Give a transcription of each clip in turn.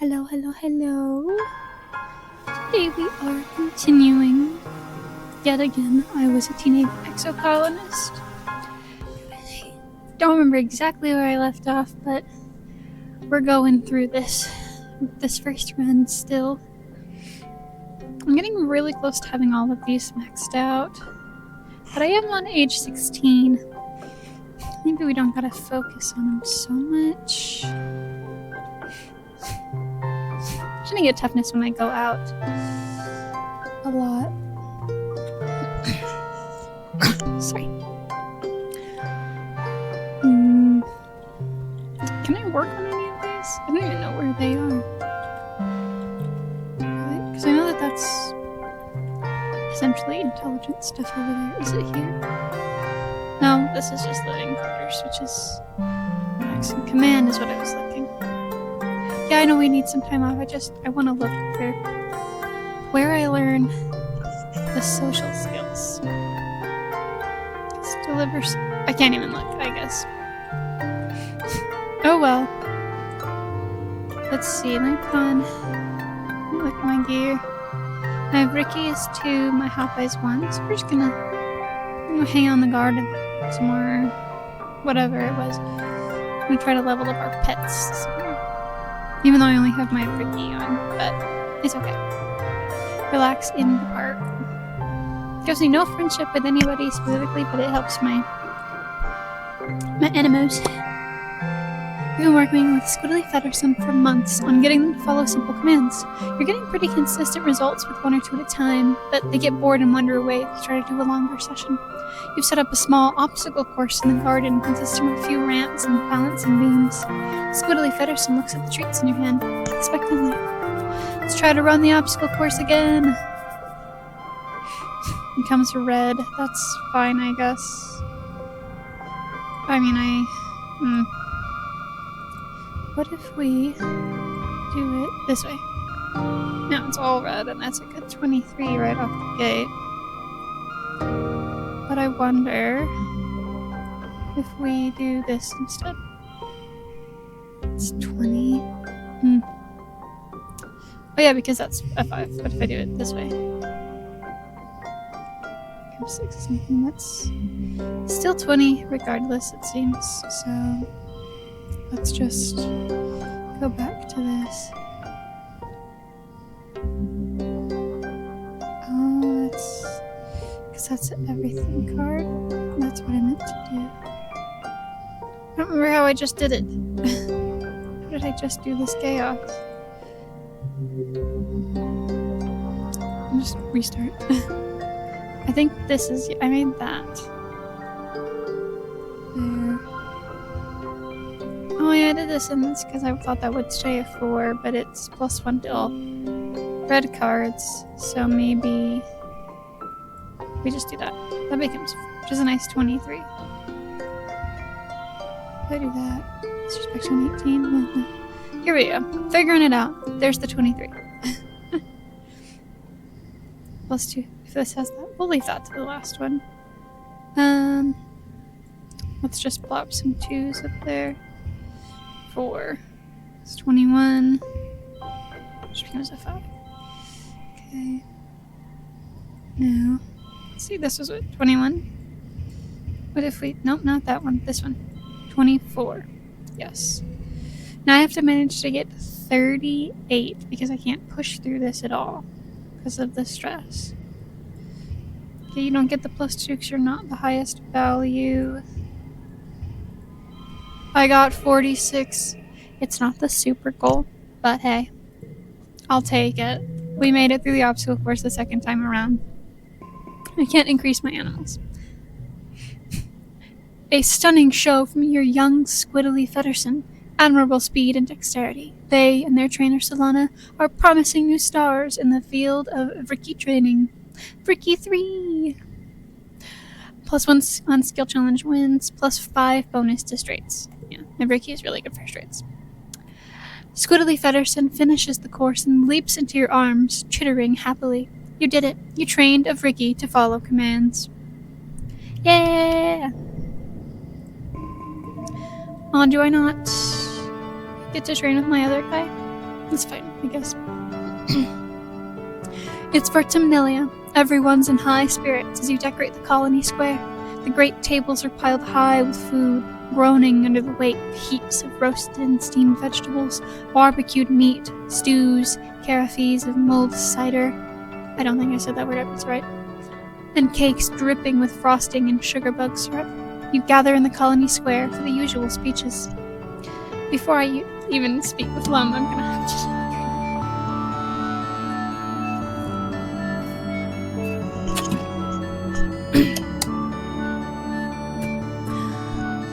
Hello, hello, hello. Today we are continuing. Yet again, I was a teenage exocolonist. I don't remember exactly where I left off, but we're going through this first run still. I'm getting really close to having all of these maxed out, but I am on age 16. Maybe we don't gotta focus on them so much. I'm gonna get toughness when I go out. A lot. Sorry. Can I work on any of these? I don't even know where they are. Because I know that that's essentially intelligent stuff over there. Is it here? No, this is just living quarters, which is maximum command is what I was looking. Yeah, I know we need some time off. I want to look where I learn the social skills. Delivers. I can't even look, I guess. Oh well. Let's see. Let me put on. Look at my gear. My Ricky is 2, my Hopeye is 1. So we're just gonna hang on the guard some more. Whatever it was. I'm gonna try to level up our pets some more. Even though I only have my Ricky on, but it's okay. Relax in the park. Gives me no friendship with anybody specifically, but it helps my animals. We've been working with Squiddly Fedderson for months on getting them to follow simple commands. You're getting pretty consistent results with 1 or 2 at a time, but they get bored and wander away if you try to do a longer session. You've set up a small obstacle course in the garden consisting of a few ramps and balancing beams. Squiddly Fedderson looks at the treats in your hand expectantly. Let's try to run the obstacle course again. It comes red. That's fine, I guess. What if we do it this way? Now it's all red, and that's a good 23 right off the gate. But I wonder if we do this instead. It's 20. Oh yeah, because that's a 5. What if I do it this way? 6 is anything. That's still 20 regardless, it seems. So let's just go back to this. Oh, because that's an everything card. That's what I meant to do. I don't remember how I just did it. How did I just do this chaos? I'll just restart. I think this is. I made that. There. Oh yeah, I did this, and that's because I thought that would stay a 4, but it's +1 to all red cards. So maybe we just do that. That becomes 4, which is a nice 23. If I do that, it's just back to an 18. Here we go. Figuring it out. There's the 23. +2. If this has that, we'll leave that to the last one. Let's just plop some 2s up there. 4. It's 21. Which becomes a 5. Okay. Now, let's see, this was what? 21? What if we... Nope, not that one. This one. 24. Yes. Now I have to manage to get 38 because I can't push through this at all because of the stress. Okay, you don't get the +2 because you're not the highest value. I got 46. It's not the super goal, but hey, I'll take it. We made it through the obstacle course the second time around. I can't increase my animals. A stunning show from your young Squiddly Fedderson. Admirable speed and dexterity. They and their trainer Solana are promising new stars in the field of Ricky training. Ricky 3! +1 on skill challenge wins, +5 bonus to straights. Yeah, and Ricky is really good for straights. Squiddly Fedderson finishes the course and leaps into your arms, chittering happily. You did it. You trained of Ricky to follow commands. Yeah! Oh, do I not get to train with my other guy? It's fine, I guess. It's Vertumnilia. Everyone's in high spirits as you decorate the colony square. The great tables are piled high with food, groaning under the weight of heaps of roasted and steamed vegetables, barbecued meat, stews, carafes of mulled cider. I don't think I said that word up, it's right. And cakes dripping with frosting and sugar bug syrup. You gather in the colony square for the usual speeches. Before I even speak with Lum, I'm gonna have to...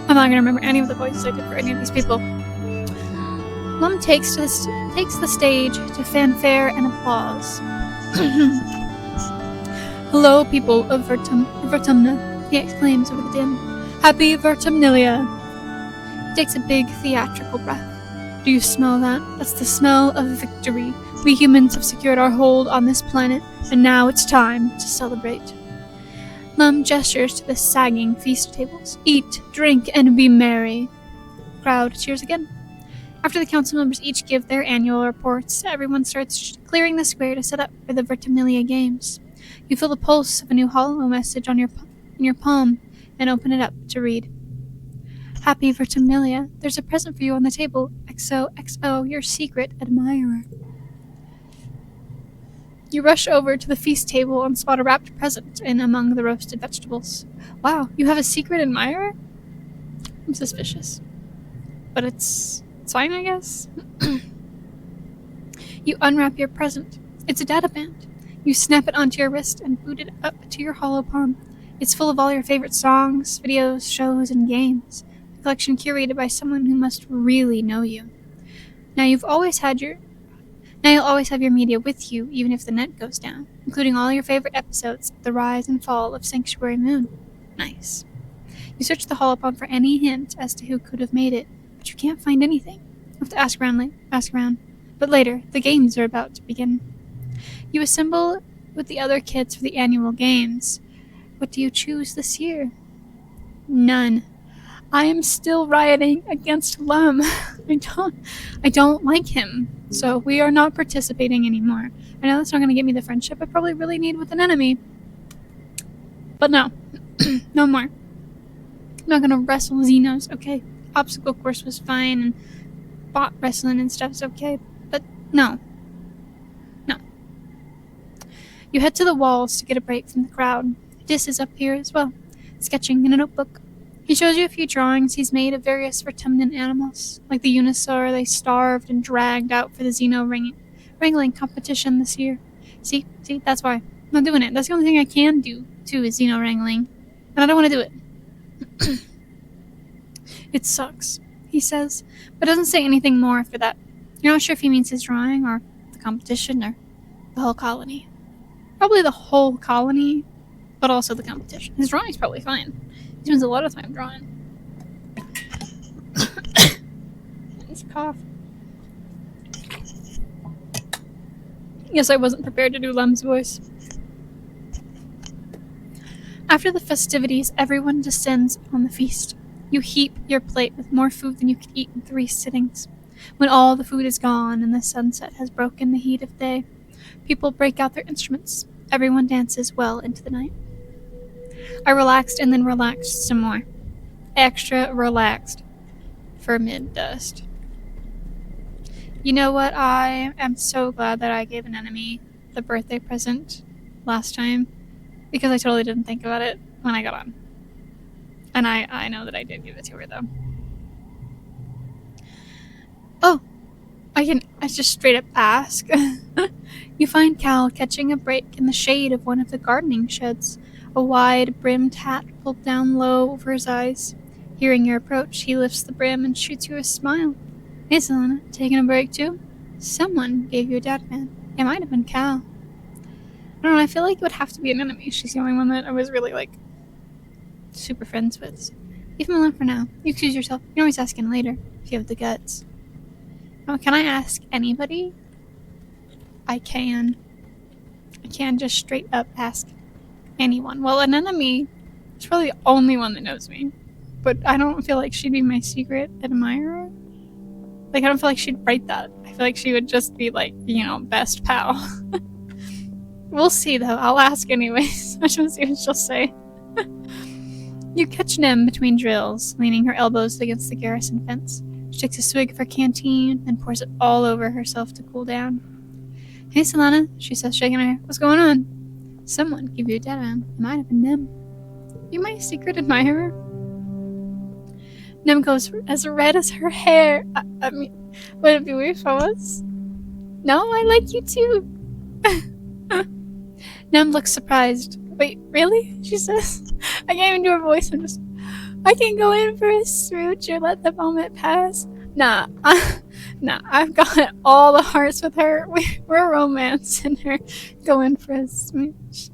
I'm not gonna remember any of the voices I did for any of these people. Lum takes the stage to fanfare and applause. Hello, people of Vertumna, he exclaims over the din. Happy Vertumnilia! He takes a big theatrical breath. Do you smell that? That's the smell of victory. We humans have secured our hold on this planet, and now it's time to celebrate. Lum gestures to the sagging feast tables. Eat, drink, and be merry. Crowd cheers again. After the council members each give their annual reports, everyone starts clearing the square to set up for the Vertumnilia games. You feel the pulse of a new hollow message in your palm and open it up to read. Happy Vertumnilia, there's a present for you on the table. XOXO, your secret admirer. You rush over to the feast table and spot a wrapped present in among the roasted vegetables. Wow, you have a secret admirer? I'm suspicious. But it's fine, I guess. You unwrap your present. It's a data band. You snap it onto your wrist and boot it up to your hollow palm. It's full of all your favorite songs, videos, shows, and games. A collection curated by someone who must really know you. Now you'll always have your media with you, even if the net goes down, including all your favorite episodes of The Rise and Fall of Sanctuary Moon. Nice. You search the holopalm for any hint as to who could have made it, but you can't find anything. You have to ask around. But later, the games are about to begin. You assemble with the other kids for the annual games. What do you choose this year? None. I am still rioting against Lum. I don't like him, so we are not participating anymore. I know that's not going to get me the friendship I probably really need with an enemy. But no. No more. I'm not going to wrestle Xenos, okay? Obstacle course was fine, and bot wrestling and stuff's okay, but no. No. You head to the walls to get a break from the crowd. Dis is up here as well, sketching in a notebook. He shows you a few drawings he's made of various Vertumnan animals, like the Unisaur they starved and dragged out for the Xeno wrangling competition this year. See, that's why. I'm not doing it. That's the only thing I can do, too, is Xeno wrangling. And I don't want to do it. It sucks, he says, but doesn't say anything more after that. You're not sure if he means his drawing, or the competition, or the whole colony. Probably the whole colony, but also the competition. His drawing's probably fine. He spends a lot of time drawing. It's a cough. Yes, I wasn't prepared to do Lum's voice. After the festivities, everyone descends on the feast. You heap your plate with more food than you could eat in 3 sittings. When all the food is gone and the sunset has broken the heat of day, people break out their instruments. Everyone dances well into the night. I relaxed and then relaxed some more. Extra relaxed for mid-dust. You know what? I am so glad that I gave an enemy the birthday present last time, because I totally didn't think about it when I got on. And I know that I did give it to her, though. Oh, I just straight up ask. You find Cal catching a break in the shade of one of the gardening sheds, a wide-brimmed hat pulled down low over his eyes. Hearing your approach, he lifts the brim and shoots you a smile. Hey, Selena, taking a break too? Someone gave you a dad man. It might have been Cal. I don't know, I feel like it would have to be an enemy. She's the only one that I was really, super friends with. So leave him alone for now. You excuse yourself. You can always ask him later, if you have the guts. Oh, can I ask anybody? I can just straight up ask anyone. Well, an enemy is probably the only one that knows me. But I don't feel like she'd be my secret admirer. Like, I don't feel like she'd write that. I feel like she would just be like, best pal. We'll see, though. I'll ask anyways. I just want to see what she'll say. You catch Nem between drills, leaning her elbows against the garrison fence. She takes a swig of her canteen and pours it all over herself to cool down. Hey, Solana, she says, shaking her hair. What's going on? Someone gave you a dead end. It might have been Nem. You my secret admirer? Nem goes as red as her hair. I mean, would it be weird if I was? No, I like you too. Nem looks surprised. Wait, really? She says. I can't even do her voice. I can go in for a smooch or let the moment pass. Nah, I've got all the hearts with her. We're romancing her. Go in for a smooch.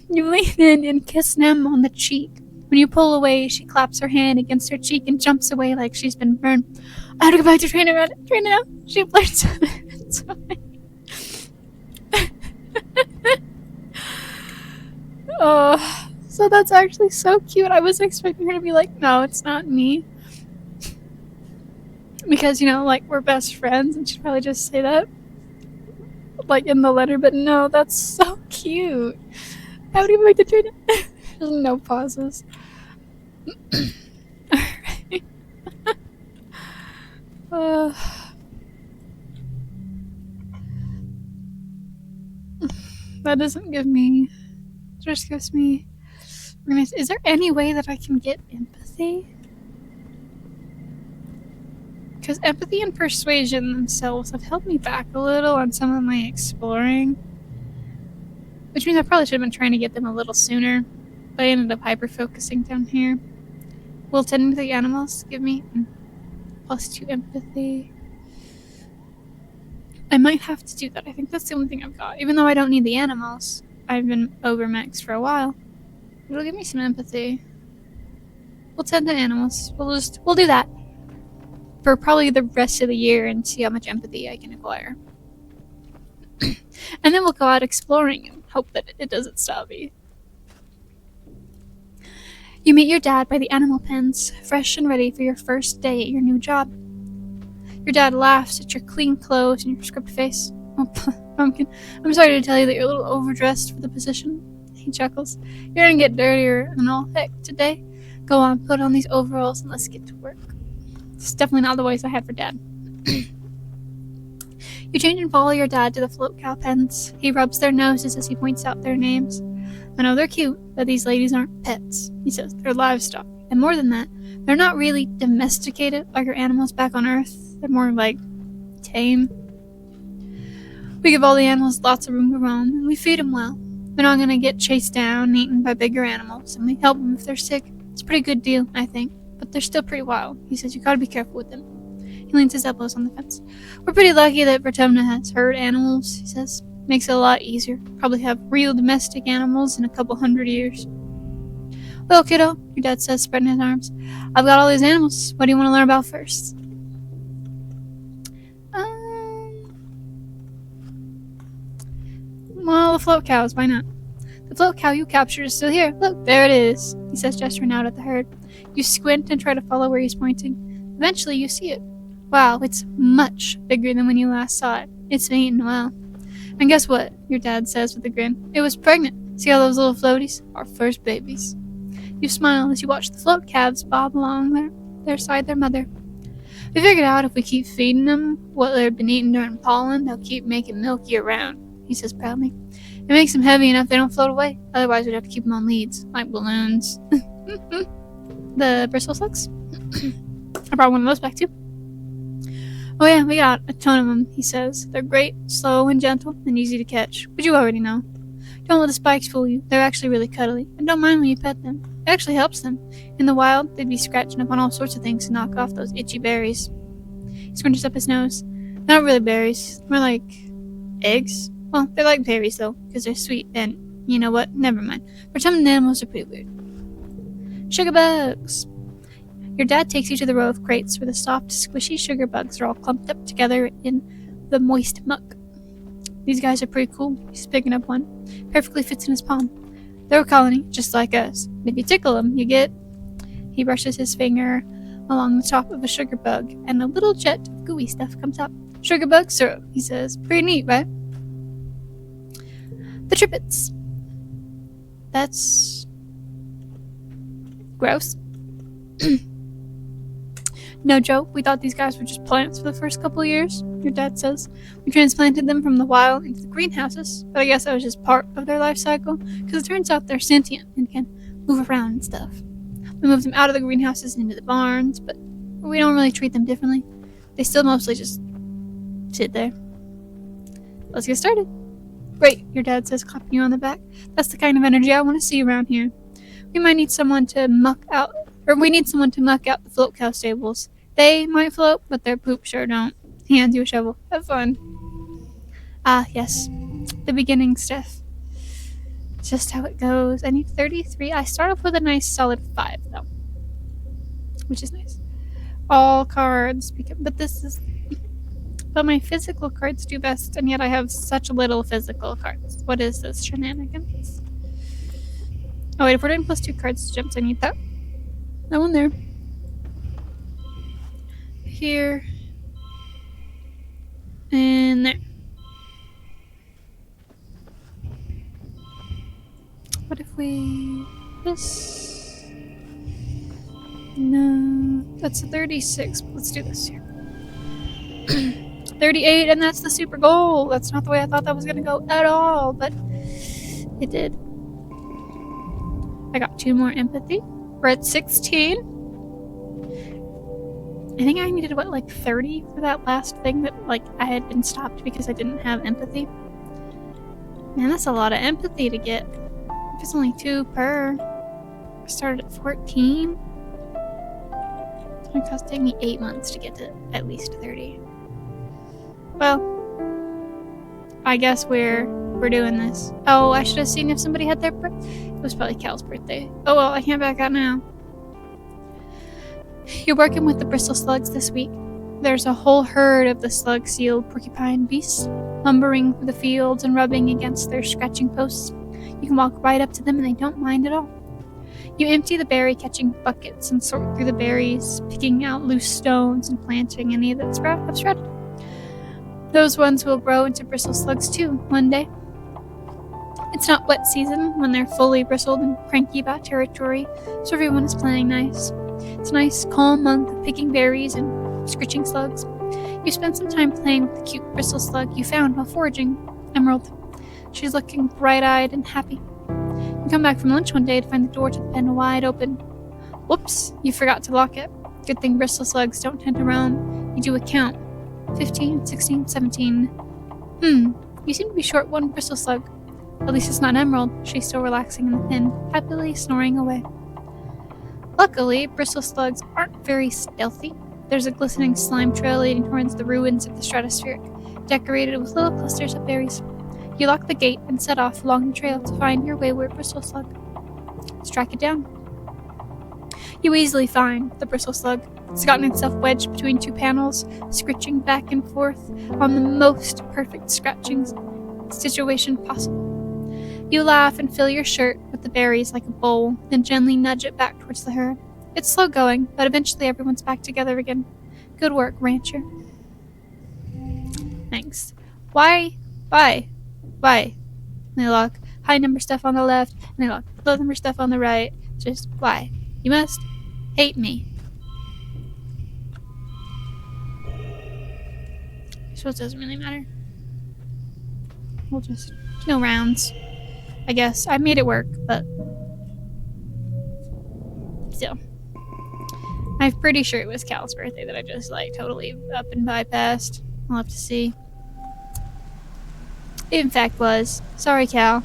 You lean in and kiss Nem on the cheek. When you pull away, she claps her hand against her cheek and jumps away like she's been burned. I have to go back to train now. She blurts out. Oh, so that's actually so cute. I was expecting her to be like, no, it's not me. Because, like, we're best friends, and she'd probably just say that, like, in the letter, but no, that's so cute. I would even like to train it. There's no pauses. Alright. That doesn't give me... just gives me... Is there any way that I can get empathy? Because empathy and persuasion themselves have held me back a little on some of my exploring. Which means I probably should have been trying to get them a little sooner. But I ended up hyper-focusing down here. Will tending to the animals give me +2 empathy? I might have to do that. I think that's the only thing I've got. Even though I don't need the animals. I've been overmaxed for a while. It'll give me some empathy. We'll tend to animals. We'll do that for probably the rest of the year and see how much empathy I can acquire. And then we'll go out exploring and hope that it doesn't stop me. You meet your dad by the animal pens, fresh and ready for your first day at your new job. Your dad laughs at your clean clothes and your script face. Oh, Pumpkin, I'm sorry to tell you that you're a little overdressed for the position. He chuckles. You're gonna get dirtier than all heck today. Go on, put on these overalls and let's get to work. It's definitely not the voice I had for Dad. You change and follow your dad to the float cow pens. He rubs their noses as he points out their names. I know they're cute, but these ladies aren't pets. He says they're livestock. And more than that, they're not really domesticated like our animals back on Earth. They're more like tame. We give all the animals lots of room to roam, and we feed them well. They're not going to get chased down and eaten by bigger animals, and we help them if they're sick. It's a pretty good deal, I think, but they're still pretty wild. He says you gotta be careful with them. He leans his elbows on the fence. We're pretty lucky that Vertumna has herd animals, he says. Makes it a lot easier. Probably have real domestic animals in a couple 100 years. Well, kiddo, your dad says, spreading his arms. I've got all these animals. What do you want to learn about first? Well, the float cows, why not? The float cow you captured is still here. Look, there it is, he says, gesturing out at the herd. You squint and try to follow where he's pointing. Eventually, you see it. Wow, it's much bigger than when you last saw it. It's been eaten well. And guess what? Your dad says with a grin. It was pregnant. See all those little floaties? Our first babies. You smile as you watch the float calves bob along their side their mother. We figured out if we keep feeding them what they've been eating during pollen, they'll keep making milk year-round, he says proudly. It makes them heavy enough they don't float away. Otherwise, we'd have to keep them on leads, like balloons. The bristle slugs? I brought one of those back, too. Oh yeah, we got a ton of them, he says. They're great, slow and gentle, and easy to catch. But you already know. Don't let the spikes fool you. They're actually really cuddly. And don't mind when you pet them. It actually helps them. In the wild, they'd be scratching up on all sorts of things to knock off those itchy berries. He scrunches up his nose. Not really berries. More like eggs. Well, they're like berries, though, because they're sweet. And you know what? Never mind. For some animals, they're pretty weird. Sugar bugs. Your dad takes you to the row of crates where the soft, squishy sugar bugs are all clumped up together in the moist muck. These guys are pretty cool. He's picking up one. Perfectly fits in his palm. They're a colony, just like us. And if you tickle them, you get... He brushes his finger along the top of a sugar bug, and a little jet of gooey stuff comes up. Sugar bug syrup, he says. Pretty neat, right? The Trippets. That's gross. No joke, we thought these guys were just plants for the first couple of years, your dad says. We transplanted them from the wild into the greenhouses, but I guess that was just part of their life cycle, because it turns out they're sentient and can move around and stuff. We moved them out of the greenhouses into the barns, but we don't really treat them differently. They still mostly just sit there. Let's get started. Great, your dad says, clapping you on the back. That's the kind of energy I want to see around here. We need someone to muck out the float cow stables. They might float, but their poop sure don't. He hands you a shovel. Have fun. Ah, yes. The beginning stuff. Just how it goes. I need 33. I start off with a nice solid 5, though. Which is nice. All cards. But my physical cards do best, and yet I have such little physical cards. What is this shenanigans? Oh wait, if we're doing +2 cards to jumps, I need that. That one there. Here. And there. What if we... this? No. That's a 36. Let's do this here. 38, and that's the super goal. That's not the way I thought that was going to go at all, but it did. I got 2 more empathy. We're at 16. I think I needed, 30 for that last thing that, I had been stopped because I didn't have empathy. Man, that's a lot of empathy to get. If it's only 2 per. I started at 14. It's going to take me 8 months to get to at least 30. Well, I guess we're doing this. Oh, I should have seen if somebody had their birthday. It was probably Cal's birthday. Oh well, I can't back out now. You're working with the bristle slugs this week. There's a whole herd of the slug-sealed porcupine beasts, lumbering through the fields and rubbing against their scratching posts. You can walk right up to them and they don't mind at all. You empty the berry-catching buckets and sort through the berries, picking out loose stones and planting any that have sprouted. Those ones will grow into bristle slugs too, one day. It's not wet season when they're fully bristled and cranky about territory, so everyone is playing nice. It's a nice, calm month of picking berries and scritching slugs. You spend some time playing with the cute bristle slug you found while foraging, Emerald. She's looking bright-eyed and happy. You come back from lunch one day to find the door to the pen wide open. Whoops, you forgot to lock it. Good thing bristle slugs don't tend to roam. You do a count. 15, 16, 17. You seem to be short 1 bristle slug. At least it's not Emerald. She's still relaxing in the pen, happily snoring away. Luckily, bristle slugs aren't very stealthy. There's a glistening slime trail leading towards the ruins of the stratospheric, decorated with little clusters of berries. You lock the gate and set off along the trail to find your wayward bristle slug. Let's track it down. You easily find the bristle slug. It's gotten itself wedged between 2 panels, scritching back and forth on the most perfect scratching situation possible. You laugh and fill your shirt with the berries like a bowl, then gently nudge it back towards the herd. It's slow going, but eventually everyone's back together again. Good work, Rancher. Thanks. Why? And they lock high number stuff on the left, and they lock low number stuff on the right. Just why? You must hate me. So it doesn't really matter. We'll just... no rounds. I guess. I made it work, but... still. I'm pretty sure it was Cal's birthday that I just, totally up and bypassed. I'll have to see. It in fact was. Sorry, Cal.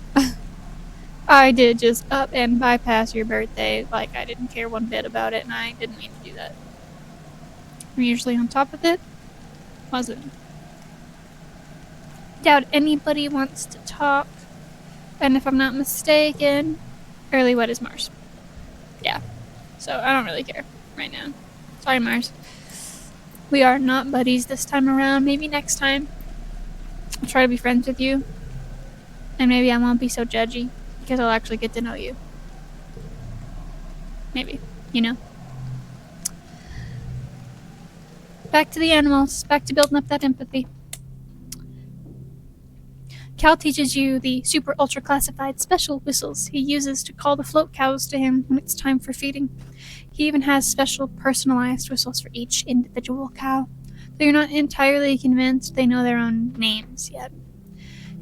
I did just up and bypass your birthday. I didn't care one bit about it, and I didn't mean to do that. I'm usually on top of it. Wasn't. Doubt anybody wants to talk. And if I'm not mistaken, early what is Mars? Yeah. So I don't really care right now. Sorry, Mars. We are not buddies this time around. Maybe next time I'll try to be friends with you. And maybe I won't be so judgy because I'll actually get to know you. Maybe. You know? Back to the animals. Back to building up that empathy. Cal teaches you the super ultra classified special whistles he uses to call the float cows to him when it's time for feeding. He even has special personalized whistles for each individual cow, though you're not entirely convinced they know their own names yet.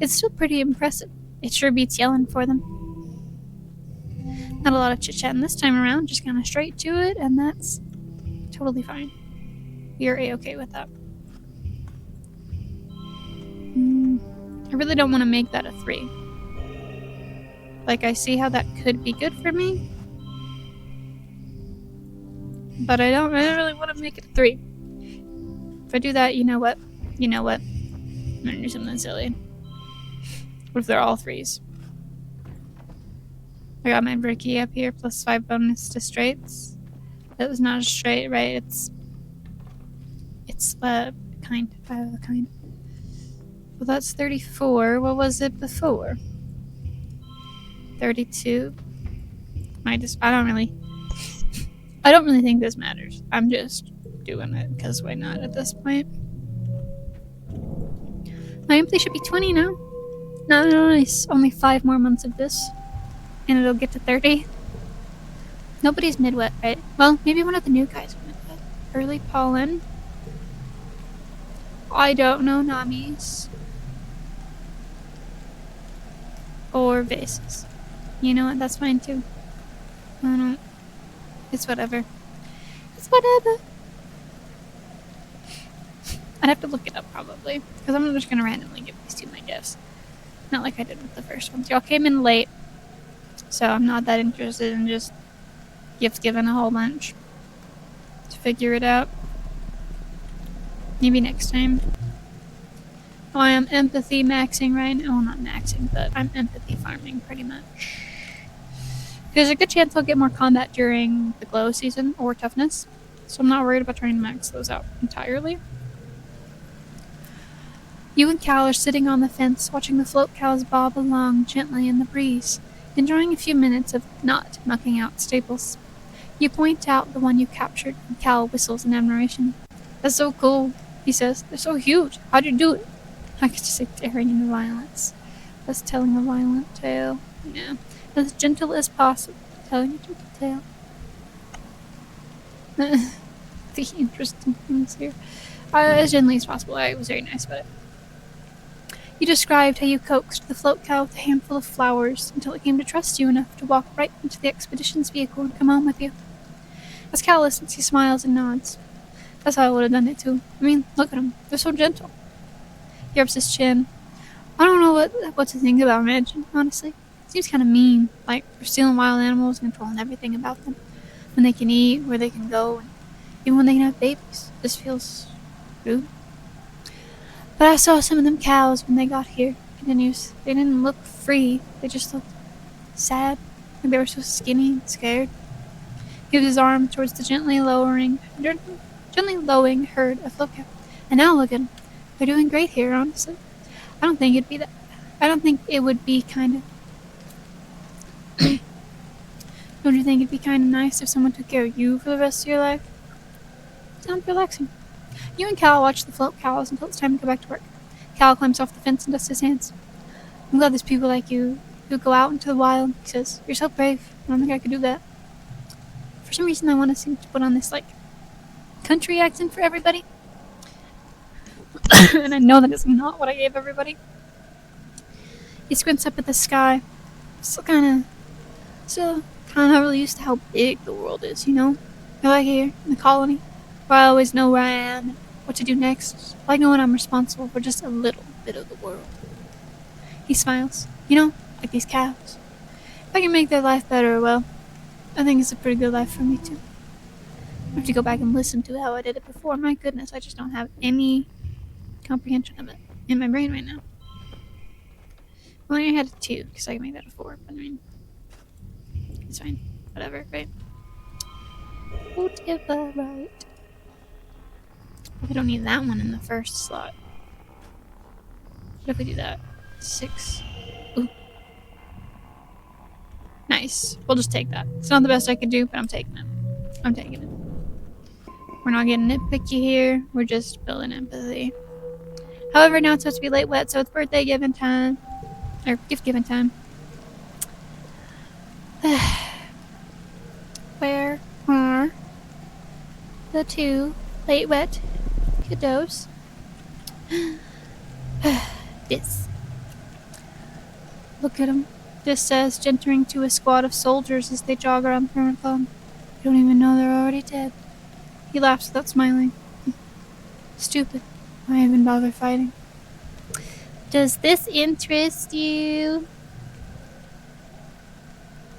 It's still pretty impressive. It sure beats yelling for them. Not a lot of chit-chatting this time around, just kind of straight to it, and that's totally fine. You're A-okay with that. I really don't want to make that a 3. Like, I see how that could be good for me, but I don't really want to make it a 3. If I do that, you know what? I'm gonna do something silly. What if they're all 3s? I got my bricky up here, plus 5 bonus to straights. That was not a straight, right? It's kind. 5 of a kind. Well, that's 34. What was it before? 32. I don't really think this matters. I'm just doing it because why not at this point? My empathy should be 20 now. Nice. Only 5 more months of this, and it'll get to 30. Nobody's midwet, right? Well, maybe one of the new guys are midwet. Early pollen. I don't know Namis. Or vases. You know what? That's fine too. I don't. It's whatever. It's whatever. I'd have to look it up probably, because I'm just gonna randomly give these 2 my gifts. Not like I did with the first ones. Y'all came in late, so I'm not that interested in just gift giving a whole bunch to figure it out. Maybe next time. Oh, I am empathy maxing right now. Well, not maxing, but I'm empathy farming pretty much. There's a good chance I'll get more combat during the glow season or toughness, so I'm not worried about trying to max those out entirely. You and Cal are sitting on the fence watching the float cows bob along gently in the breeze, enjoying a few minutes of not mucking out staples. You point out the one you captured, and Cal whistles in admiration. That's so cool, he says. They're so huge. How'd you do it? I could just say daring into violence. That's telling a violent tale. Yeah. As gentle as possible. Telling a gentle tale. The interesting things here. As gently as possible. I was very nice about it. You described how you coaxed the float cow with a handful of flowers until it came to trust you enough to walk right into the expedition's vehicle and come home with you. As Cal listens, he smiles and nods. That's how I would have done it too. I mean, look at them. They're so gentle. He rubs his chin. I don't know what to think about Imagine, honestly. Seems kind of mean. Like, they're stealing wild animals and controlling everything about them. When they can eat, where they can go, and even when they can have babies. This feels rude. But I saw some of them cows when they got here, continues. They didn't look free. They just looked sad. Like they were so skinny and scared. He gives his arm towards the gently lowing herd of float cows. And now look at them. They're doing great here, honestly. I don't think it would be kind of... Don't you think it'd be kind of nice if someone took care of you for the rest of your life? Sounds relaxing. You and Cal watch the float cows until it's time to go back to work. Cal climbs off the fence and dusts his hands. I'm glad there's people like you who go out into the wild, he says. You're so brave. I don't think I could do that. For some reason, I want to seem to put on this, country accent for everybody. And I know that is not what I gave everybody. He squints up at the sky. Still kind of not really used to how big the world is, you know? You're like here, in the colony, where I always know where I am and what to do next. Like knowing I'm responsible for just a little bit of the world. He smiles. You know, like these cows. If I can make their life better, well, I think it's a pretty good life for me too. I have to go back and listen to how I did it before. My goodness, I just don't have any comprehension of it in my brain right now. Well, I had a 2, because I can make that a 4, but I mean, it's fine. Whatever, right? Whatever, right? We don't need that one in the first slot. What if we do that? 6. Ooh. Nice. We'll just take that. It's not the best I could do, but I'm taking it. I'm taking it. We're not getting nitpicky here. We're just building empathy. However, now it's supposed to be late wet, so it's birthday giving time. Or gift giving time. Where are the two late wet kiddos? This. Look at him. This says, gentering to a squad of soldiers as they jog around the perimeter. You don't even know they're already dead. He laughs without smiling. Stupid. Why even bother fighting? Does this interest you?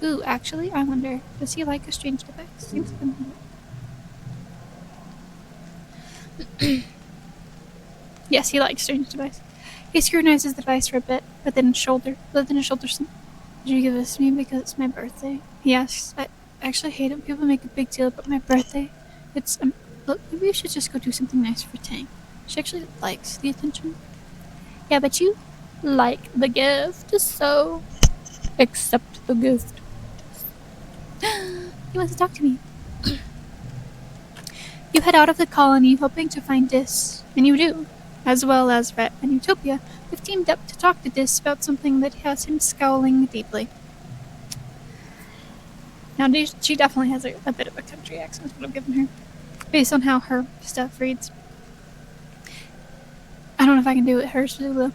Ooh, actually, I wonder, does he like a strange device? Seems Yes, he likes strange device. He scrutinizes the device for a bit, but then his shoulder snap. Did you give this to me because it's my birthday? He asks. I actually hate it when people make a big deal about my birthday. It's, look, maybe we should just go do something nice for Tang. She actually likes the attention. Yeah, but you like the gift, so accept the gift. He wants to talk to me. You head out of the colony hoping to find Dis, and you do. As well as Rhett and Utopia, have teamed up to talk to Dis about something that has him scowling deeply. Now, she definitely has a bit of a country accent, is what I've given her, based on how her stuff reads. I don't know if I can do it hers too, though.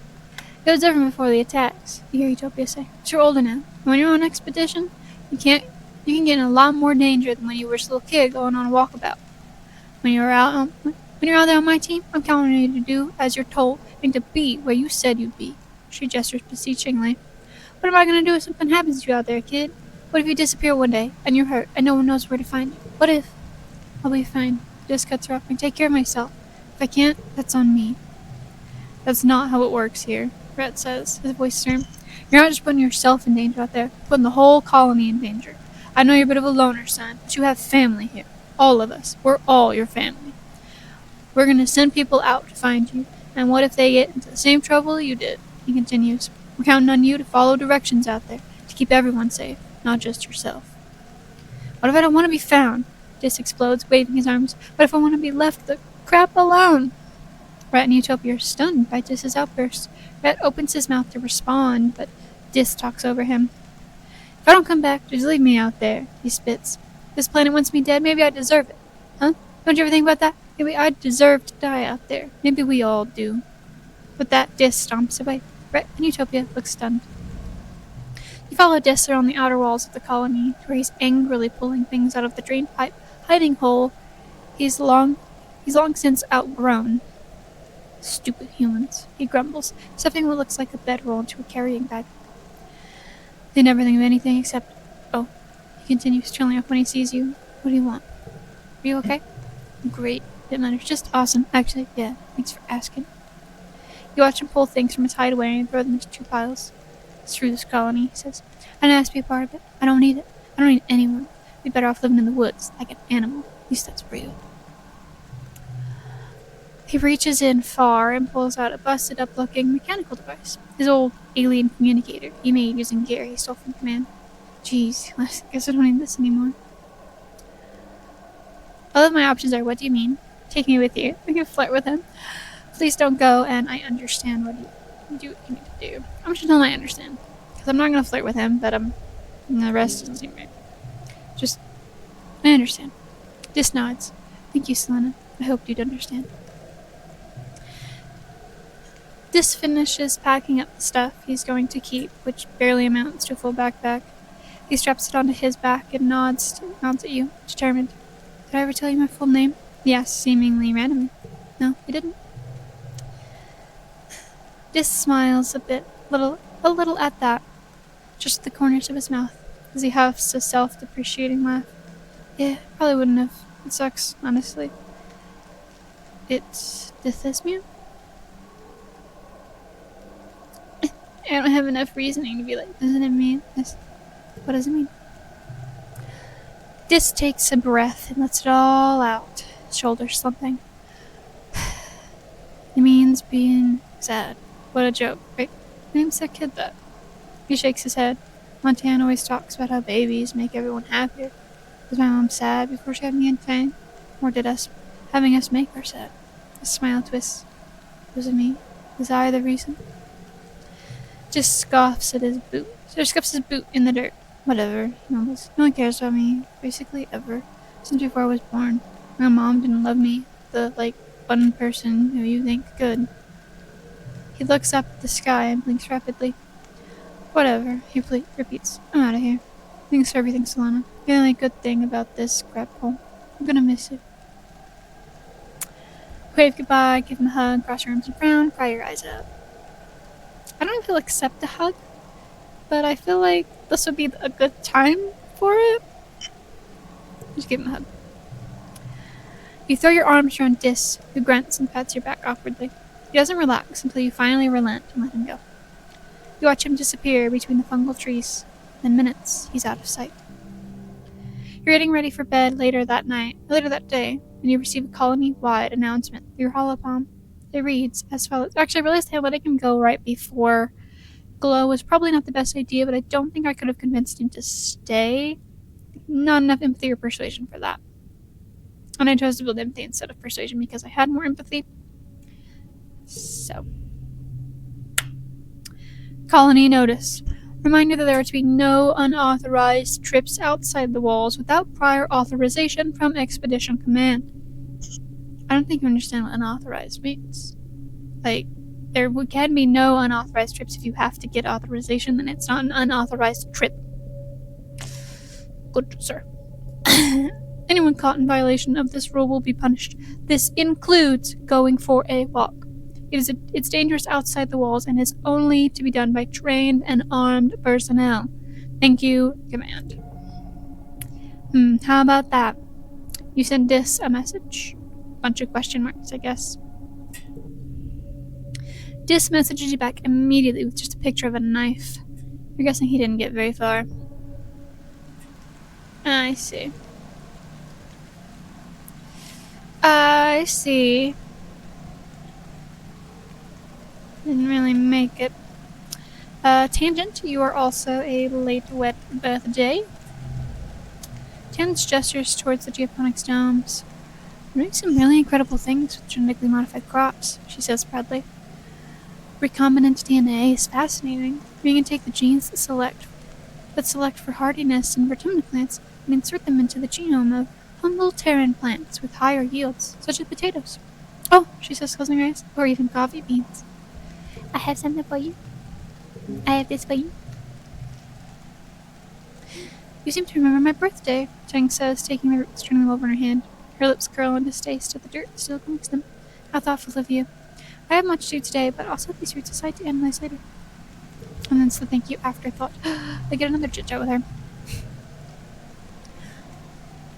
It was different before the attacks, you hear Utopia say. But you're older now. When you're on expedition, you can get in a lot more danger than when you were a little kid going on a walkabout. When you're out there on my team, I'm counting on you to do as you're told and to be where you said you'd be. She gestures beseechingly. What am I going to do if something happens to you out there, kid? What if you disappear one day and you're hurt and no one knows where to find you? What if? I'll be fine. Just cuts her off and take care of myself. If I can't, that's on me. That's not how it works here, Rhett says, his voice stern. You're not just putting yourself in danger out there, you're putting the whole colony in danger. I know you're a bit of a loner, son, but you have family here. All of us. We're all your family. We're going to send people out to find you, and what if they get into the same trouble you did? He continues. We're counting on you to follow directions out there, to keep everyone safe, not just yourself. What if I don't want to be found? Dis explodes, waving his arms. What if I want to be left the crap alone? Rhett and Utopia are stunned by Dis's outburst. Rhett opens his mouth to respond, but Dis talks over him. If I don't come back, just leave me out there, he spits. This planet wants me dead, maybe I deserve it. Huh? Don't you ever think about that? Maybe I deserve to die out there. Maybe we all do. With that, Dis stomps away. Rhett and Utopia look stunned. You follow Dis around the outer walls of the colony, where he's angrily pulling things out of the drain pipe, hiding hole he's long since outgrown. Stupid humans, he grumbles, stuffing what looks like a bedroll into a carrying bag. They never think of anything except, oh, he continues, trailing off when he sees you. What do you want? Are you okay? Great. Didn't matter. Just awesome. Actually, yeah, thanks for asking. You watch him pull things from his hideaway and throw them into two piles. Screw this colony, he says. I didn't ask to be a part of it. I don't need it. I don't need anyone. I'd be better off living in the woods, like an animal. At least that's real. He reaches in far and pulls out a busted-up-looking mechanical device. His old alien communicator he made using gear he stole from command. Jeez, I guess I don't need this anymore. All of my options are, what do you mean? Take me with you. We can flirt with him. Please don't go, and I understand what you need to do. I'm just telling him I understand. Because I'm not going to flirt with him, but the rest doesn't seem right. Just, I understand. Just nods. Thank you, Selena. I hoped you'd understand. Dis finishes packing up the stuff he's going to keep, which barely amounts to a full backpack. He straps it onto his back and nods at you, determined. Did I ever tell you my full name? Yes, seemingly randomly. No, you didn't. Dis smiles a little at that, just at the corners of his mouth, as he huffs a self-depreciating laugh. Yeah, probably wouldn't have. It sucks, honestly. It's dysthymia? I don't have enough reasoning to be like, doesn't it mean this? What does it mean? Dis takes a breath and lets it all out, his shoulders slumping. It means being sad. What a joke, right? Name's that kid that. He shakes his head. Montana always talks about how babies make everyone happier. Was my mom sad before she had me and Fang? Or did us? having us make her sad. A smile twists. Was it me? Was I the reason? Just scoffs at his boot. So scuffs his boot in the dirt. Whatever, he mumbles. No one cares about me, basically ever. Since before I was born. My mom didn't love me. The, one person who you think could. He looks up at the sky and blinks rapidly. Whatever, he repeats. I'm out of here. Thanks for everything, Solana. The only good thing about this crap hole. I'm gonna miss it. Wave goodbye, give him a hug, cross your arms and frown, cry your eyes out. I don't know if he'll accept a hug, but I feel like this would be a good time for it. Just give him a hug. You throw your arms around Dis, who grunts and pats your back awkwardly. He doesn't relax until you finally relent and let him go. You watch him disappear between the fungal trees. In minutes, he's out of sight. You're getting ready for bed later that day, and you receive a colony-wide announcement through your holopalm. It reads as follows. Actually, I realized letting him go right before Glow was probably not the best idea, but I don't think I could have convinced him to stay. Not enough empathy or persuasion for that. And I chose to build empathy instead of persuasion because I had more empathy. So. Colony notice. Reminder that there are to be no unauthorized trips outside the walls without prior authorization from Expedition Command. I don't think you understand what unauthorized means. There can be no unauthorized trips if you have to get authorization, then it's not an unauthorized trip. Good, sir. Anyone caught in violation of this rule will be punished. This includes going for a walk. It's dangerous outside the walls and is only to be done by trained and armed personnel. Thank you, Command. How about that? You send Dis a message? Bunch of question marks, I guess. Dis messages you back immediately with just a picture of a knife. You're guessing he didn't get very far. I see. Didn't really make it. Tangent, you are also a late wet birthday. Tangent's gestures towards the geoponics domes. We're doing some really incredible things with genetically modified crops, she says proudly. Recombinant DNA is fascinating. We can take the genes that select for hardiness in vertebrate plants and insert them into the genome of humble terran plants with higher yields, such as potatoes. Oh, she says, closing her eyes, or even coffee beans. I have something for you. I have this for you. You seem to remember my birthday, Cheng says, taking the roots, turning them over in her hand. Her lips curl in distaste at the dirt that still clings to them. How thoughtful of you. I have much to do today, but I'll set these roots aside to analyze later. And then it's the thank you afterthought. I get another chit-chat with her.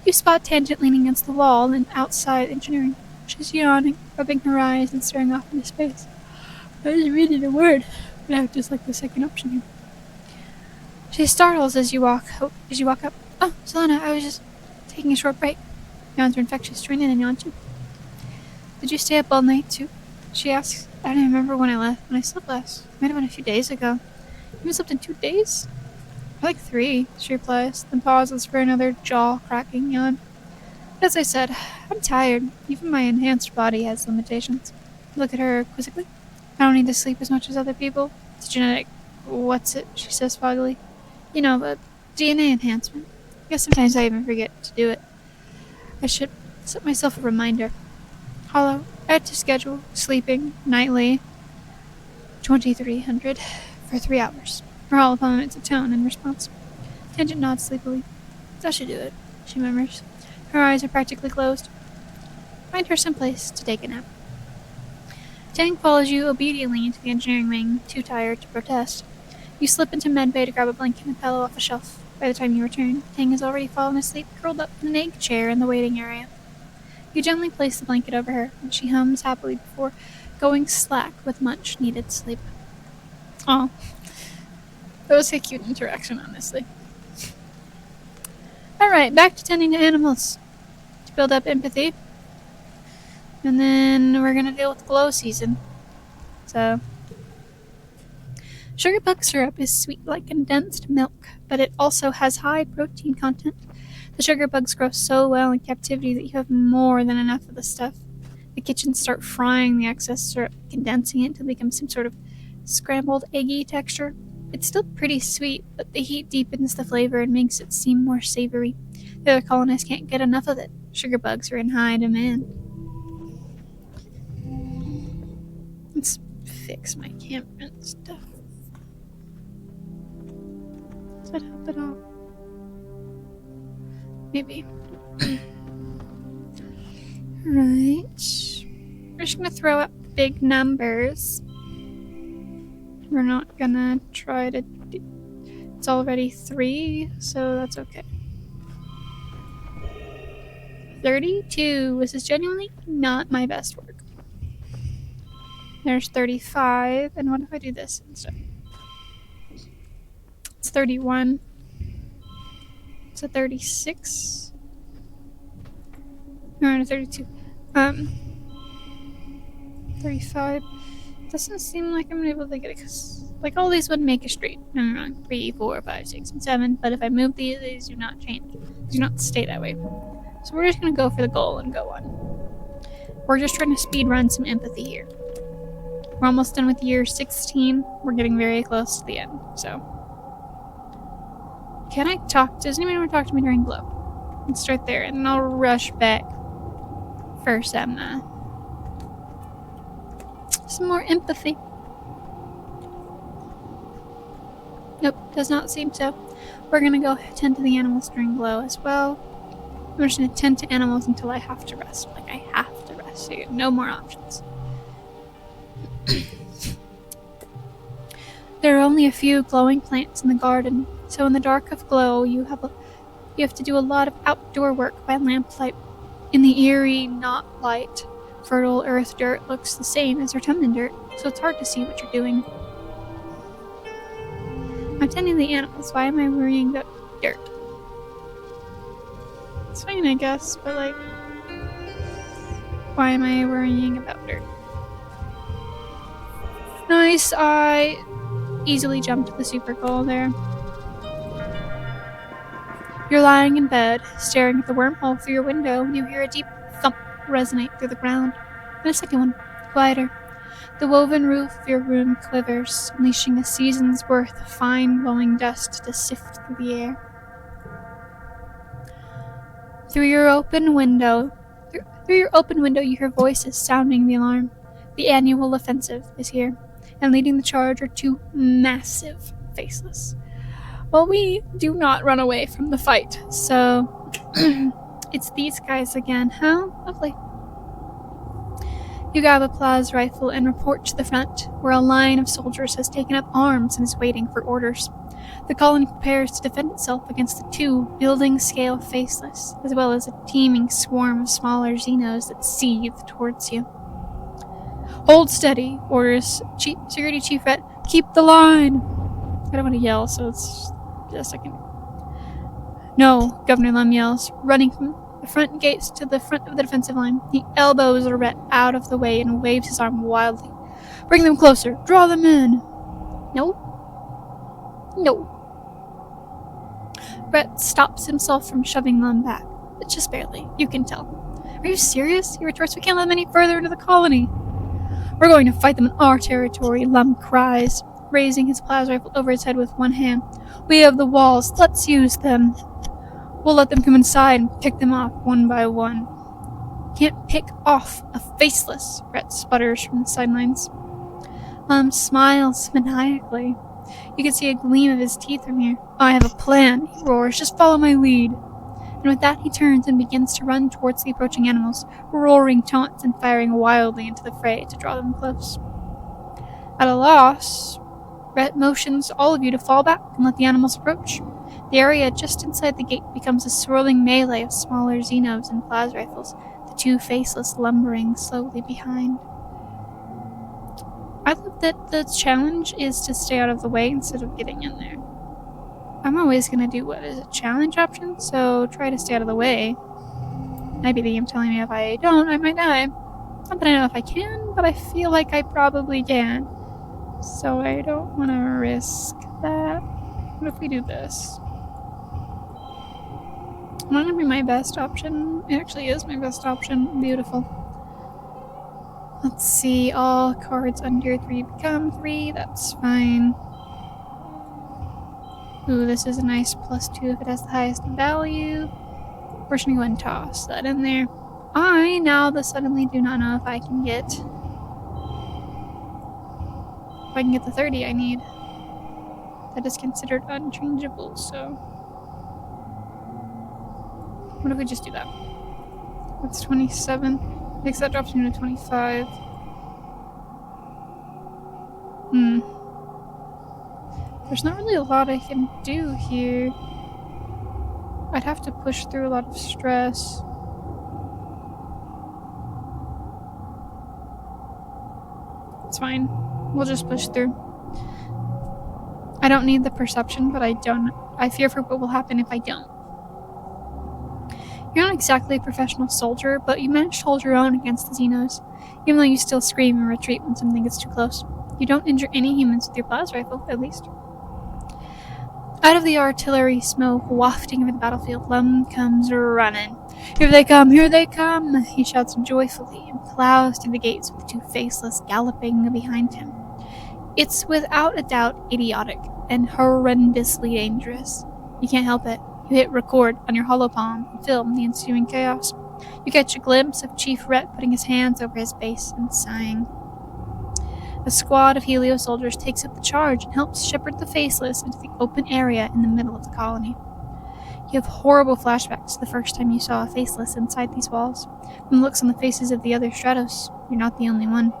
You spot Tangent leaning against the wall and outside engineering. She's yawning, rubbing her eyes and staring off into space. I was reading a word, but I would just like the second option here. She startles as you walk up. Oh, Solana, I was just taking a short break. Yawns are infectious. Join in and yawn too. Did you stay up all night too? She asks. I don't even remember when I slept last. Might have been a few days ago. You haven't slept in 2 days? Like 3, she replies, then pauses for another jaw-cracking yawn. As I said, I'm tired. Even my enhanced body has limitations. Look at her quizzically. I don't need to sleep as much as other people. It's genetic. What's it? She says foggily. You know, but DNA enhancement. I guess sometimes I even forget to do it. I should set myself a reminder. Hollow, I had to schedule sleeping nightly 2300 for 3 hours. Her hollow emits a tone in response. Tangent nods sleepily. That should do it, she murmurs. Her eyes are practically closed. Find her someplace to take a nap. Tang follows you obediently into the engineering wing, too tired to protest. You slip into medbay to grab a blanket and pillow off a shelf. By the time you return, Tang has already fallen asleep, curled up in an egg chair in the waiting area. You gently place the blanket over her, and she hums happily before going slack with much-needed sleep. Aw. That was a cute interaction, honestly. Alright, back to tending to animals. To build up empathy. And then we're gonna deal with glow season. So, sugar buck syrup is sweet like condensed milk, but it also has high protein content. The sugar bugs grow so well in captivity that you have more than enough of the stuff. The kitchens start frying the excess syrup, condensing it to become some sort of scrambled eggy texture. It's still pretty sweet, but the heat deepens the flavor and makes it seem more savory. The other colonists can't get enough of it. Sugar bugs are in high demand. Let's fix my campground stuff. Does that help at all? Maybe. Right. We're just gonna throw up big numbers. We're not gonna try to... It's already 3, so that's okay. 32. This is genuinely not my best work. There's 35, and what if I do this instead? It's 31. It's a 36. No, a 32. 35. Doesn't seem like I'm gonna be able to get it, because like all these would make a straight. No, 3, 4, 5, 6, and 7. But if I move these do not change. These do not stay that way. So we're just gonna go for the goal and go on. We're just trying to speed run some empathy here. We're almost done with year 16. We're getting very close to the end. So, can I talk? Does anyone want to talk to me during glow? Let's start there, and then I'll rush back for some more empathy. Nope, does not seem so. We're gonna go tend to the animals during glow as well. I'm just gonna tend to animals until I have to rest. Like, I have to rest. So you get no more options. There are only a few glowing plants in the garden, so in the dark of glow, you have to do a lot of outdoor work by lamplight. In the eerie, not light, fertile earth dirt looks the same as autumnal dirt, so it's hard to see what you're doing. I'm tending the animals. Why am I worrying about dirt? It's fine, I guess, but like, why am I worrying about dirt? Nice, I easily jumped the super goal there. You're lying in bed, staring at the wormhole through your window, when you hear a deep thump resonate through the ground. And a second one, quieter. The woven roof of your room quivers, unleashing a season's worth of fine glowing dust to sift through the air. Through your open window, you hear voices sounding the alarm. The annual offensive is here, and leading the charge are 2 massive faceless. Well, we do not run away from the fight, so it's these guys again. How lovely. You grab a plas rifle and report to the front, where a line of soldiers has taken up arms and is waiting for orders. The colony prepares to defend itself against the 2 building-scale faceless, as well as a teeming swarm of smaller Xenos that seethe towards you. Hold steady, orders Security Chief Red. Keep the line! I don't want to yell, so it's just a second. No, Governor Lum yells, running from the front gates to the front of the defensive line. He elbows Rhett out of the way and waves his arm wildly. Bring them closer. Draw them in. No. No. Rhett stops himself from shoving Lum back, but just barely. You can tell. Are you serious? He retorts. We can't let them any further into the colony. We're going to fight them in our territory, Lum cries, raising his plasma rifle over his head with one hand. We have the walls. Let's use them. We'll let them come inside and pick them off one by one. Can't pick off a faceless, Rhett sputters from the sidelines. Smiles maniacally. You can see a gleam of his teeth from here. I have a plan, he roars. Just follow my lead. And with that, he turns and begins to run towards the approaching animals, roaring taunts and firing wildly into the fray to draw them close. At a loss, Rhett motions all of you to fall back and let the animals approach. The area just inside the gate becomes a swirling melee of smaller Xenos and plas rifles, the 2 faceless lumbering slowly behind. I love that the challenge is to stay out of the way instead of getting in there. I'm always going to do what is a challenge option, so try to stay out of the way. Might be the game telling me if I don't, I might die. Not that I know if I can, but I feel like I probably can. So I don't want to risk that. What if we do this? Not gonna be my best option. It actually is my best option. Beautiful. Let's see. All cards under 3 become 3. That's fine. Ooh, this is a nice +2 if it has the highest value. We're just gonna go ahead and toss that in there. I now suddenly do not know if I can get the 30 I need. That is considered unchangeable, so what if we just do that? That's 27. Makes that drops me to 25. There's not really a lot I can do here. I'd have to push through a lot of stress. It's fine. We'll just push through. I don't need the perception, but I fear for what will happen if I don't. You're not exactly a professional soldier, but you managed to hold your own against the Xenos, even though you still scream and retreat when something gets too close. You don't injure any humans with your plasma rifle, at least. Out of the artillery smoke wafting over the battlefield, Lum comes running. Here they come, here they come! He shouts joyfully and plows through the gates with the 2 faceless galloping behind him. It's without a doubt idiotic and horrendously dangerous. You can't help it. You hit record on your holopalm and film the ensuing chaos. You catch a glimpse of Chief Rhett putting his hands over his face and sighing. A squad of Helio soldiers takes up the charge and helps shepherd the faceless into the open area in the middle of the colony. You have horrible flashbacks to the first time you saw a faceless inside these walls. From the looks on the faces of the other Stratos, you're not the only one.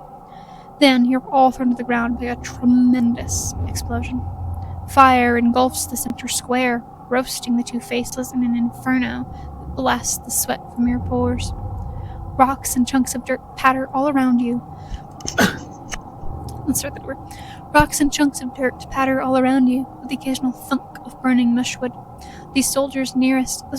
Then you're all thrown to the ground by a tremendous explosion. Fire engulfs the center square, roasting the 2 faceless in an inferno that blasts the sweat from your pores. Rocks and chunks of dirt patter all around you. Let's start that word. Rocks and chunks of dirt patter all around you, with the occasional thunk of burning mushwood. Those soldiers nearest to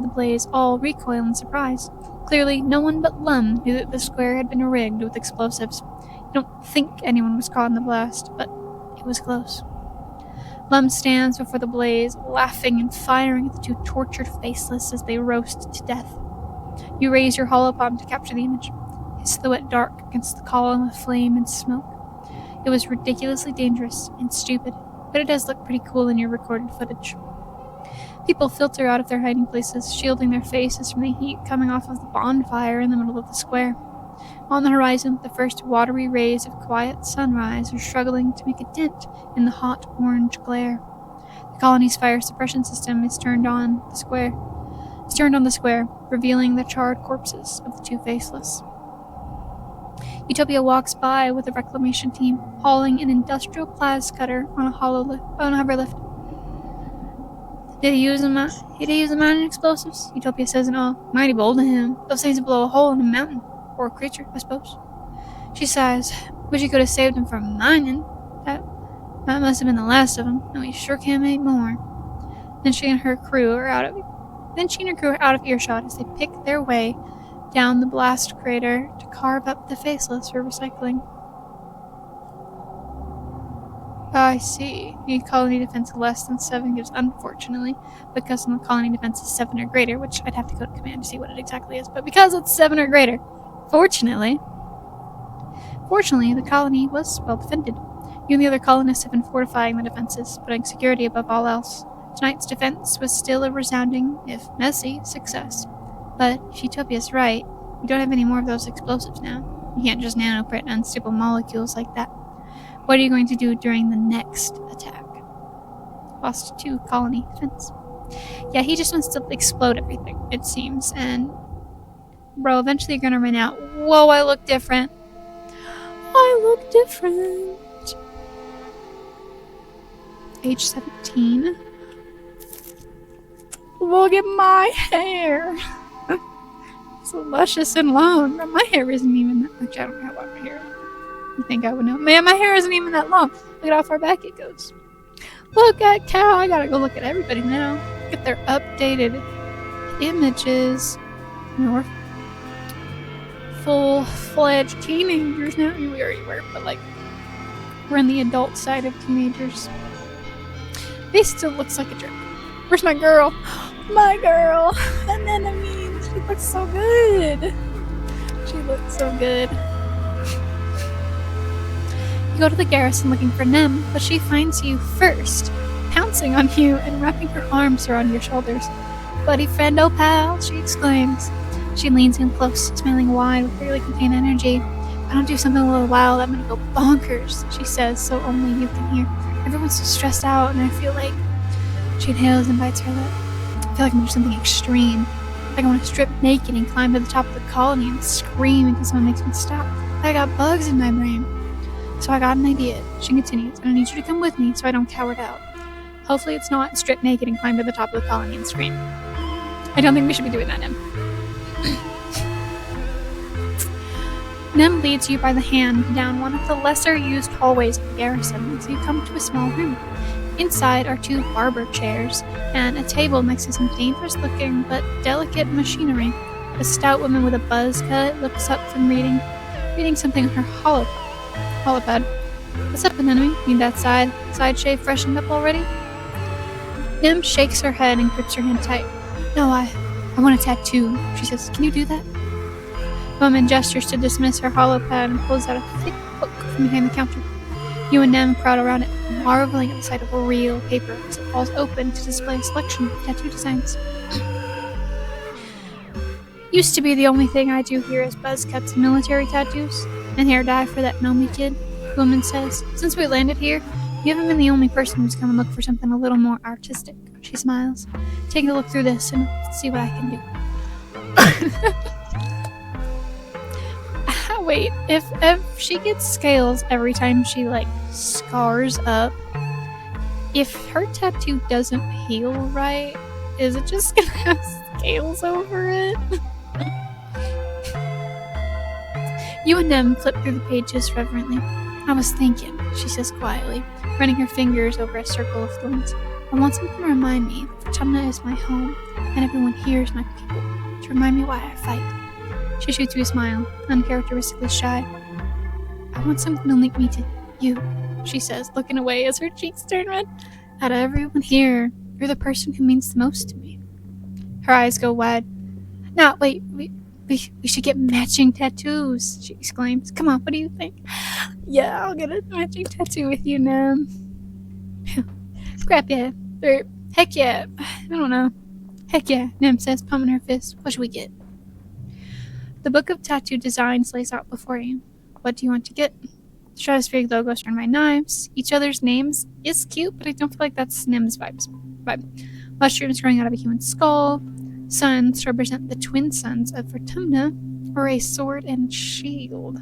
the blaze all recoil in surprise. Clearly, no one but Lum knew that the square had been rigged with explosives. You don't think anyone was caught in the blast, but it was close. Lum stands before the blaze, laughing and firing at the 2 tortured faceless as they roast to death. You raise your holopalm to capture the image, his silhouette dark against the column of flame and smoke. It was ridiculously dangerous and stupid, but it does look pretty cool in your recorded footage. People filter out of their hiding places, shielding their faces from the heat coming off of the bonfire in the middle of the square. On the horizon, the first watery rays of quiet sunrise are struggling to make a dent in the hot orange glare. The colony's fire suppression system is turned on the square, revealing the charred corpses of the 2 faceless. Utopia walks by with a reclamation team, hauling an industrial plas cutter on a hover lift. Did he use a mining explosives? Utopia says in awe. Mighty bold of him. Those things would blow a hole in a mountain. Or a creature, I suppose. She sighs. Wish he could have saved him from mining. That must have been the last of them. No, he sure can make more. Then she and her crew are out of earshot as they pick their way down the blast crater to carve up the faceless for recycling. I see. The colony defense of less than 7 gives unfortunately, because the colony defense is 7 or greater, which I'd have to go to command to see what it exactly is, but because it's 7 or greater, fortunately, the colony was well defended. You and the other colonists have been fortifying the defenses, putting security above all else. Tonight's defense was still a resounding, if messy, success. But if Utopia's right, we don't have any more of those explosives now. You can't just nanoprint unstable molecules like that. What are you going to do during the next attack? Lost 2 colony defense. Yeah, he just wants to explode everything, it seems, and bro, eventually you're gonna run out. Whoa, I look different. Age 17. Look at my hair. It's luscious and long, but my hair isn't even that much. I don't know how long my hair is. You think I would know? Man, my hair isn't even that long. Look at how far back it goes. Look at cow. I gotta go look at everybody now. Look at their updated images. You know, we're full-fledged teenagers now. We already were, but like, we're in the adult side of teenagers. Face still looks like a jerk. Where's my girl? My girl. And then, I mean, she looks so good. She looks so good. You go to the garrison looking for Nem, but she finds you first, pouncing on you and wrapping her arms around your shoulders. Buddy friend, oh pal, she exclaims. She leans in close, smiling wide with barely contained energy. If I don't do something a little wild, I'm gonna go bonkers, she says, so only you can hear. Everyone's so stressed out, and I feel like... She inhales and bites her lip. I feel like I'm gonna do something extreme. Like I want to strip naked and climb to the top of the colony and scream until someone makes me stop. I got bugs in my brain. So I got an idea. She continues, and I need you to come with me so I don't cower out. Hopefully it's not strip naked and climb to the top of the colony and scream. I don't think we should be doing that, Nem. Nem leads you by the hand down one of the lesser-used hallways of the garrison until you come to a small room. Inside are 2 barber chairs and a table next to some dangerous-looking but delicate machinery. A stout woman with a buzz cut looks up from reading something on her holopad. What's up, enemy? Need that side shave freshened up already? Nem shakes her head and grips her hand tight. No, I want a tattoo, she says. Can you do that? The woman gestures to dismiss her holopad and pulls out a thick book from behind the counter. You and Nem crowd around it, marveling at the sight of real paper as it falls open to display a selection of tattoo designs. Used to be the only thing I do here is buzz cuts and military tattoos, and hair dye for that Nomi kid, the woman says. Since we landed here, you haven't been the only person who's come and look for something a little more artistic. She smiles. Take a look through this and see what I can do. Wait, if she gets scales every time she, scars up, if her tattoo doesn't heal right, is it just gonna have scales over it? You and Nem flip through the pages reverently. I was thinking, she says quietly, running her fingers over a circle of thorns. I want something to remind me that Chumna is my home, and everyone here is my people, to remind me why I fight. She shoots you a smile, uncharacteristically shy. I want something to link me to you, she says, looking away as her cheeks turn red. Out of everyone here, you're the person who means the most to me. Her eyes go wide. Now, wait, we should get matching tattoos, she exclaims. Come on, what do you think? Yeah, I'll get a matching tattoo with you, Nem. Crap, yeah. Or, heck yeah. I don't know. Heck yeah, Nem says, pumping her fist. What should we get? The book of tattoo designs lays out before you. What do you want to get? The stratospheric logos are on my knives. Each other's names is cute, but I don't feel like that's Nem's vibe. Mushrooms growing out of a human skull. Suns represent the twin sons of Vertumna, or a sword and shield.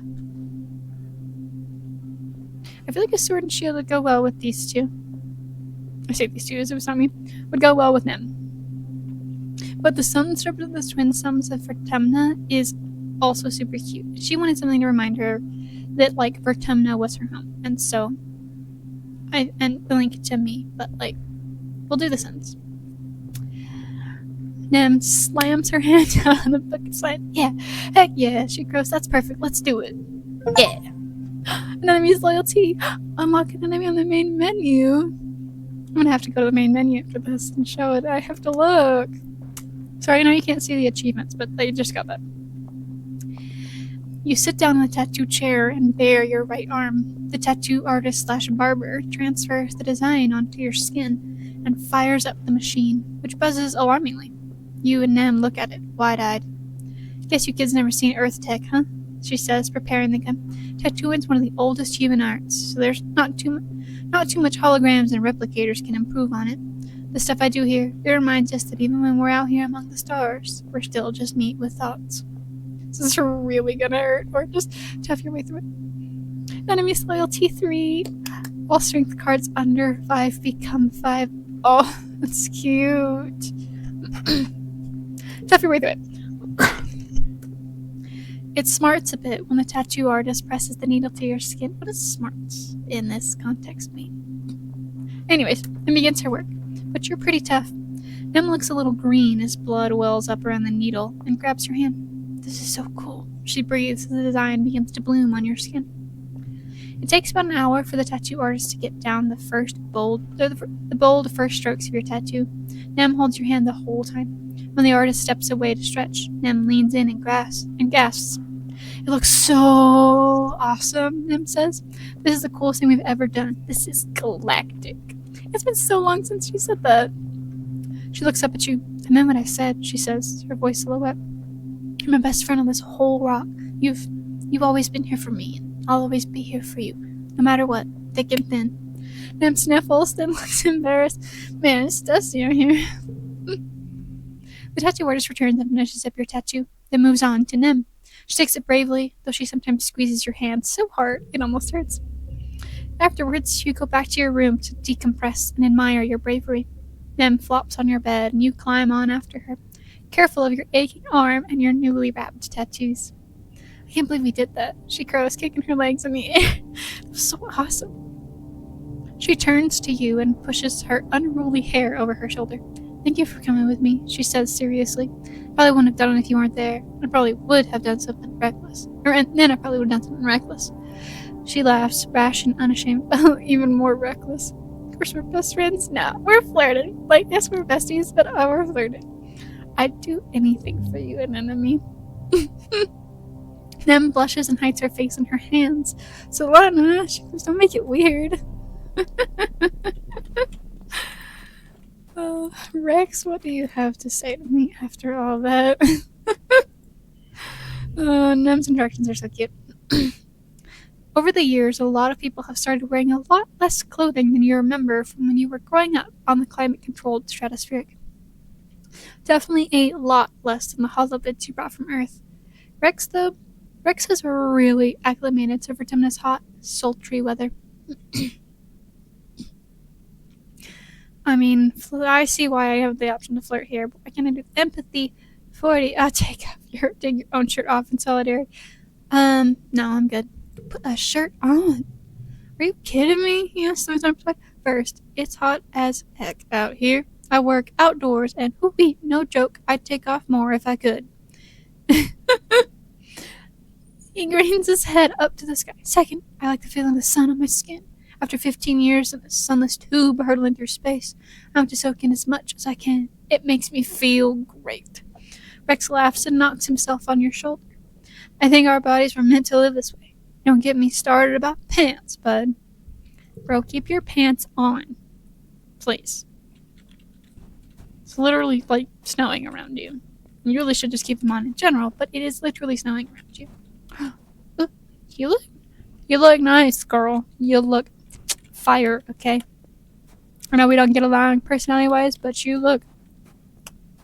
I feel like a sword and shield would go well with these two. I say these two as it was not me. Would go well with Nem. But the suns represent the twin sons of Vertumna is also super cute. She wanted something to remind her that, Vertumna was her home. And so, and the link to me, but, we'll do the suns. Nem slams her hand down on the book and says, yeah, heck yeah, she crows, that's perfect, let's do it. Yeah. An enemy's loyalty. Unlock an enemy on the main menu. I'm gonna have to go to the main menu after this and show it. I have to look. Sorry, I know you can't see the achievements, but they just got that. You sit down in the tattoo chair and bare your right arm. The tattoo artist/barber transfers the design onto your skin and fires up the machine, which buzzes alarmingly. You and Nem look at it, wide-eyed. Guess you kids never seen Earth Tech, huh? She says, preparing the gun. Tattooing's one of the oldest human arts, so there's not too much holograms and replicators can improve on it. The stuff I do here, it reminds us that even when we're out here among the stars, we're still just meat with thoughts. This is really gonna hurt, or just tough your way through it. Enemy's loyalty 3. All strength cards under 5 become 5. Oh, that's cute. Tough your way through it. It smarts a bit when the tattoo artist presses the needle to your skin. What does smarts in this context mean? Anyways, and begins her work. But you're pretty tough. Nem looks a little green as blood wells up around the needle and grabs your hand. This is so cool. She breathes as the design begins to bloom on your skin. It takes about an hour for the tattoo artist to get down the bold first strokes of your tattoo. Nem holds your hand the whole time. When the artist steps away to stretch, Nem leans in and gasps. It looks so awesome, Nem says. This is the coolest thing we've ever done. This is galactic. It's been so long since you said that. She looks up at you. I meant what I said, she says, her voice silhouette. You're my best friend on this whole rock. You've always been here for me, and I'll always be here for you, no matter what, thick and thin. Nem sniffles, then looks embarrassed. Man, it's dusty out here. The tattoo artist returns and finishes up your tattoo, then moves on to Nem. She takes it bravely, though she sometimes squeezes your hand so hard it almost hurts. Afterwards, you go back to your room to decompress and admire your bravery. Nem flops on your bed, and you climb on after her, careful of your aching arm and your newly wrapped tattoos. I can't believe we did that, she crows, kicking her legs in the air. It was so awesome. She turns to you and pushes her unruly hair over her shoulder. Thank you for coming with me, she says seriously. Probably wouldn't have done it if you weren't there. I probably would have done something reckless. Then I probably would have done something reckless. She laughs, rash and unashamed. Oh, even more reckless. Of course we're best friends? No, we're flirting. Like, yes, we're besties, but we're flirting. I'd do anything for you, anemone. Nem blushes and hides her face in her hands. So Lana, she goes, don't make it weird. Rex, what do you have to say to me after all that? Nem's instructions are so cute. Over the years, a lot of people have started wearing a lot less clothing than you remember from when you were growing up on the climate-controlled stratospheric. Definitely a lot less than the hollow bits you brought from Earth. Rex has really acclimated to Vertumna's hot, sultry weather. I mean, I see why I have the option to flirt here, but why can't I do empathy? 40. Take your own shirt off in solidarity. No, I'm good. Put a shirt on. Are you kidding me? Yes, first, it's hot as heck out here. I work outdoors, and whoopee, no joke, I'd take off more if I could. He grains his head up to the sky. Second, I like the feeling of the sun on my skin. After 15 years in this sunless tube hurtling through space, I want to soak in as much as I can. It makes me feel great. Rex laughs and knocks himself on your shoulder. I think our bodies were meant to live this way. Don't get me started about pants, bud. Bro, keep your pants on. Please. It's literally like snowing around you. You really should just keep them on in general, but it is literally snowing around you. You look nice, girl. You look fire, okay? I know we don't get along personality-wise, but you look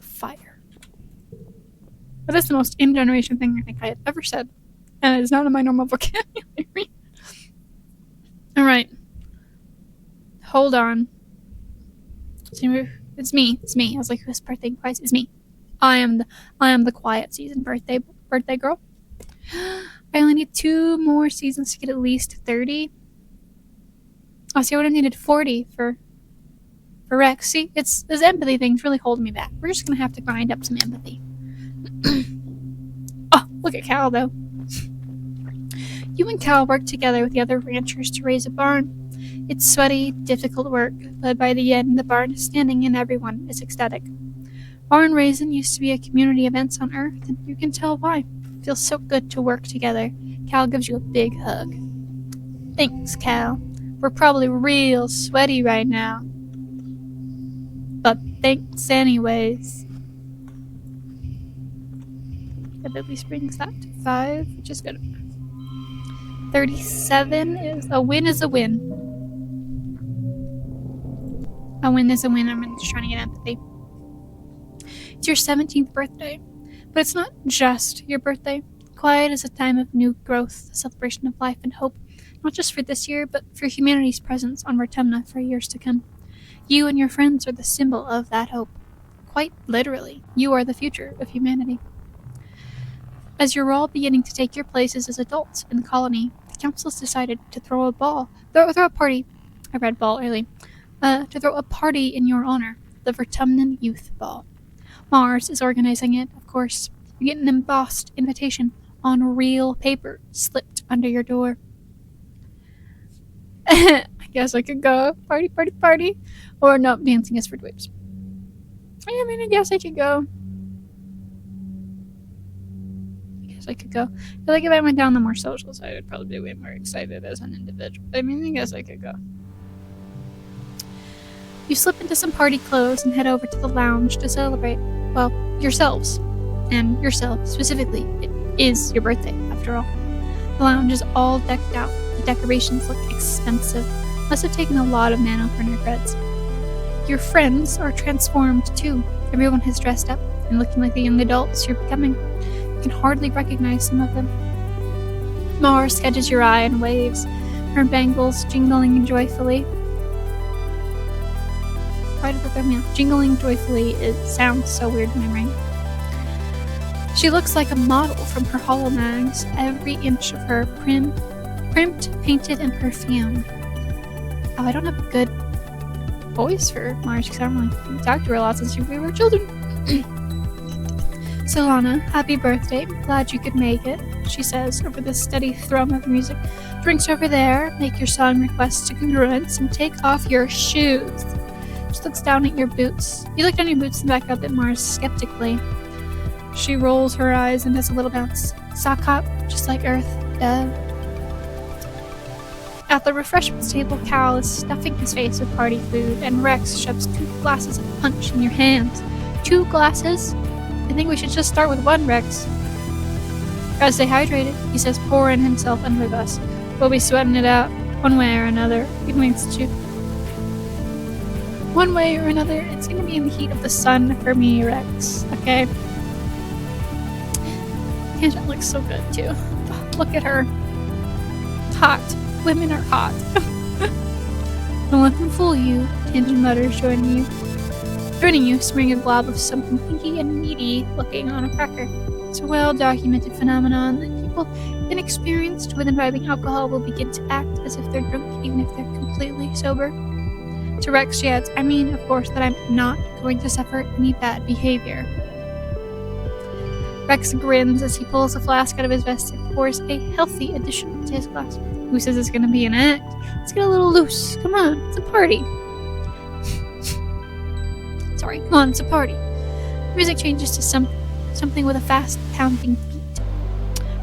fire. But that's the most in-generation thing I think I have ever said. And it's not in my normal vocabulary. Alright. Hold on. It's me. I was like, whose birthday twice? It's me. I am the quiet season birthday girl. I only need 2 more seasons to get at least 30. Oh, see, I would have needed 40 for Rex. See, this empathy thing's really holding me back. We're just gonna have to grind up some empathy. Oh, look at Cal, though. You and Cal work together with the other ranchers to raise a barn. It's sweaty, difficult work, but by the end, the barn is standing and everyone is ecstatic. Barn raising used to be a community event on Earth, and you can tell why. It feels so good to work together. Cal gives you a big hug. Thanks, Cal. We're probably real sweaty right now. But thanks anyways. That at least brings that to 5, which is good. 37 is a win. A win is a win. I'm just trying to get empathy. It's your 17th birthday, but it's not just your birthday. Quiet is a time of new growth, a celebration of life and hope, not just for this year, but for humanity's presence on Vertumna for years to come. You and your friends are the symbol of that hope. Quite literally, you are the future of humanity. As you're all beginning to take your places as adults in the colony, the council's decided to throw a party. I read ball early. To throw a party in your honor, the Vertumnan Youth Ball. Mars is organizing it, of course. You get an embossed invitation on real paper slipped under your door. I guess I could go. Party, party, party. Or no, dancing is for dweebs. I mean, I guess I could go. I could go. I feel like if I went down the more social side, I would probably be way more excited as an individual. I mean, I guess I could go. You slip into some party clothes and head over to the lounge to celebrate. Well, yourselves. And yourself, specifically. It is your birthday, after all. The lounge is all decked out. The decorations look expensive. Must have taken a lot of nano printer creds. Your friends are transformed, too. Everyone has dressed up and looking like the young adults you're becoming. You can hardly recognize some of them. Mars catches your eye and waves, her bangles jingling joyfully. Jingling joyfully, it sounds so weird in my brain. She looks like a model from her holo mags, every inch of her primed, painted, and perfumed. Oh, I don't have a good voice for Mars because I don't really talk to her a lot since we were children. Solana, happy birthday. Glad you could make it, she says over the steady thrum of music. Drinks over there, make your song requests to congruence, and take off your shoes. She looks down at your boots. You look down your boots and back up at Mars skeptically. She rolls her eyes and does a little bounce. Sock hop, just like Earth. At the refreshments table, Cal is stuffing his face with party food, and Rex shoves 2 glasses of punch in your hands. 2 glasses? I think we should just start with 1, Rex. Gotta stay hydrated, he says, pouring himself under the bus. We'll be sweating it out, one way or another. He winks at you. One way or another, it's gonna be in the heat of the sun for me, Rex. Okay? Tangent looks so good, too. Look at her. Hot. Women are hot. Don't let them fool you, Tangent mutters, joining you, smearing a glob of something pinky and meaty looking on a cracker. It's a well-documented phenomenon that people inexperienced with imbibing alcohol will begin to act as if they're drunk, even if they're completely sober. To Rex, she adds, I mean, of course, that I'm not going to suffer any bad behavior. Rex grins as he pulls a flask out of his vest and pours a healthy addition to his glass. Who says it's going to be an act? Let's get a little loose. Come on, it's a party. Sorry, come on, it's a party. Music changes to something with a fast pounding beat.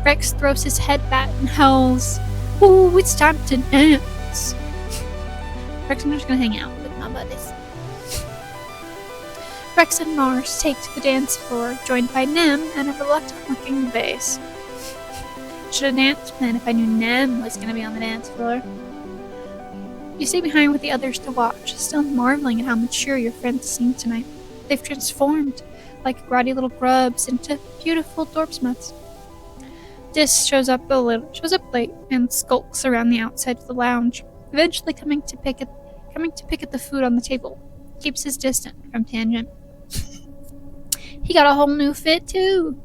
Rex throws his head back and howls, "Ooh, it's time to dance." Rex, I'm just going to hang out with my buddies. Rex and Mars take to the dance floor, joined by Nem and a reluctant-looking bass. Should have danced then if I knew Nem was going to be on the dance floor. You stay behind with the others to watch, still marveling at how mature your friends seem tonight. They've transformed, like grotty little grubs, into beautiful dorpsmuts. Dis shows up late and skulks around the outside of the lounge, eventually coming to pick at the food on the table. Keeps his distance from Tangent. He got a whole new fit too.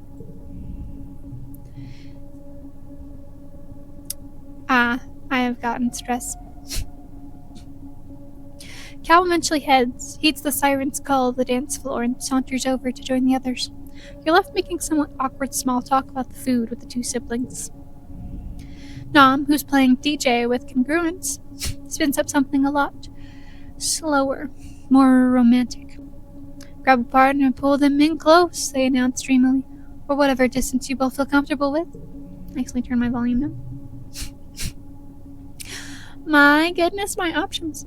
I have gotten stressed. Cal eventually heeds the siren's call of the dance floor and saunters over to join the others. You're left making somewhat awkward small talk about the food with the 2 siblings. Nom, who's playing DJ with congruence, spins up something a lot slower, more romantic. Grab a partner and pull them in close, they announce dreamily, or whatever distance you both feel comfortable with. I actually turn my volume down. My goodness, my options.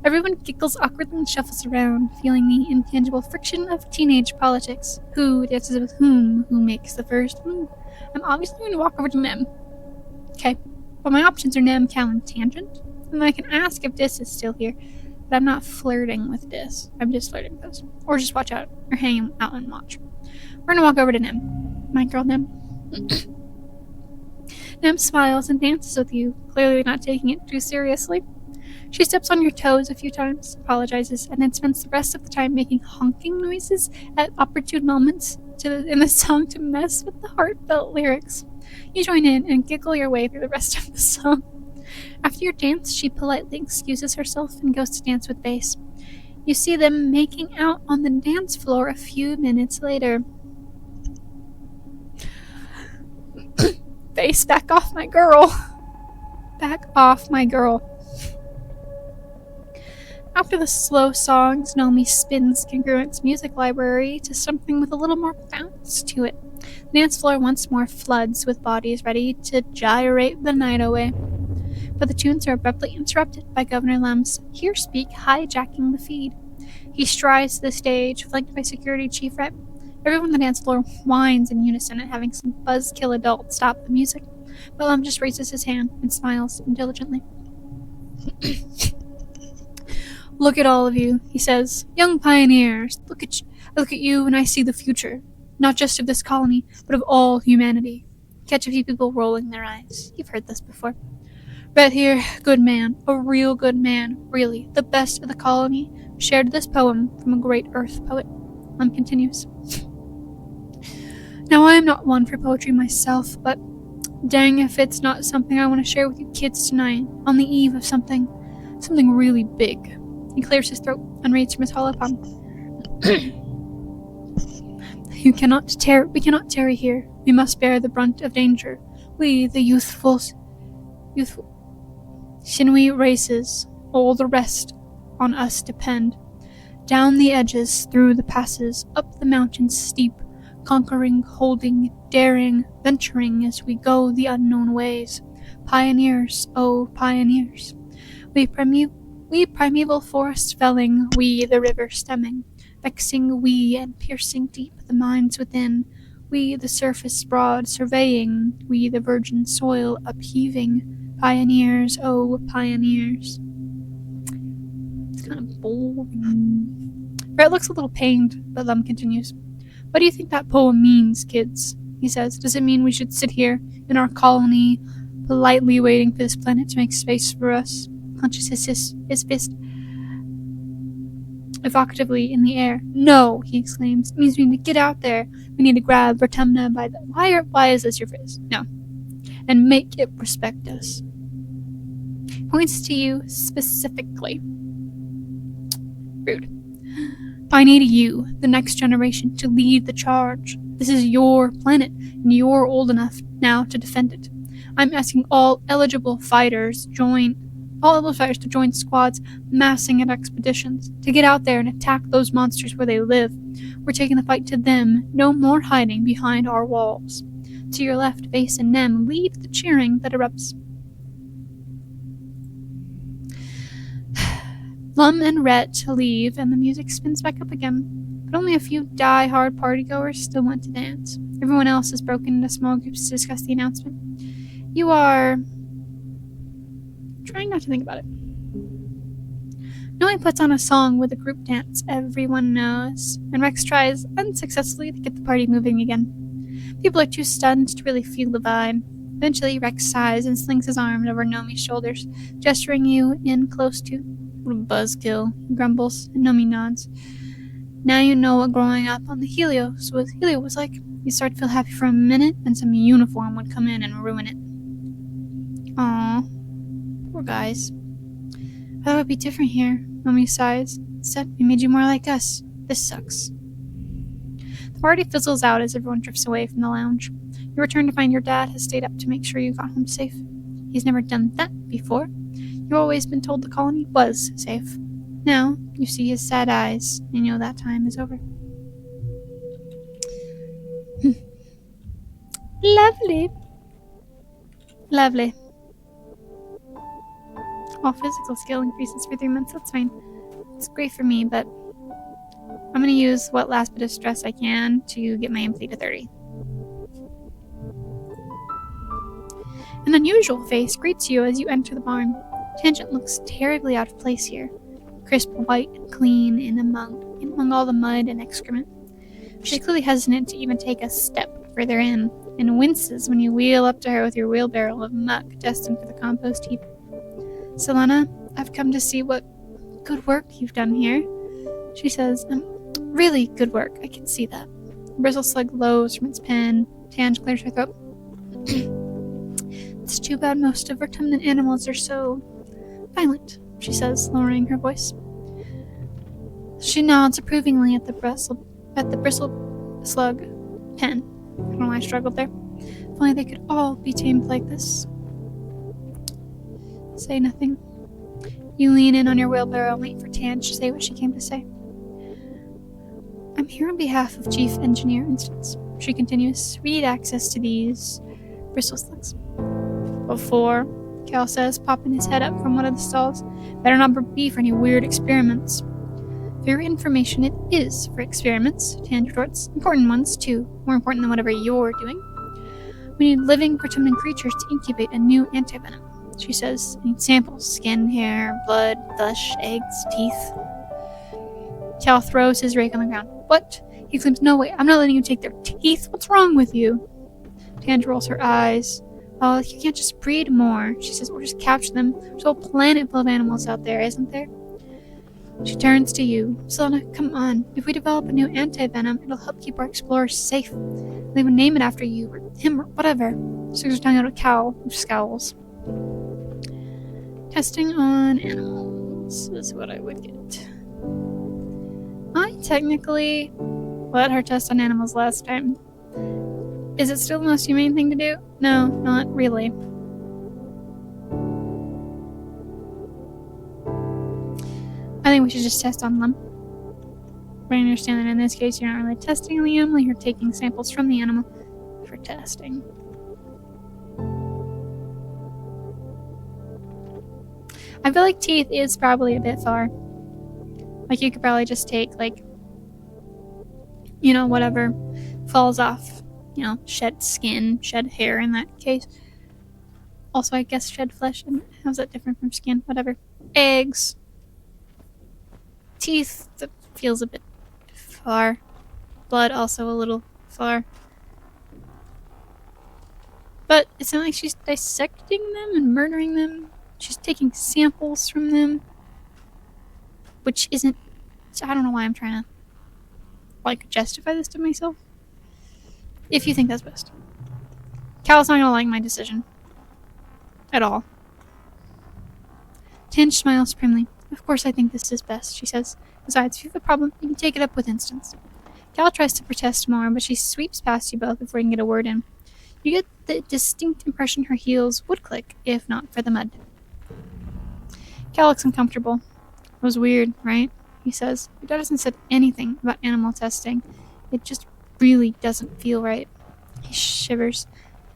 Everyone giggles awkwardly and shuffles around, feeling the intangible friction of teenage politics. Who dances with whom? Who makes the first move? I'm obviously going to walk over to Nem. Okay, well, my options are Nem, Cal, and Tangent. And I can ask if Dis is still here, but I'm not flirting with Dis. I'm just flirting with us. Or just watch out, or hang out and watch. We're going to walk over to Nem. My girl, Nem. Nem smiles and dances with you, clearly not taking it too seriously. She steps on your toes a few times, apologizes, and then spends the rest of the time making honking noises at opportune moments in the song to mess with the heartfelt lyrics. You join in and giggle your way through the rest of the song. After your dance, she politely excuses herself and goes to dance with Bass. You see them making out on the dance floor a few minutes later. Bass, back off my girl. Back off my girl. After the slow songs, Naomi spins Congruent's music library to something with a little more bounce to it. The dance floor once more floods with bodies ready to gyrate the night away. But the tunes are abruptly interrupted by Governor Lem's Here Speak hijacking the feed. He strides to the stage, flanked by Security Chief Rep. Everyone on the dance floor whines in unison at having some buzzkill adult stop the music, but Lem just raises his hand and smiles intelligently. Look at all of you, he says. Young pioneers, I look at you and I see the future. Not just of this colony, but of all humanity. Catch a few people rolling their eyes. You've heard this before. Red here, good man, a real good man, really, the best of the colony, shared this poem from a great Earth poet. Lem continues. Now I am not one for poetry myself, but dang if it's not something I want to share with you kids tonight, on the eve of something really big. He clears his throat and reads from his hollow palm. We cannot tarry here. We must bear the brunt of danger. We, the youthful sinewy races, all the rest on us depend. Down the edges, through the passes, up the mountains steep, conquering, holding, daring, venturing as we go the unknown ways. Pioneers, oh pioneers. We primeval forest felling, we the river stemming, vexing we and piercing deep the minds within, we the surface broad surveying, we the virgin soil upheaving, pioneers, oh pioneers. It's kind of boring. Brett looks a little pained, but Lem continues. What do you think that poem means, kids? He says. Does it mean we should sit here in our colony, politely waiting for this planet to make space for us? Clenches his fist evocatively in the air. No, he exclaims. It means we need to get out there. We need to grab Vertumna by the... Why is this your face? No. And make it respect us. Points to you specifically. Rude. I need you, the next generation, to lead the charge. This is your planet, and you're old enough now to defend it. I'm asking all eligible fighters to join squads massing at expeditions, to get out there and attack those monsters where they live. We're taking the fight to them, no more hiding behind our walls. To your left, Vase and Nem lead the cheering that erupts. Lum and Rhett leave, and the music spins back up again. But only a few die-hard partygoers still want to dance. Everyone else is broken into small groups to discuss the announcement. You are... trying not to think about it. Noe puts on a song with a group dance everyone knows, and Rex tries unsuccessfully to get the party moving again. People are too stunned to really feel the vibe. Eventually, Rex sighs and slings his arm over Nomi's shoulders, gesturing you in close to... What a buzzkill, he grumbles, and Nomi nods. Now you know what growing up on the Helio was like. You start to feel happy for a minute, and some uniform would come in and ruin it. Aww. Poor guys. I thought it would be different here, Nomi sighs. Instead, we made you more like us. This sucks. The party fizzles out as everyone drifts away from the lounge. You return to find your dad has stayed up to make sure you got home safe. He's never done that before. You've always been told the colony was safe. Now, you see his sad eyes, and you know that time is over. Lovely. Lovely. Oh, physical skill increases for 3 months, that's fine. It's great for me, but I'm going to use what last bit of stress I can to get my empathy to 30. An unusual face greets you as you enter the barn. Tangent looks terribly out of place here, crisp white and clean in among all the mud and excrement. She's clearly hesitant to even take a step further in, and winces when you wheel up to her with your wheelbarrow of muck destined for the compost heap. Selena, I've come to see what good work you've done here, she says. Really good work, I can see that. Bristle slug lows from its pen. Tange clears her throat. It's too bad most of Vertumnan animals are so violent, she says, lowering her voice. She nods approvingly at the bristle slug pen. I don't know why I struggled there. If only they could all be tamed like this. Say nothing. You lean in on your wheelbarrow and wait for Tange to say what she came to say. I'm here on behalf of Chief Engineer Instance. She continues. We need access to these bristle slugs. Before, Cal says, popping his head up from one of the stalls. Better not be for any weird experiments. For your information, it is for experiments, Tange retorts. Important ones, too. More important than whatever you're doing. We need living, pretending creatures to incubate a new antivenom. She says, I need samples. Skin, hair, blood, flesh, eggs, teeth. Cal throws his rake on the ground. What? He exclaims, no way, I'm not letting you take their teeth. What's wrong with you? Tange rolls her eyes. Oh, you can't just breed more, she says, or just capture them. There's a whole planet full of animals out there, isn't there? She turns to you. Selena, come on. If we develop a new anti-venom, it'll help keep our explorers safe. They would name it after you, or him, or whatever. Sticks her tongue out at Cal, who scowls. Testing on animals is what I would get. I technically let her test on animals last time. Is it still the most humane thing to do? No, not really. I think we should just test on them. But I understand that in this case you're not really testing on the animal, you're taking samples from the animal for testing. I feel like teeth is probably a bit far. Like you could probably just take whatever falls off. Shed skin, shed hair in that case. Also, I guess shed flesh. How's that different from skin? Whatever. Eggs. Teeth, that feels a bit far. Blood, also a little far. But it's not like she's dissecting them and murdering them. She's taking samples from them. Which isn't... I don't know why I'm trying to, justify this to myself. If you think that's best. Cal's not gonna like my decision. At all. Tange smiles primly. Of course I think this is best, she says. Besides, if you have a problem, you can take it up with Instance. Cal tries to protest more, but she sweeps past you both before you can get a word in. You get the distinct impression her heels would click, if not for the mud. Cal looks uncomfortable. It was weird, right? He says. Your dad hasn't said anything about animal testing. It just really doesn't feel right. He shivers.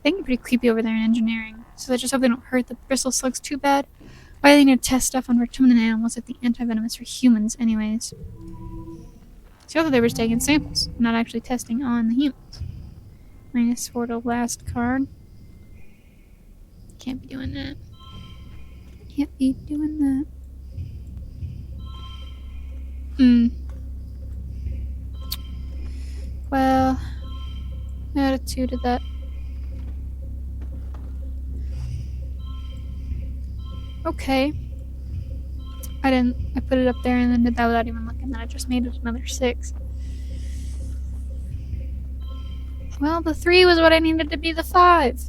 They can be pretty creepy over there in engineering, so I just hope they don't hurt the bristle slugs too bad. Why do they need to test stuff on returning animals if the antivenom is for humans anyways? So I thought they were just taking samples, not actually testing on the humans. -4 to last card. Can't be doing that. Can't be doing that. Well, add a 2 to that. Okay. I put it up there and then did that without even looking. Then I just made it another 6. Well, the 3 was what I needed to be the 5.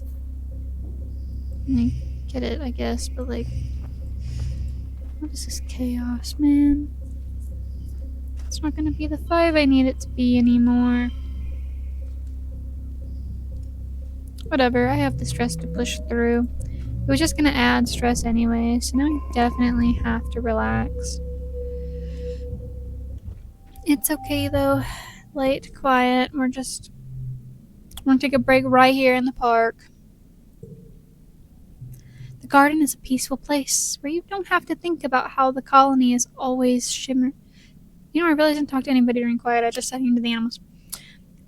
I get it, I guess, but what is this chaos, man? It's not gonna be the 5 I need it to be anymore. Whatever, I have the stress to push through. It was just gonna add stress anyway, so now I definitely have to relax. It's okay though. Light, quiet, we're gonna take a break right here in the park. The garden is a peaceful place where you don't have to think about how the colony is always shimmering. I really didn't talk to anybody during quiet, I just sat into the animals.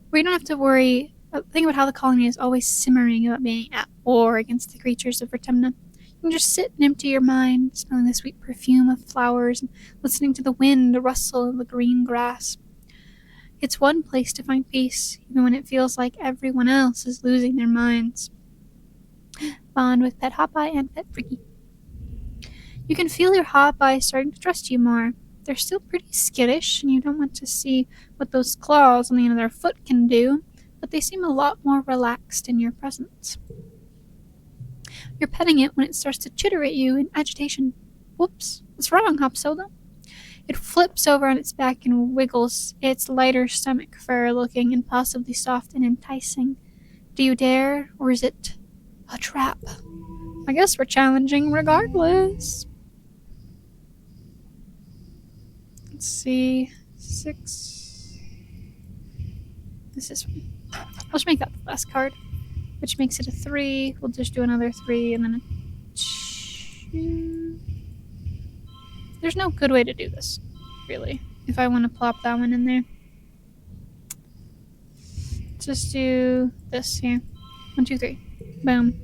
Where you don't have to worry. Think about how the colony is always simmering about being at war against the creatures of Vertemna. You can just sit and empty your mind, smelling the sweet perfume of flowers and listening to the wind rustle of the green grass. It's one place to find peace, even when it feels like everyone else is losing their minds. Bond with Pet Hopeye and Pet Friggy. You can feel your Hopeye starting to trust you more. They're still pretty skittish, and you don't want to see what those claws on the end of their foot can do, but they seem a lot more relaxed in your presence. You're petting it when it starts to chitter at you in agitation. Whoops, what's wrong, Hop Solo? It flips over on its back and wiggles, its lighter stomach fur looking impossibly soft and enticing. Do you dare, or is it a trap? I guess we're challenging regardless. Let's see. 6. This is one. I'll just make that the last card, which makes it a 3. We'll just do another 3 and then a 2. There's no good way to do this, really, if I want to plop that one in there. Just do this here. 1, 2, 3. Boom.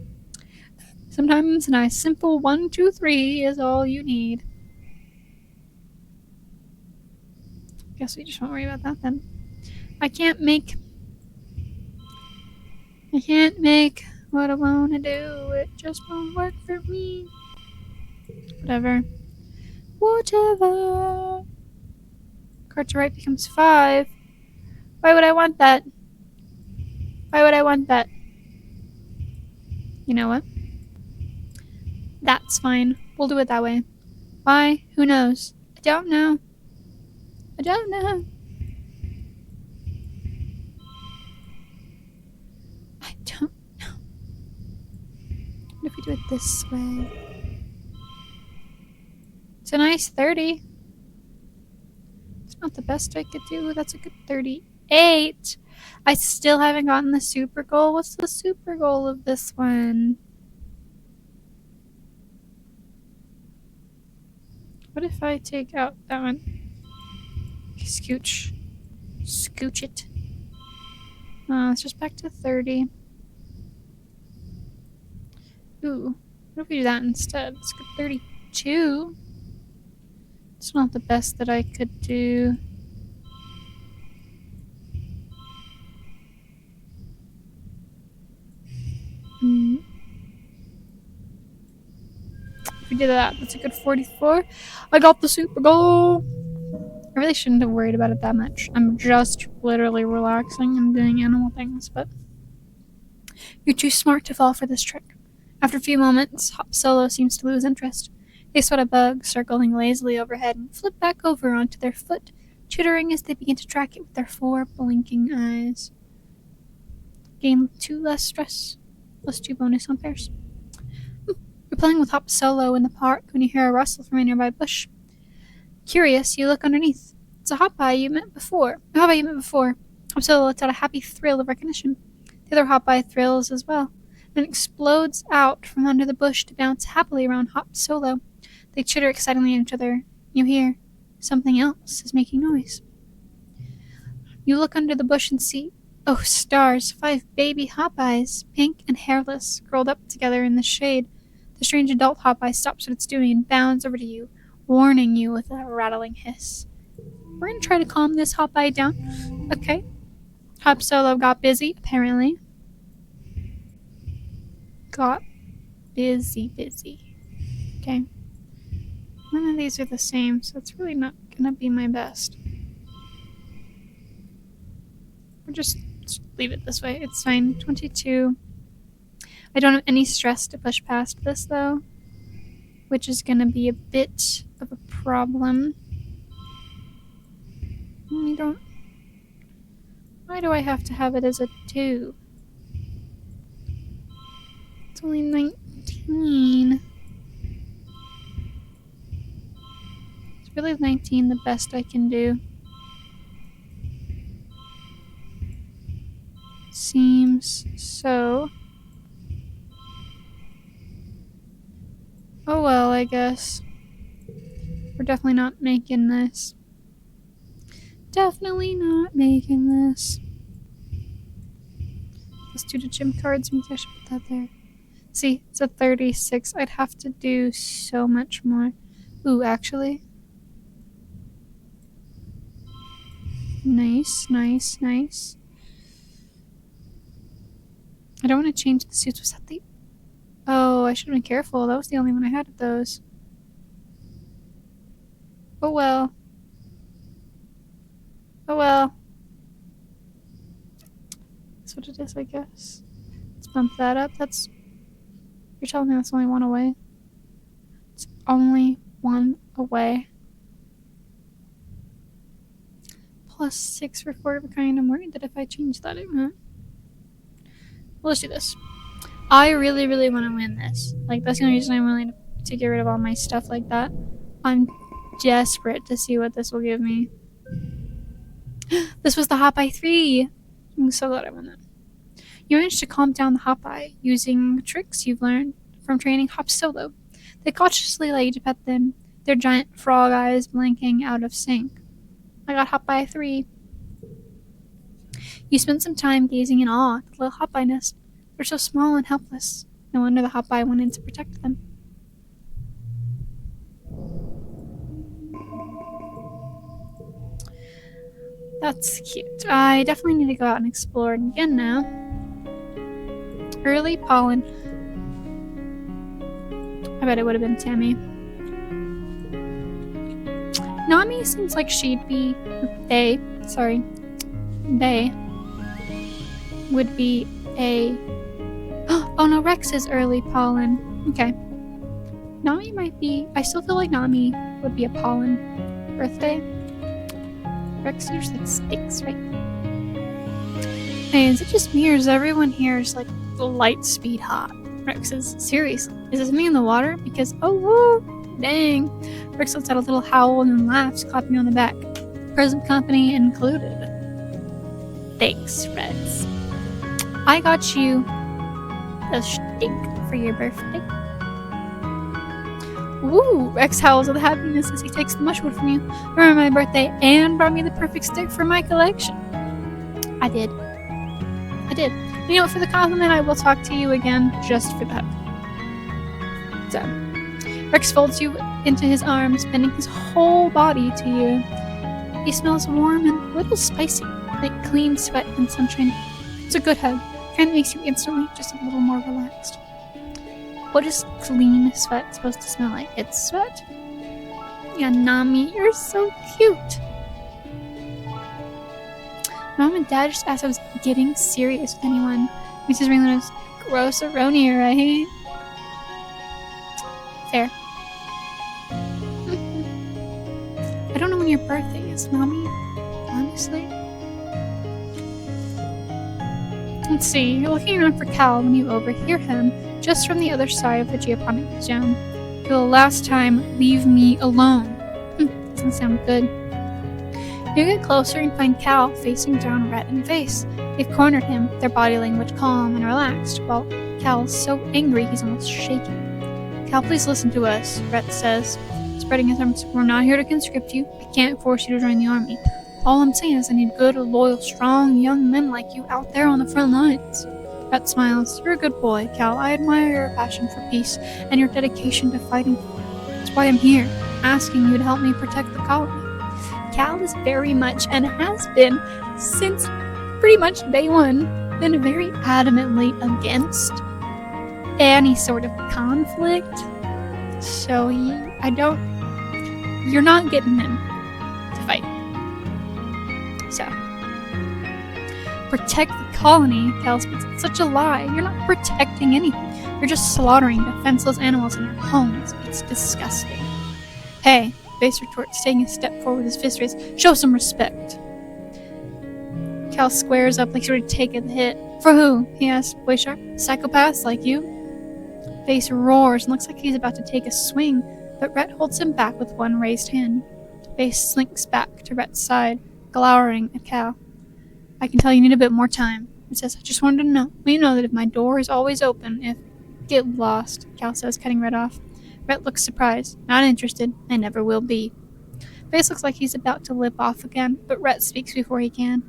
Sometimes a nice simple 1, 2, 3 is all you need. Guess we just won't worry about that then. I can't make what I want to do. It just won't work for me. Whatever. Card to right becomes 5. Why would I want that? Why would I want that? You know what? That's fine. We'll do it that way. Why? Who knows? I don't know. I don't know. I don't know. What if we do it this way? It's a nice 30. It's not the best I could do. That's a good 38. I still haven't gotten the super goal. What's the super goal of this one? What if I take out that one? Scooch. Scooch it. It's just back to 30. Ooh. What if we do that instead? Let's go 32. It's not the best that I could do. If we did that, that's a good 44. I got the super goal! I really shouldn't have worried about it that much. I'm just literally relaxing and doing animal things, but you're too smart to fall for this trick. After a few moments, Hop Solo seems to lose interest. They spot a bug circling lazily overhead and flip back over onto their foot, chittering as they begin to track it with their 4 blinking eyes. Gain 2 less stress, plus 2 bonus on pairs. You're playing with Hop Solo in the park when you hear a rustle from a nearby bush. Curious, you look underneath. It's a Hop-Eye you met before. Hop Solo lets out a happy thrill of recognition. The other Hop-Eye thrills as well, and explodes out from under the bush to bounce happily around Hop Solo. They chitter excitedly at each other. You hear something else is making noise. You look under the bush and see, oh stars, 5 baby Hop-Eyes, pink and hairless, curled up together in the shade. The strange adult Hop-Eye stops what it's doing and bounds over to you, warning you with a rattling hiss. We're going to try to calm this Hop-Eye down. Okay. Hop Solo got busy, apparently. Got busy. Okay. None of these are the same, so it's really not going to be my best. Or just leave it this way. It's fine. 22. I don't have any stress to push past this, though, which is going to be a bit of a problem. Why do I have to have it as a 2? It's only 19. It's really 19 the best I can do. Seems so. Oh well, I guess. We're definitely not making this. Definitely not making this. Plus 2 to gym cards means I should put that there. See, it's a 36. I'd have to do so much more. Ooh, actually. Nice. I don't want to change the suits. Was that the... Oh, I should have been careful. That was the only one I had of those. Oh well. That's what it is, I guess. Let's bump that up. You're telling me that's only 1 away? It's only 1 away. Plus 6 for 4 of a kind. I'm worried that if I change that, it won't. Well, let's do this. I really want to win this. Like, that's the only reason I'm willing to get rid of all my stuff like that. I'm desperate to see what this will give me. This was the hot by 3. I'm so glad I won that. You managed to calm down the hot by using tricks you've learned from training Hop Solo. They cautiously let you to pet them, their giant frog eyes blinking out of sync. I got hot by 3. You spent some time gazing in awe at the little hot by nest. They're so small and helpless. No wonder the hot by went in to protect them. That's cute. I definitely need to go out and explore it again now. Early pollen. I bet it would have been Tammy. Nami seems like she'd be... They would be a... Oh no, Rex is early pollen. Okay. Nami might be... I still feel like Nami would be a pollen birthday. Rex usually sticks, right? Hey, is it just me or is everyone here is like light speed hot? Rex says, seriously, is there something in the water? Because, oh, whoa, dang. Rex lets out a little howl and then laughs, clapping on the back. Present company included. Thanks, Rex. I got you a stink for your birthday. Ooh, Rex howls with happiness as he takes the mushroom from you. Remember my birthday and brought me the perfect stick for my collection. I did. You know what, for the compliment, I will talk to you again just for that. So, Rex folds you into his arms, bending his whole body to you. He smells warm and a little spicy, like clean sweat and sunshine. It's a good hug. Kind of makes you instantly just a little more relaxed. What is clean sweat supposed to smell like? It's sweat? Yeah, Nami, you're so cute. Mom and Dad just asked if I was getting serious with anyone. Mrs. Ringland is gross-eroni, right? Fair. I don't know when your birthday is, Nami. Honestly. Let's see. You're looking around for Cal when you overhear him just from the other side of the geoponic zone. For the last time, leave me alone. Doesn't sound good. You get closer and find Cal facing down Rhett in the face. They've cornered him, their body language calm and relaxed, while Cal's so angry he's almost shaking. Cal, please listen to us, Rhett says, spreading his arms. We're not here to conscript you. I can't force you to join the army. All I'm saying is I need good, loyal, strong young men like you out there on the front lines. Rhett smiles. You're a good boy, Cal. I admire your passion for peace and your dedication to fighting for it. That's why I'm here, asking you to help me protect the colony. Cal is very much, and has been since pretty much day one, been very adamantly against any sort of conflict. So you're not getting him to fight. So, protect the colony, Cal spits. It's such a lie. You're not protecting anything. You're just slaughtering defenseless animals in our homes. It's disgusting. Hey, Base retorts, taking a step forward with his fist raised. Show some respect. Cal squares up like he's ready to take a hit. For who? He asks, boy sharp. Psychopaths like you? Base roars and looks like he's about to take a swing, but Rhett holds him back with one raised hand. Base slinks back to Rhett's side, glowering at Cal. I can tell you need a bit more time. He says, I just wanted to know. Well, you know that if my door is always open, if... Get lost, Cal says, cutting Rhett off. Rhett looks surprised. Not interested. I never will be. Base looks like he's about to lip off again, but Rhett speaks before he can.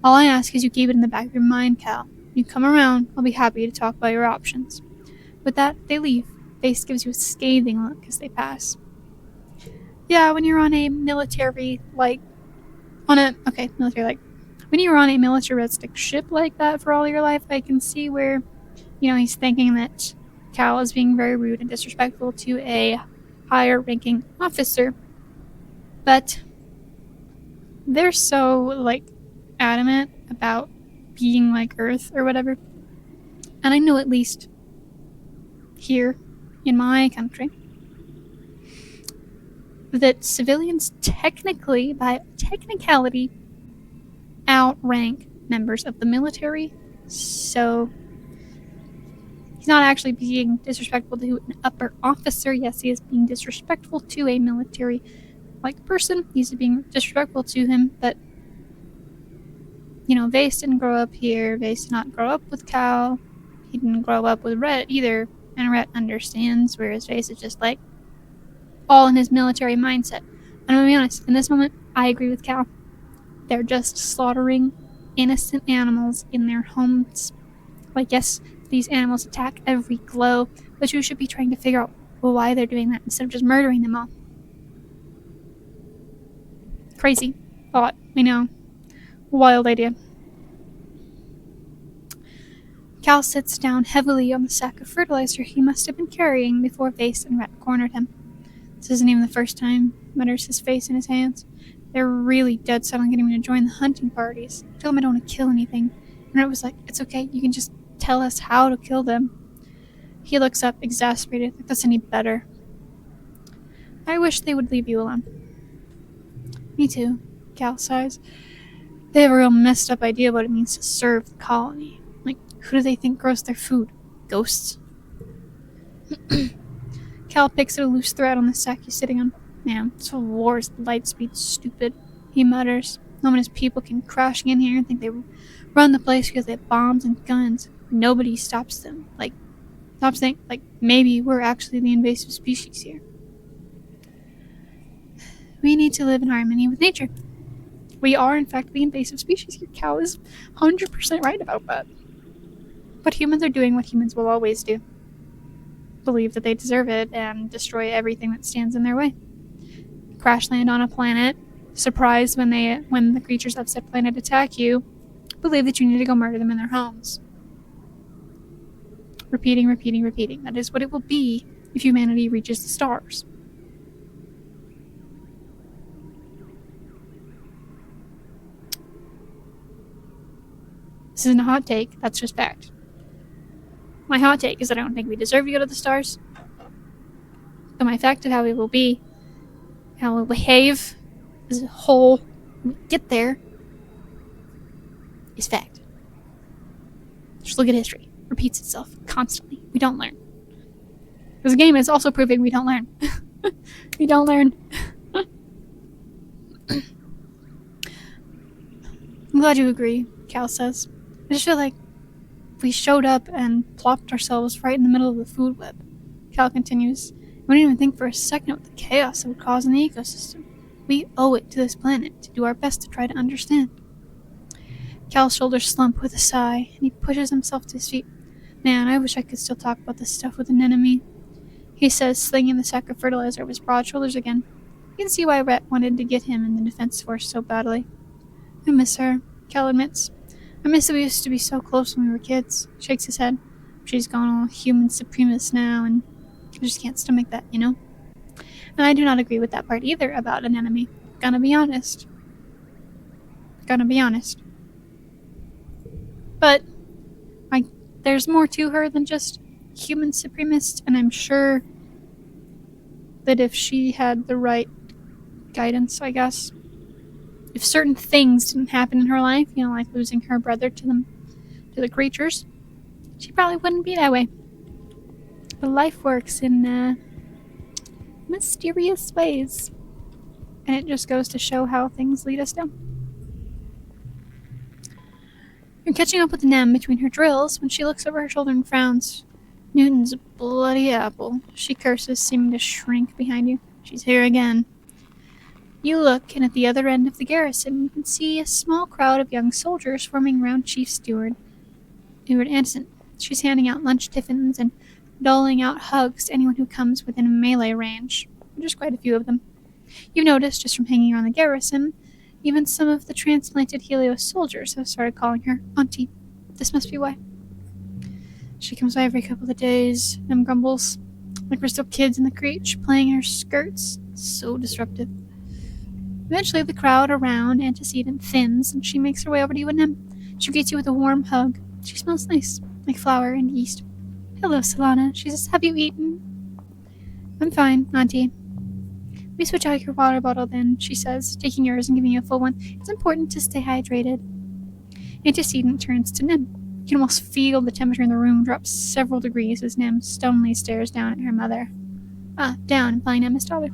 All I ask is you keep it in the back of your mind, Cal. When you come around, I'll be happy to talk about your options. With that, they leave. Base gives you a scathing look as they pass. Yeah, when you're on a military, when you're on a militaristic ship like that for all your life, I can see where, he's thinking that Cal is being very rude and disrespectful to a higher-ranking officer. But they're so, adamant about being like Earth or whatever. And I know at least here in my country that civilians technically, by technicality, outrank members of the military. So he's not actually being disrespectful to an upper officer. Yes, he is being disrespectful to a military like a person. He's being disrespectful to him, but Vase didn't grow up here. Vase did not grow up with Cal. He didn't grow up with Rhett either, and Rhett understands, whereas Vase is just like all in his military mindset. And I'm gonna be honest, in this moment, I agree with Cal. They're just slaughtering innocent animals in their homes. Like, yes, these animals attack every glow, but you should be trying to figure out why they're doing that instead of just murdering them all. Crazy thought, I know. Wild idea. Cal sits down heavily on the sack of fertilizer he must have been carrying before Vase and Rhett cornered him. This isn't even the first time, mutters his face in his hands. They're really dead set on getting me to join the hunting parties. Tell them I don't want to kill anything. And Rhett was like, it's okay, you can just tell us how to kill them. He looks up, exasperated, if that's any better. I wish they would leave you alone. Me too, Cal sighs. They have a real messed up idea of what it means to serve the colony. Like, who do they think grows their food? Ghosts? Cal picks at a loose thread on the sack he's sitting on. Man, this whole war is light speed stupid, he mutters. No one his people can crashing in here and think they run the place because they have bombs and guns. Nobody stops them. Stops saying, maybe we're actually the invasive species here. We need to live in harmony with nature. We are, in fact, the invasive species here. Cal is 100% right about that. But humans are doing what humans will always do. Believe that they deserve it and destroy everything that stands in their way. Crash land on a planet, surprised when the creatures of said planet attack you, believe that you need to go murder them in their homes. Repeating. That is what it will be if humanity reaches the stars. This isn't a hot take, that's just fact. My hot take is that I don't think we deserve to go to the stars. But my fact of how we will be, how we'll behave as a whole when we get there, is fact. Just look at history. It repeats itself constantly. We don't learn. This game is also proving we don't learn. We don't learn. I'm glad you agree, Cal says. I just feel like we showed up and plopped ourselves right in the middle of the food web. Cal continues. We didn't even think for a second what the chaos it would cause in the ecosystem. We owe it to this planet to do our best to try to understand. Cal's shoulders slump with a sigh, and he pushes himself to his feet. Man, I wish I could still talk about this stuff with an enemy, he says, slinging the sack of fertilizer over his broad shoulders again. You can see why Rhett wanted to get him in the defense force so badly. I miss her, Cal admits. I miss that we used to be so close when we were kids. Shakes his head. She's gone all human supremacist now, and I just can't stomach that, And I do not agree with that part either about an enemy. Gonna be honest. But there's more to her than just human supremacist, and I'm sure that if she had the right guidance, I guess, if certain things didn't happen in her life, like losing her brother to the creatures, she probably wouldn't be that way. But life works in mysterious ways, and it just goes to show how things lead us down. You're catching up with Nem between her drills when she looks over her shoulder and frowns. Newton's bloody apple, she curses, seeming to shrink behind you. She's here again. You look, and at the other end of the garrison, you can see a small crowd of young soldiers forming around Chief Steward Anderson. She's handing out lunch tiffins and doling out hugs to anyone who comes within melee range. There's quite a few of them. You've noticed, just from hanging around the garrison, even some of the transplanted Helios soldiers have started calling her Auntie. This must be why. She comes by every couple of days, Nem grumbles. Like we're still kids in the creech, playing in her skirts. So disruptive. Eventually, the crowd around Antecedent thins, and she makes her way over to you and Nem. She greets you with a warm hug. She smells nice, like flour and yeast. Hello, Solana. She says, have you eaten? I'm fine, Auntie. Let me switch out your water bottle then, she says, taking yours and giving you a full one. It's important to stay hydrated. Antecedent turns to Nem. You can almost feel the temperature in the room drop several degrees as Nem stonily stares down at her mother. Down, implying Nem is taller.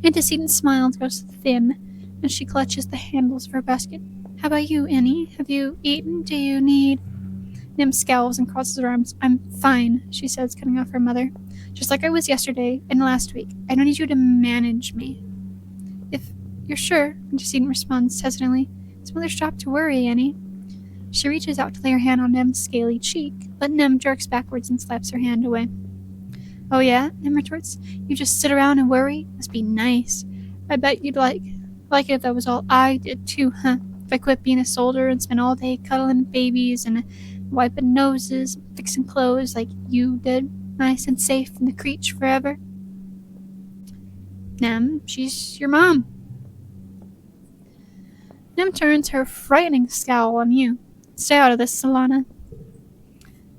Antecedent's smile grows thin as she clutches the handles of her basket. How about you, Annie? Have you eaten? Do you need... Nim scowls and crosses her arms. I'm fine, she says, cutting off her mother. Just like I was yesterday and last week. I don't need you to manage me. If you're sure, Antecedent responds hesitantly. It's Mother's job to worry, Annie. She reaches out to lay her hand on Nem's scaly cheek, but Nem jerks backwards and slaps her hand away. Oh yeah? Nem retorts. You just sit around and worry? Must be nice. I bet you'd like it if that was all I did too, huh? If I quit being a soldier and spent all day cuddling babies and wiping noses, fixing clothes like you did, nice and safe in the creech forever. Nem, she's your mom. Nem turns her frightening scowl on you. Stay out of this, Solana.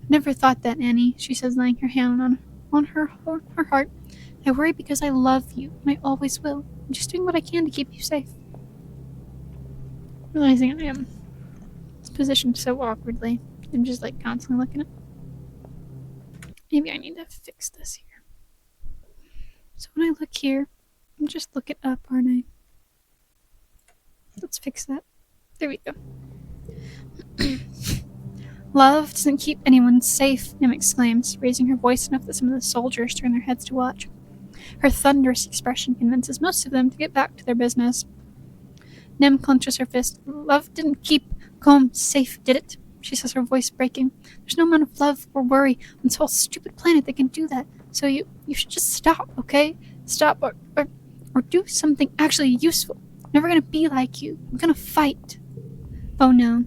I've never thought that, Annie, she says, laying her hand on her heart. I worry because I love you, and I always will. I'm just doing what I can to keep you safe. Realizing I am positioned so awkwardly. I'm just constantly looking at. Maybe I need to fix this here. So when I look here, I'm just looking up, aren't I? Let's fix that. There we go. Love doesn't keep anyone safe, Nim exclaims, raising her voice enough that some of the soldiers turn their heads to watch. Her thunderous expression convinces most of them to get back to their business. Nim clenches her fist. Love didn't keep Combe safe, did it? She says, her voice breaking. There's no amount of love or worry on this whole stupid planet that can do that. So you should just stop, okay? Stop or do something actually useful. I'm never gonna be like you. I'm gonna fight. Oh no.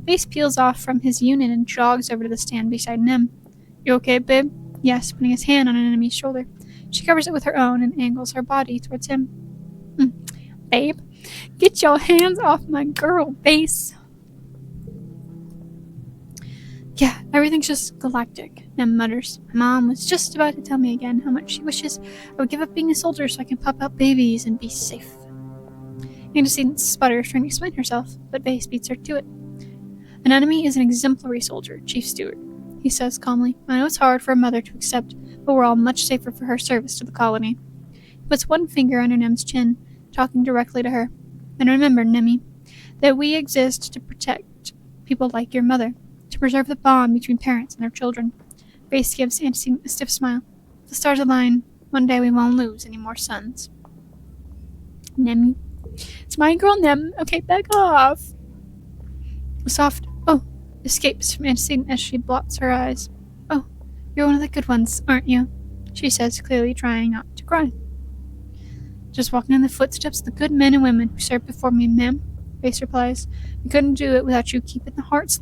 Base peels off from his unit and jogs over to the stand beside Nim. You okay, babe? Yes, putting his hand on an enemy's shoulder. She covers it with her own and angles her body towards him. Babe, get your hands off my girl, Base. Yeah, everything's just galactic, Nim mutters. My mom was just about to tell me again how much she wishes I would give up being a soldier so I can pop out babies and be safe. Antecedent sputters, trying to explain herself, but Base beats her to it. An enemy is an exemplary soldier, Chief Stewart, he says calmly. I know it's hard for a mother to accept, but we're all much safer for her service to the colony. He puts one finger under Nem's chin, talking directly to her. And remember, Nemi, that we exist to protect people like your mother, to preserve the bond between parents and their children. Base gives Antecedent a stiff smile. If the stars align, one day we won't lose any more sons. Nemi. It's my girl, Nem. Okay, back off. A soft escapes from Antecedent as she blots her eyes. Oh, you're one of the good ones, aren't you? She says, clearly trying not to cry. Just walking in the footsteps of the good men and women who served before me, ma'am, Base replies. We couldn't do it without you keeping the hearth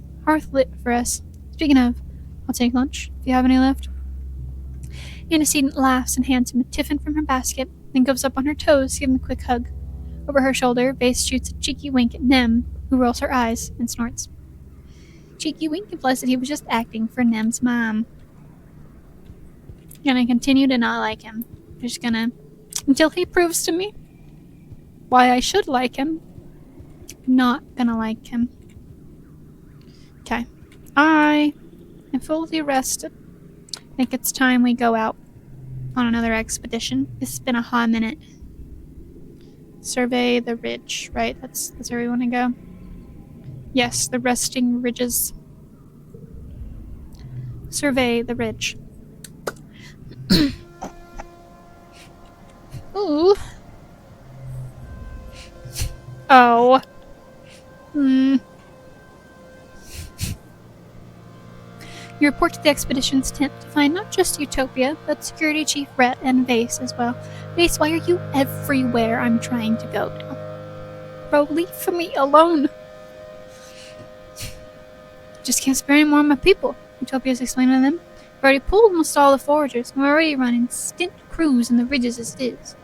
lit for us. Speaking of, I'll take lunch, if you have any left. Antecedent laughs and hands him a tiffin from her basket, then goes up on her toes to give him a quick hug. Over her shoulder, Base shoots a cheeky wink at Nem, who rolls her eyes and snorts. Cheeky wink implies that he was just acting for Nem's mom. Gonna continue to not like him. Just gonna... until he proves to me why I should like him. Not gonna like him. Okay. I am fully rested. I think it's time we go out on another expedition. It's been a hot minute. Survey the ridge, right? That's where we want to go. Yes, the resting ridges. Survey the ridge. Ooh. Oh. You report to the expedition's tent to find not just Utopia, but Security Chief Rhett and Vase as well. Vase, why are you everywhere I'm trying to go now? Bro, leave me alone. Just can't spare any more of my people, Utopia's explaining to them. We've already pulled almost all the foragers, and we're already running stint crews in the ridges as it is.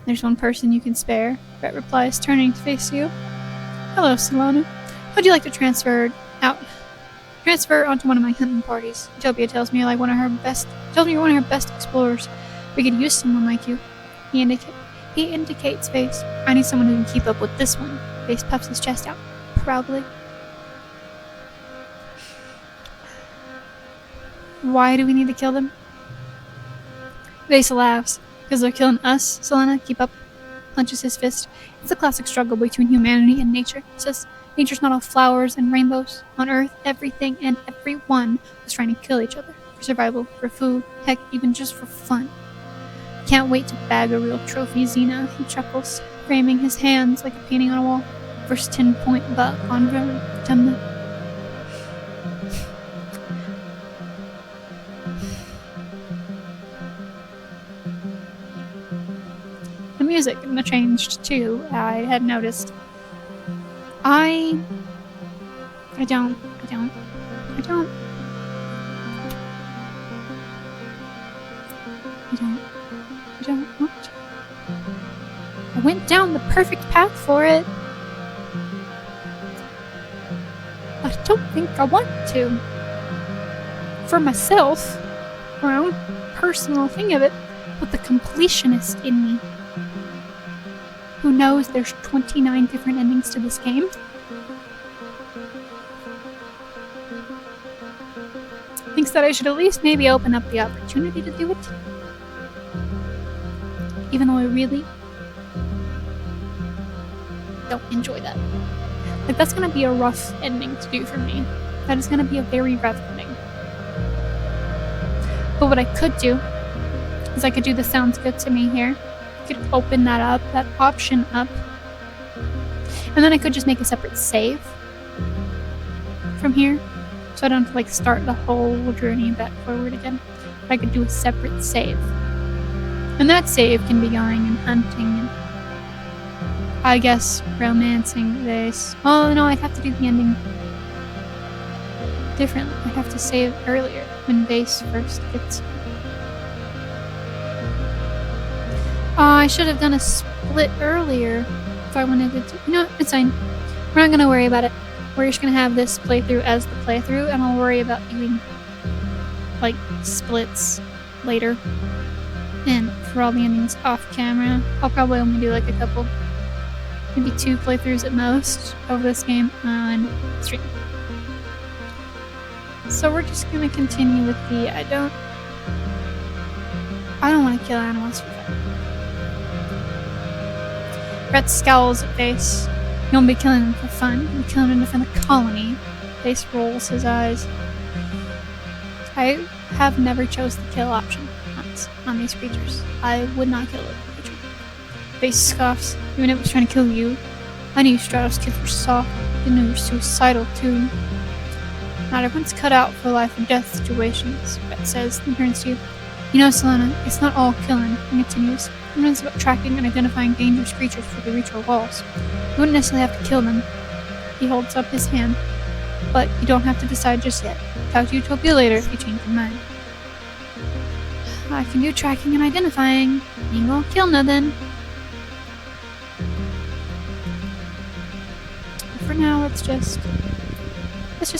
There's one person you can spare, Rhett replies, turning to face you. Hello, Solana. How'd you like to transfer onto one of my hunting parties? Utopia tells me you're one of her best explorers. We could use someone like you. He indicates Vase. I need someone who can keep up with this one. Vase puffs his chest out proudly. Why do we need to kill them? Vase laughs. Because they're killing us, Selena. Keep up. Clenches his fist. It's a classic struggle between humanity and nature. Says, nature's not all flowers and rainbows. On Earth, everything and everyone was trying to kill each other. For survival, for food, heck, even just for fun. Can't wait to bag a real trophy, Xena, he chuckles, framing his hands like a painting on a wall. First 10-point buck on Vertemna. The music changed too, I had noticed. I don't want to. I went down the perfect path for it. I don't think I want to. For myself, my own personal thing of it, but the completionist in me, who knows there's 29 different endings to this game, thinks that I should at least maybe open up the opportunity to do it. Even though I really don't enjoy that. Like, that's gonna be a rough ending to do for me. That is gonna be a very rough ending. But what I could do is I could do the sounds good to me here. I could open that up, that option up. And then I could just make a separate save from here. So I don't have to like start the whole journey back forward again. But I could do a separate save. And that save can be going and hunting and I guess romancing Vase. Oh no, I'd have to do the ending differently. I'd have to save earlier when Vase first gets. I should have done a split earlier if I wanted to do. No, it's fine. We're not gonna worry about it. We're just gonna have this playthrough as the playthrough, and I'll worry about doing like splits later. And for all the endings off camera, I'll probably only do like a couple, maybe 2 playthroughs at most of this game on stream. So we're just gonna continue with the I don't want to kill animals for fun. Brett scowls at Vase. You won't be killing them for fun. You'll be killing them to defend the colony. Vase rolls his eyes. I have never chose the kill option on these creatures. I would not kill a creature. Vase scoffs. Even if it was trying to kill you. I knew Stratos kids were soft. I knew you were suicidal too. Not everyone's cut out for life or death situations, Brett says, and turns to you. You know, Selena, it's not all killing, he continues. It's about tracking and identifying dangerous creatures before they reach our walls. You wouldn't necessarily have to kill them. He holds up his hand. But you don't have to decide just yet. Talk to Utopia later if you change your mind. I can do tracking and identifying. Ain't gonna kill nothing. For now, let's just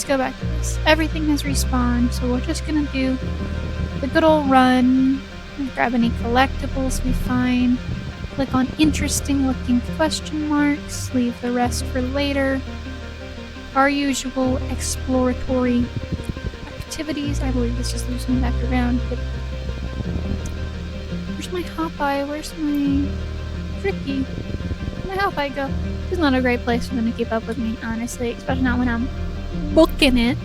go back to this. Everything has respawned, so we're just gonna do the good old run. Grab any collectibles we find. Click on interesting looking question marks. Leave the rest for later. Our usual exploratory activities. I believe this just moves me back around. But where's my Hopeye? Where's my Ricky? Where'd my Hopeye go? This is not a great place for them to keep up with me, honestly. Especially not when I'm booking it.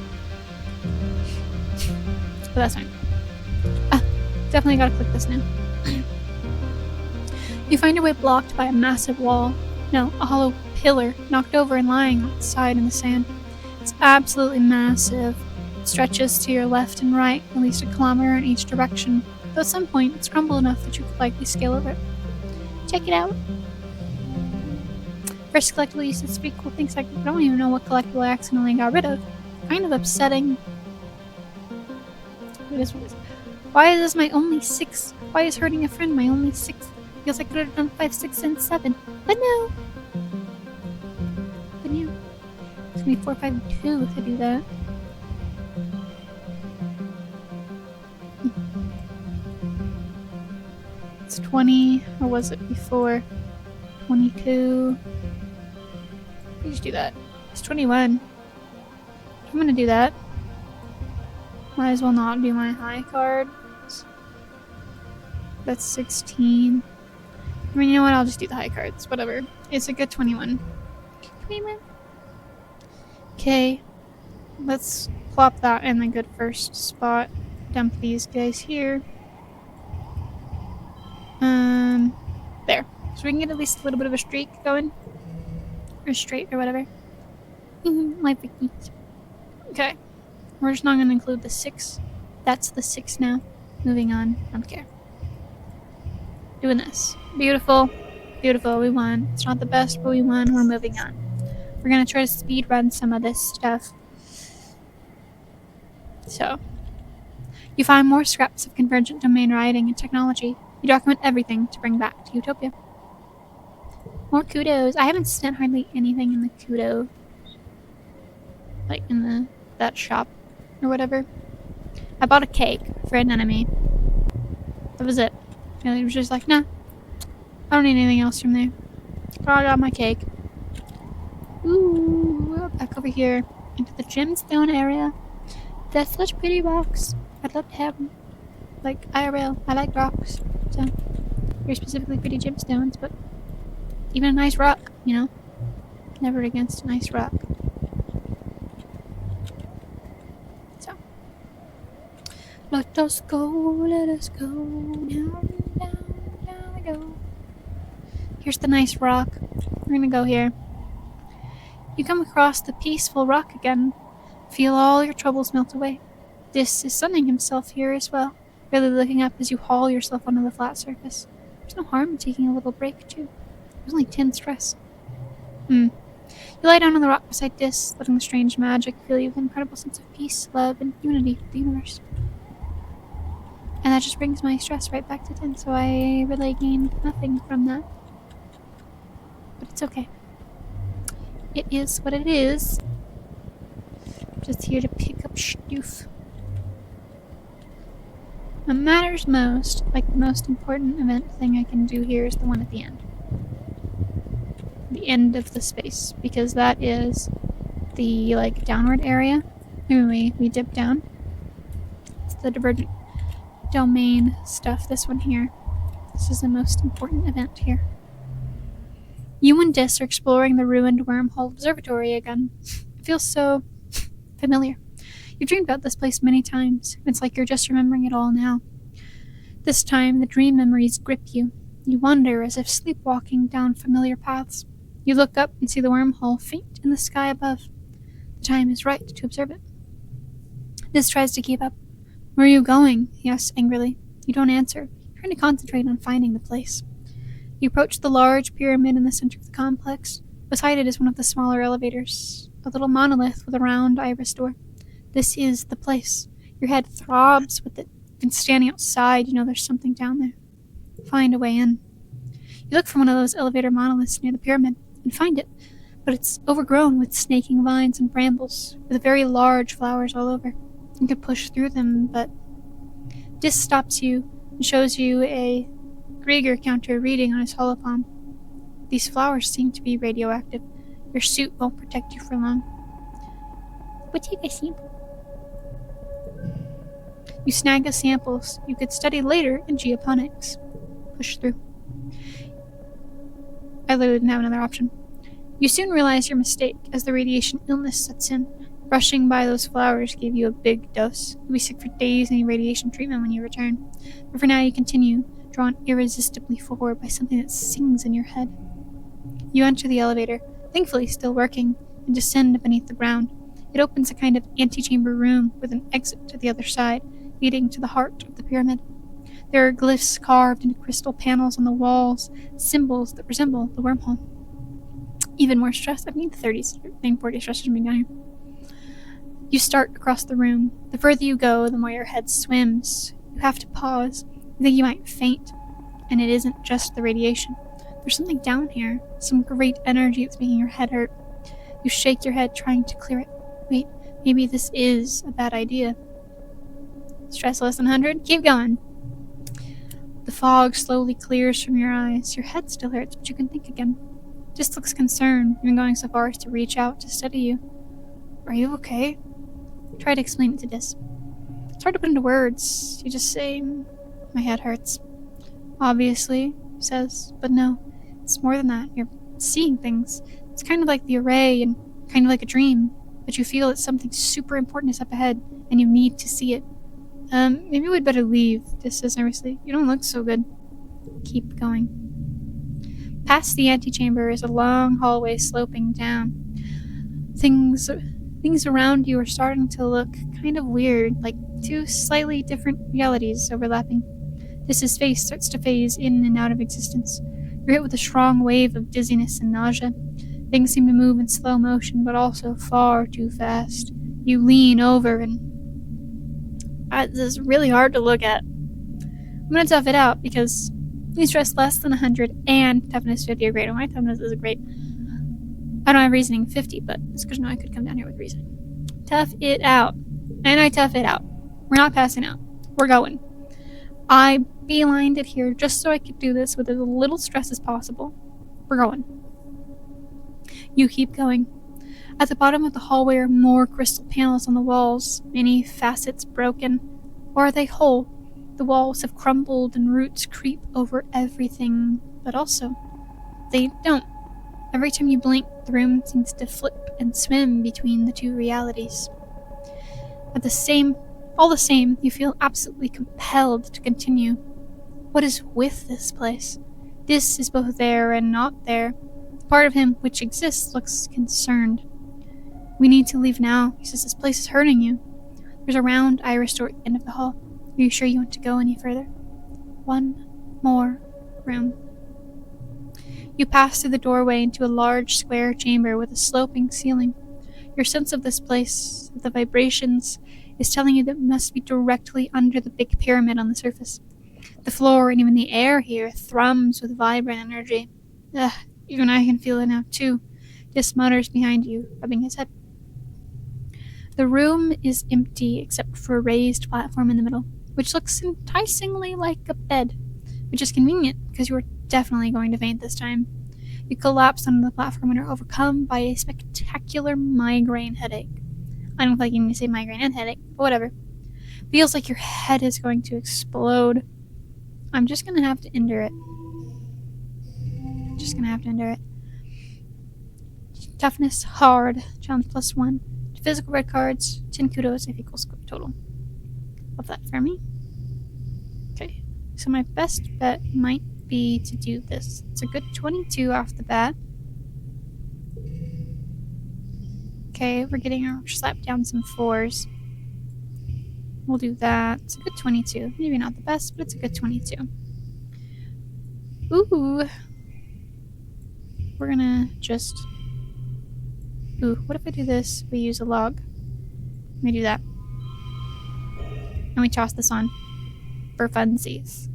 But that's fine. Definitely gotta click this now. You find your way blocked by a massive wall. No, a hollow pillar knocked over and lying on its side in the sand. It's absolutely massive. It stretches to your left and right, at least 1 kilometer in each direction. Though at some point, it's crumbled enough that you could likely scale over it. Check it out. First collectible used to speak cool things. I don't even know what collectible I accidentally got rid of. Kind of upsetting. It is what it is. Why is this my only 6? Why is hurting a friend my only 6? Feels like I could have done 5, 6, and 7. But no! It's gonna be 4, 5, 2 if I do that. It's 20, or was it before? 22. You just do that. It's 21. I'm gonna do that. Might as well not do my high card. That's 16. I mean, you know what? I'll just do the high cards. Whatever. It's a good 21. 21. Okay. Let's plop that in the good first spot. Dump these guys here. There. So we can get at least a little bit of a streak going. Or straight or whatever. My pickies. Okay. We're just not going to include the 6. That's the 6 now. Moving on. Don't care. Doing this. Beautiful. Beautiful. We won. It's not the best, but we won. We're moving on. We're going to try to speed run some of this stuff. So. You find more scraps of convergent domain writing and technology. You document everything to bring back to Utopia. More kudos. I haven't spent hardly anything in the kudo. Like in that shop or whatever. I bought a cake for an enemy. That was it. And it was just like, nah. I don't need anything else from there. Oh, I got my cake. Ooh, back over here into the gemstone area. That's such pretty rocks. I'd love to have them. Like IRL. I like rocks. So, very specifically pretty gemstones, but even a nice rock, you know? Never against a nice rock. So. Let us go, let us go. Down, down, down we go. Here's the nice rock. We're gonna go here. You come across the peaceful rock again. Feel all your troubles melt away. This is sunning himself here as well, really looking up as you haul yourself onto the flat surface. There's no harm in taking a little break, too. There's only 10 stress. You lie down on the rock beside Dis, letting the strange magic fill you with an incredible sense of peace, love, and unity with the universe. And that just brings my stress right back to 10, so I really gain nothing from that. But it's okay. It is what it is. I'm just here to pick up stuff. What matters most, like the most important event thing I can do here, is the one at the end. The end of the space, because that is the, like, downward area. Anyway, we dip down. It's the divergent domain stuff, this one here. This is the most important event here. You and Dis are exploring the ruined wormhole observatory again. It feels so familiar. You've dreamed about this place many times. It's like you're just remembering it all now. This time, the dream memories grip you. You wander as if sleepwalking down familiar paths. You look up and see the wormhole faint in the sky above. The time is right to observe it. Dis tries to keep up. Where are you going? He asks angrily. You don't answer, trying to concentrate on finding the place. You approach the large pyramid in the center of the complex. Beside it is one of the smaller elevators, a little monolith with a round iris door. This is the place. Your head throbs with it. And standing outside, you know there's something down there. Find a way in. You look for one of those elevator monoliths near the pyramid and find it, but it's overgrown with snaking vines and brambles, with very large flowers all over. You could push through them, but Dis stops you and shows you a Grieger counter reading on his holopalm. These flowers seem to be radioactive. Your suit won't protect you for long. But take a sample. You snag the samples you could study later in geoponics. Push through. I literally didn't have another option. You soon realize your mistake as the radiation illness sets in. Rushing by those flowers gave you a big dose. You'll be sick for days and need radiation treatment when you return. But for now you continue, drawn irresistibly forward by something that sings in your head. You enter the elevator, thankfully still working, and descend beneath the ground. It opens a kind of antechamber room with an exit to the other side, leading to the heart of the pyramid. There are glyphs carved into crystal panels on the walls, symbols that resemble the wormhole. Even more stress. I've need the 30s and 40 stressors from being down here. You start across the room. The further you go, the more your head swims. You have to pause. You think you might faint. And it isn't just the radiation. There's something down here. Some great energy that's making your head hurt. You shake your head, trying to clear it. Wait, maybe this is a bad idea. Stress less than 100? Keep going. The fog slowly clears from your eyes. Your head still hurts, but you can think again. Just looks concerned, even going so far as to reach out to study you. Are you okay? Try to explain it to Dis. It's hard to put into words. You just say, my head hurts. obviously, he says, but no, it's more than that. You're seeing things. It's kind of like the array and kind of like a dream, but you feel that something super important is up ahead and you need to see it. Maybe we'd better leave, Dis says nervously. You don't look so good. Keep going. Past the antechamber is a long hallway sloping down. Things around you are starting to look kind of weird, like two slightly different realities overlapping. Dis's face starts to phase in and out of existence. You're hit with a strong wave of dizziness and nausea. Things seem to move in slow motion, but also far too fast. You lean over and... this is really hard to look at. I'm gonna tough it out because you stress less than 100 and toughness 50 or greater. My toughness is great. I don't have reasoning 50, but it's good to know I could come down here with reasoning. Tough it out. And I tough it out. We're not passing out. We're going. I beelined it here just so I could do this with as little stress as possible. We're going. You keep going. At the bottom of the hallway are more crystal panels on the walls, many facets broken. Or are they whole? The walls have crumbled and roots creep over everything, but also, they don't. Every time you blink, the room seems to flip and swim between the two realities. All the same, you feel absolutely compelled to continue. What is with this place? This is both there and not there. The part of him which exists looks concerned. We need to leave now. He says this place is hurting you. There's a round iris door at the end of the hall. Are you sure you want to go any further? One more room. You pass through the doorway into a large square chamber with a sloping ceiling. Your sense of this place, the vibrations, is telling you that it must be directly under the big pyramid on the surface. The floor and even the air here thrums with vibrant energy. Even I can feel it now too. Dis mutters behind you, rubbing his head. The room is empty except for a raised platform in the middle, which looks enticingly like a bed, which is convenient because you are definitely going to faint this time. You collapse onto the platform and are overcome by a spectacular migraine headache. I don't like you need to say migraine and headache, but whatever. Feels like your head is going to explode. I'm just gonna have to endure it. Toughness, hard, challenge +1. Physical red cards, 10 kudos if equals score total. Love that for me. Okay, so my best bet might be to do this. It's a good 22 off the bat. Okay, we're slapped down some 4s. We'll do that. It's a good 22. Maybe not the best, but it's a good 22. Ooh. We're gonna just... Ooh, what if I do this? We use a log. Let me do that. And we toss this on. For funsies.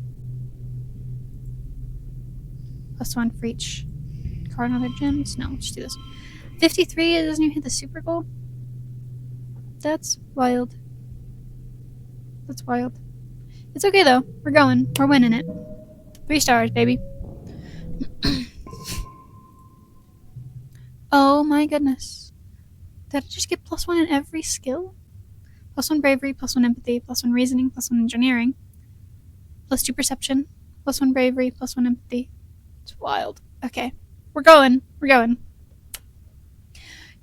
+1 for each card and other gems. No, let's just do this. 53, it doesn't even hit the super goal. That's wild. It's okay though. We're going. We're winning it. 3 stars, baby. Oh my goodness. Did I just get +1 in every skill? +1 bravery, +1 empathy, +1 reasoning, +1 engineering, +2 perception, +1 bravery, +1 empathy. It's wild. Okay. We're going.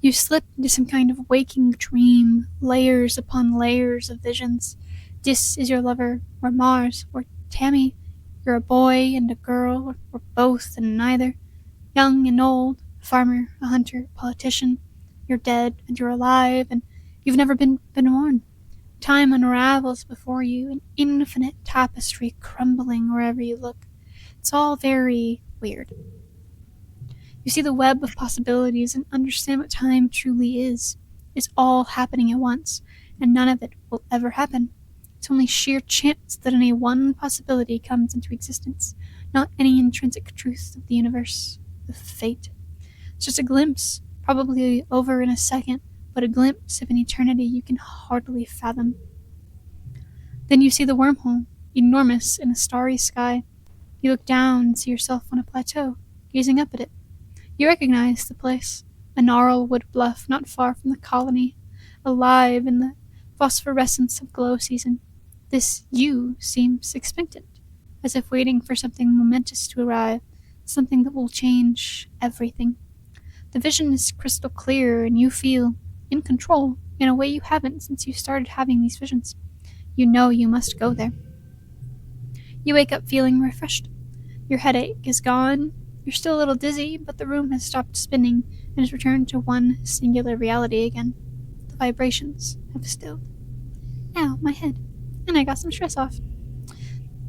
You slip into some kind of waking dream, layers upon layers of visions. Dis is your lover, or Mars, or Tammy. You're a boy and a girl, or both and neither. Young and old, a farmer, a hunter, a politician. You're dead and you're alive, and you've never been born. Time unravels before you, an infinite tapestry crumbling wherever you look. It's all very weird. You see the web of possibilities and understand what time truly is. It's all happening at once, and none of it will ever happen. It's only sheer chance that any one possibility comes into existence, not any intrinsic truth of the universe, of fate. It's just a glimpse, probably over in a second, but a glimpse of an eternity you can hardly fathom. Then you see the wormhole, enormous in a starry sky. You look down and see yourself on a plateau, gazing up at it. You recognize the place, a gnarled wood bluff not far from the colony, alive in the phosphorescence of glow season. This you seems expectant. as if waiting for something momentous to arrive, something that will change everything. The vision is crystal clear, and you feel in control in a way you haven't since you started having these visions. You know you must go there. You wake up feeling refreshed. Your headache is gone. You're still a little dizzy, but the room has stopped spinning and has returned to one singular reality again. The vibrations have stilled. Ow, my head. And I got some stress off.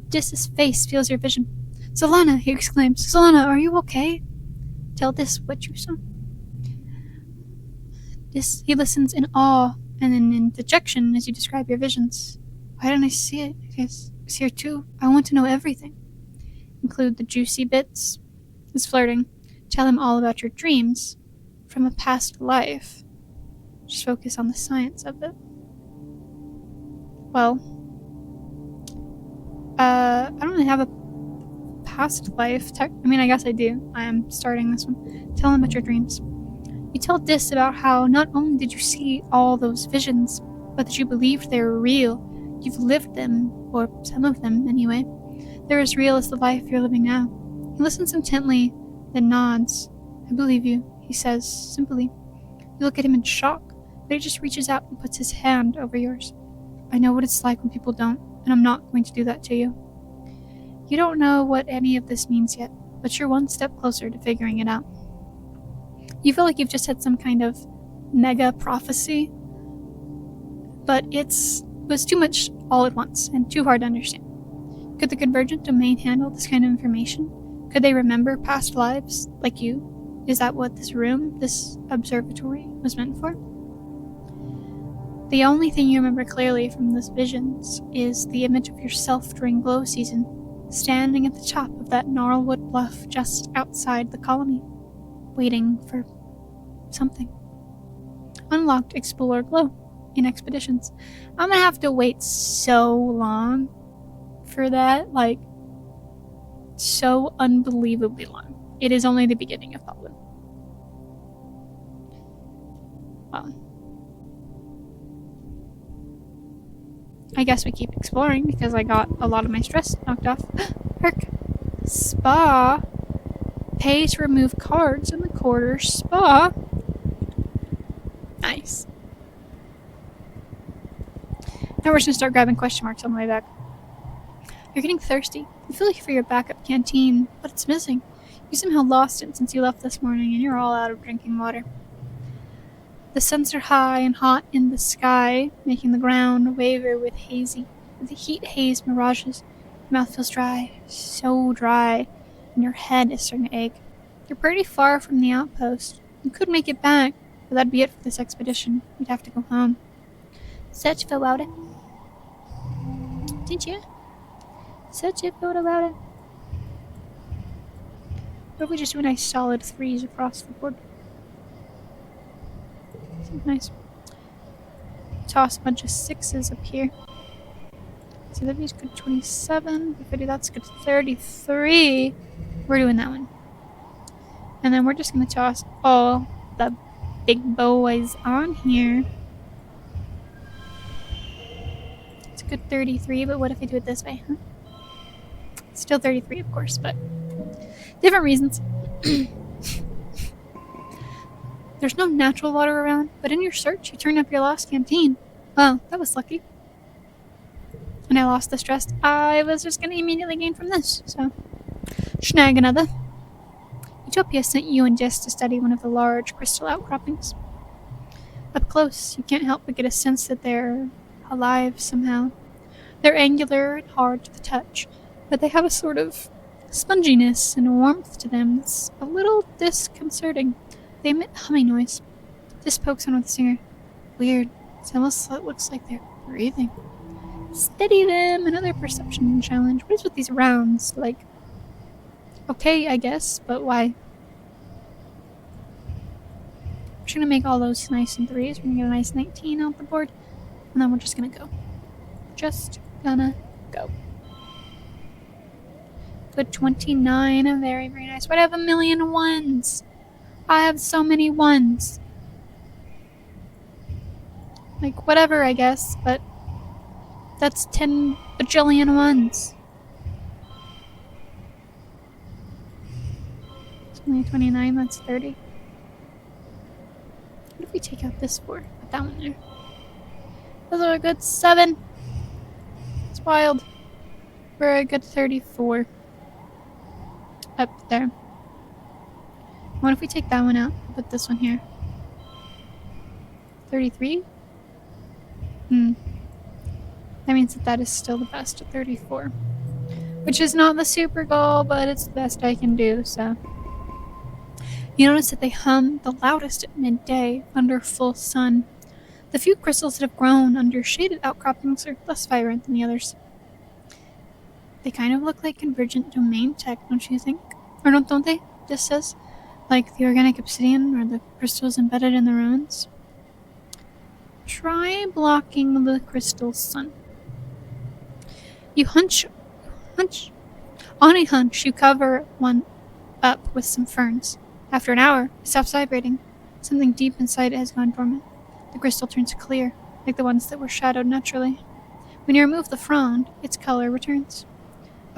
Dis's face feels your vision. Solana, he exclaims. Solana, are you okay? Tell Dis what you saw. He listens in awe and in dejection as you describe your visions. Why didn't I see it? It's here too. I want to know everything. Include the juicy bits. He's flirting. Tell him all about your dreams from a past life. Just focus on the science of it. Well, I don't really have a past life. I guess I do. I am starting this one. Tell him about your dreams. You tell Dis about how not only did you see all those visions, but that you believed they were real. You've lived them, or some of them anyway. They're as real as the life you're living now. He listens intently, then nods. I believe you, he says simply. You look at him in shock, but he just reaches out and puts his hand over yours. I know what it's like when people don't, and I'm not going to do that to you. You don't know what any of this means yet, but you're one step closer to figuring it out. You feel like you've just had some kind of mega prophecy, but it was too much all at once and too hard to understand. Could the convergent domain handle this kind of information? Could they remember past lives, like you? Is that what this room, this observatory, was meant for? The only thing you remember clearly from those visions is the image of yourself during glow season, standing at the top of that gnarlwood bluff just outside the colony, waiting for something. Unlocked Explore Glow in Expeditions. I'm gonna have to wait so long for that, so unbelievably long. It is only the beginning of that one. Well, I guess we keep exploring because I got a lot of my stress knocked off. Perk. Spa. Pay to remove cards in the quarter spa. Nice. Now we're just gonna start grabbing question marks on the way back. You're getting thirsty. You feel like for your backup canteen, but it's missing. You somehow lost it since you left this morning and you're all out of drinking water. The suns are high and hot in the sky, making the ground waver with the heat haze mirages. Your mouth feels dry, so dry, and your head is starting to ache. You're pretty far from the outpost. You could make it back, but that'd be it for this expedition. You'd have to go home. Such about it. Did you? Such a thought about it. What if we just do a nice solid 3s across the board? Seems nice. Toss a bunch of 6s up here. So that means good 27. If I do that's good 33. We're doing that one. And then we're just going to toss all the big boys on here. It's a good 33, but what if I do it this way, huh? Still 33, of course, but different reasons. There's no natural water around, but in your search, you turn up your lost canteen. Well, that was lucky. And I lost the stress I was just going to immediately gain from this, so snag another. Utopia sent you and Jess to study one of the large crystal outcroppings. Up close, you can't help but get a sense that they're alive somehow. They're angular and hard to the touch, but they have a sort of sponginess and warmth to them that's a little disconcerting. They emit a humming noise. This pokes on with the singer. Weird. It almost looks like they're breathing. Steady them! Another perception challenge. What is with these rounds? Okay, I guess, but why? We're just gonna make all those nice and 3s. We're gonna get a nice 19 off the board, and then we're just gonna go. Just gonna go. Good 29. Very, very nice. Why do I have 1,000,000 1s? I have so many 1s. Whatever, I guess, but that's 10 bajillion 1s. Only 29, that's 30. What if we take out this 4? Put that one there. Those are a good 7. It's wild. We're a good 34. Up there. What if we take that one out? Put this one here. 33? That means that is still the best at 34. Which is not the super goal, but it's the best I can do, so. You notice that they hum the loudest at midday under full sun. The few crystals that have grown under shaded outcroppings are less vibrant than the others. They kind of look like convergent domain tech, don't you think? Or don't they? This says. Like the organic obsidian or the crystals embedded in the ruins. Try blocking the crystal sun. You hunch. On a hunch, you cover one up with some ferns. After an hour, it stops vibrating. Something deep inside it has gone dormant. The crystal turns clear, like the ones that were shadowed naturally. When you remove the frond, its color returns.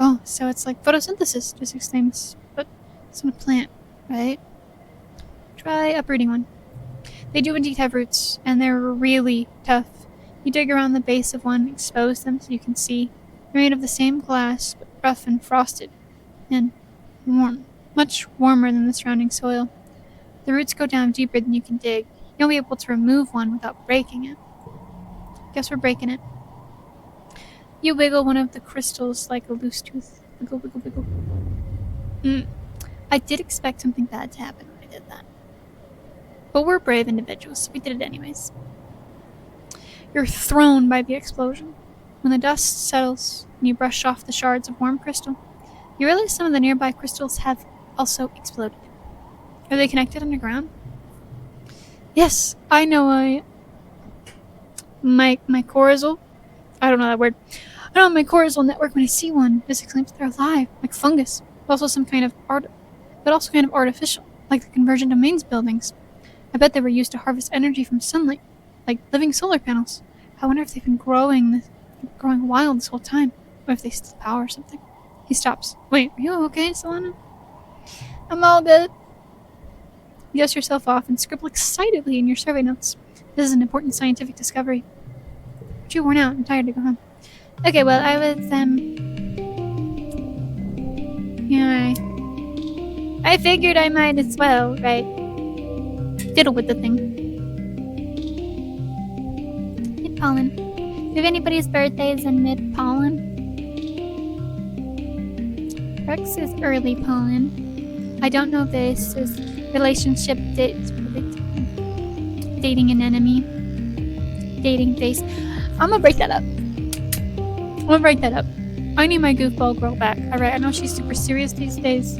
Oh, so it's like photosynthesis, just exclaims. But it's not a plant, right? Try uprooting one. They do indeed have roots, and they're really tough. You dig around the base of one, expose them so you can see. They're made of the same glass, but rough and frosted, and warm. Much warmer than the surrounding soil. The roots go down deeper than you can dig. You'll be able to remove one without breaking it. Guess we're breaking it. You wiggle one of the crystals like a loose tooth. Wiggle, wiggle, wiggle. I did expect something bad to happen when I did that. But we're brave individuals, so we did it anyways. You're thrown by the explosion. When the dust settles and you brush off the shards of warm crystal, you realize some of the nearby crystals have also exploded. Are they connected underground? Yes, I know my mycorrhizal. I don't know that word. I know my mycorrhizal network. When I see one, this exclaims they're alive, like fungus, but also kind of artificial, like the convergent domains buildings. I bet they were used to harvest energy from sunlight, like living solar panels. I wonder if they've been growing wild this whole time, or if they steal power or something. He stops. Wait, are you okay, Solana? I'm all good. You dust yourself off and scribble excitedly in your survey notes. This is an important scientific discovery. But you're worn out and tired to go home. Okay, well, I was, yeah, I figured I might as well, right? Fiddle with the thing. Mid-pollen. Do you have anybody's birthdays in mid-pollen? Rex is early pollen. I don't know if this is relationship dating an enemy. Dating face. I'm gonna break that up. I need my goofball girl back. Alright, I know she's super serious these days.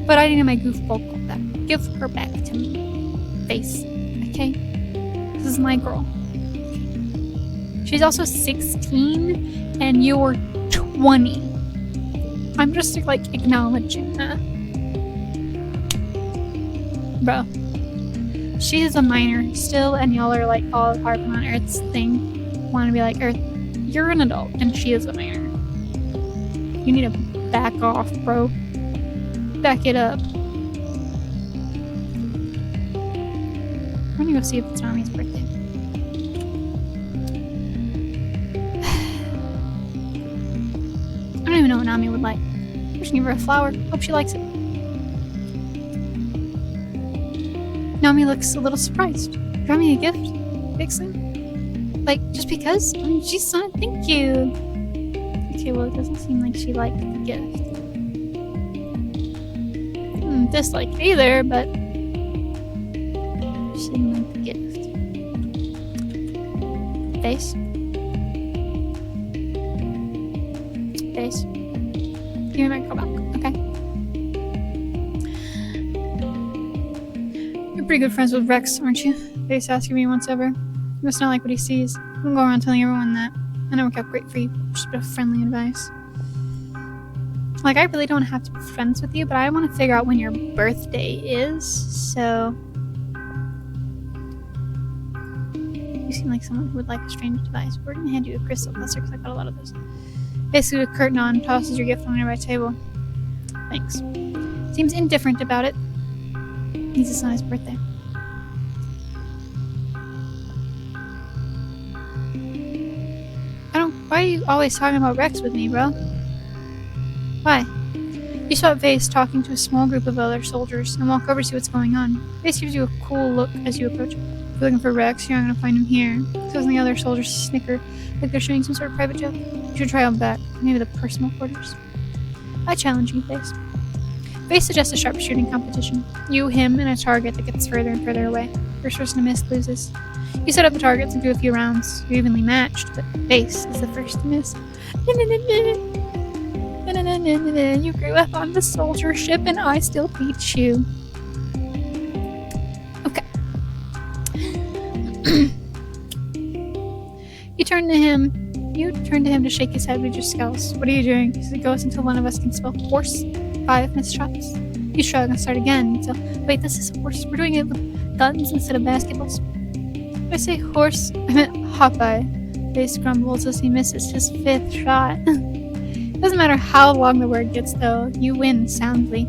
But I need my goofball girl back. Give her back to me. Face. Okay? This is my girl. She's also 16 and you're 20. I'm just like acknowledging that. Bro. She is a minor still, and y'all are like all harping on Earth's thing. Want to be like, Earth, you're an adult, and she is a minor. You need to back off, bro. Back it up. I'm gonna go see if it's Nami's birthday. I don't even know what Nami would like. We should give her a flower. Hope she likes it. Nami looks a little surprised. Draw me a gift, Vixen? Like, just because? I mean, she's not. Thank you. Okay, well, it doesn't seem like she liked the gift. Disliked either, but she didn't like the gift. Face. Face. Give me my call back. Okay. You're pretty good friends with Rex, aren't you? Face asking me once ever. You must not like what he sees. Don't go around telling everyone that. I know it worked out great for you. Just a bit of friendly advice. Like, I really don't have to be friends with you, but I want to figure out when your birthday is, so... You seem like someone who would like a strange device. We're gonna hand you a crystal cluster, because I got a lot of those. Basically, with a curtain on, tosses your gift on the nearby table. Thanks. Seems indifferent about it. It's not his birthday. Why are you always talking about Rex with me, bro? Why? You spot Vase talking to a small group of other soldiers and walk over to see what's going on. Vase gives you a cool look as you approach. If you're looking for Rex, you're not going to find him here. So the other soldiers snicker, like they're shooting some sort of private joke. You should try on back, maybe the personal quarters. I challenge you, Vase. Vase suggests a sharpshooting competition. You, him, and a target that gets further and further away. First person to miss loses. You set up the targets and do a few rounds. You're evenly matched, but Vase is the first to miss. You grew up on the soldier ship and I still beat you. Okay. You turn to him to shake his head with your scowls. What are you doing? He goes until one of us can spell horse. 5 missed shots. You shrug and start again. So, wait, this is horse. We're doing it with guns instead of basketballs. When I say horse, I meant Hawkeye. Vase grumbles as he misses his 5th shot. Doesn't matter how long the word gets, though, you win soundly.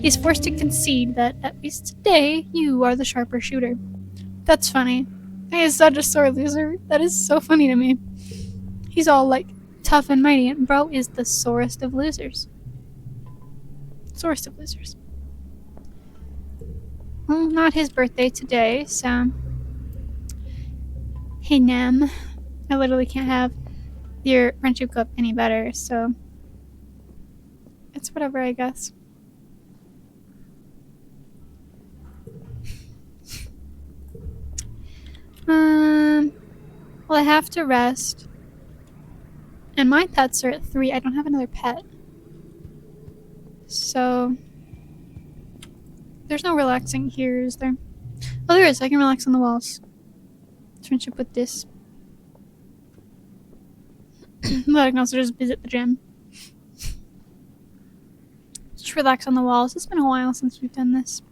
He's forced to concede that, at least today, you are the sharper shooter. That's funny. He is such a sore loser. That is so funny to me. He's all, like, tough and mighty, and bro is the sorest of losers. Sorest of losers. Well, not his birthday today, so... Hey, Nam. I literally can't have your friendship go up any better, so it's whatever, I guess. Well, I have to rest, and my pets are at 3. I don't have another pet, so there's no relaxing here, is there? Oh, there is. I can relax on the walls. Friendship with this. But I can also just visit the gym. Just relax on the walls. It's been a while since we've done this.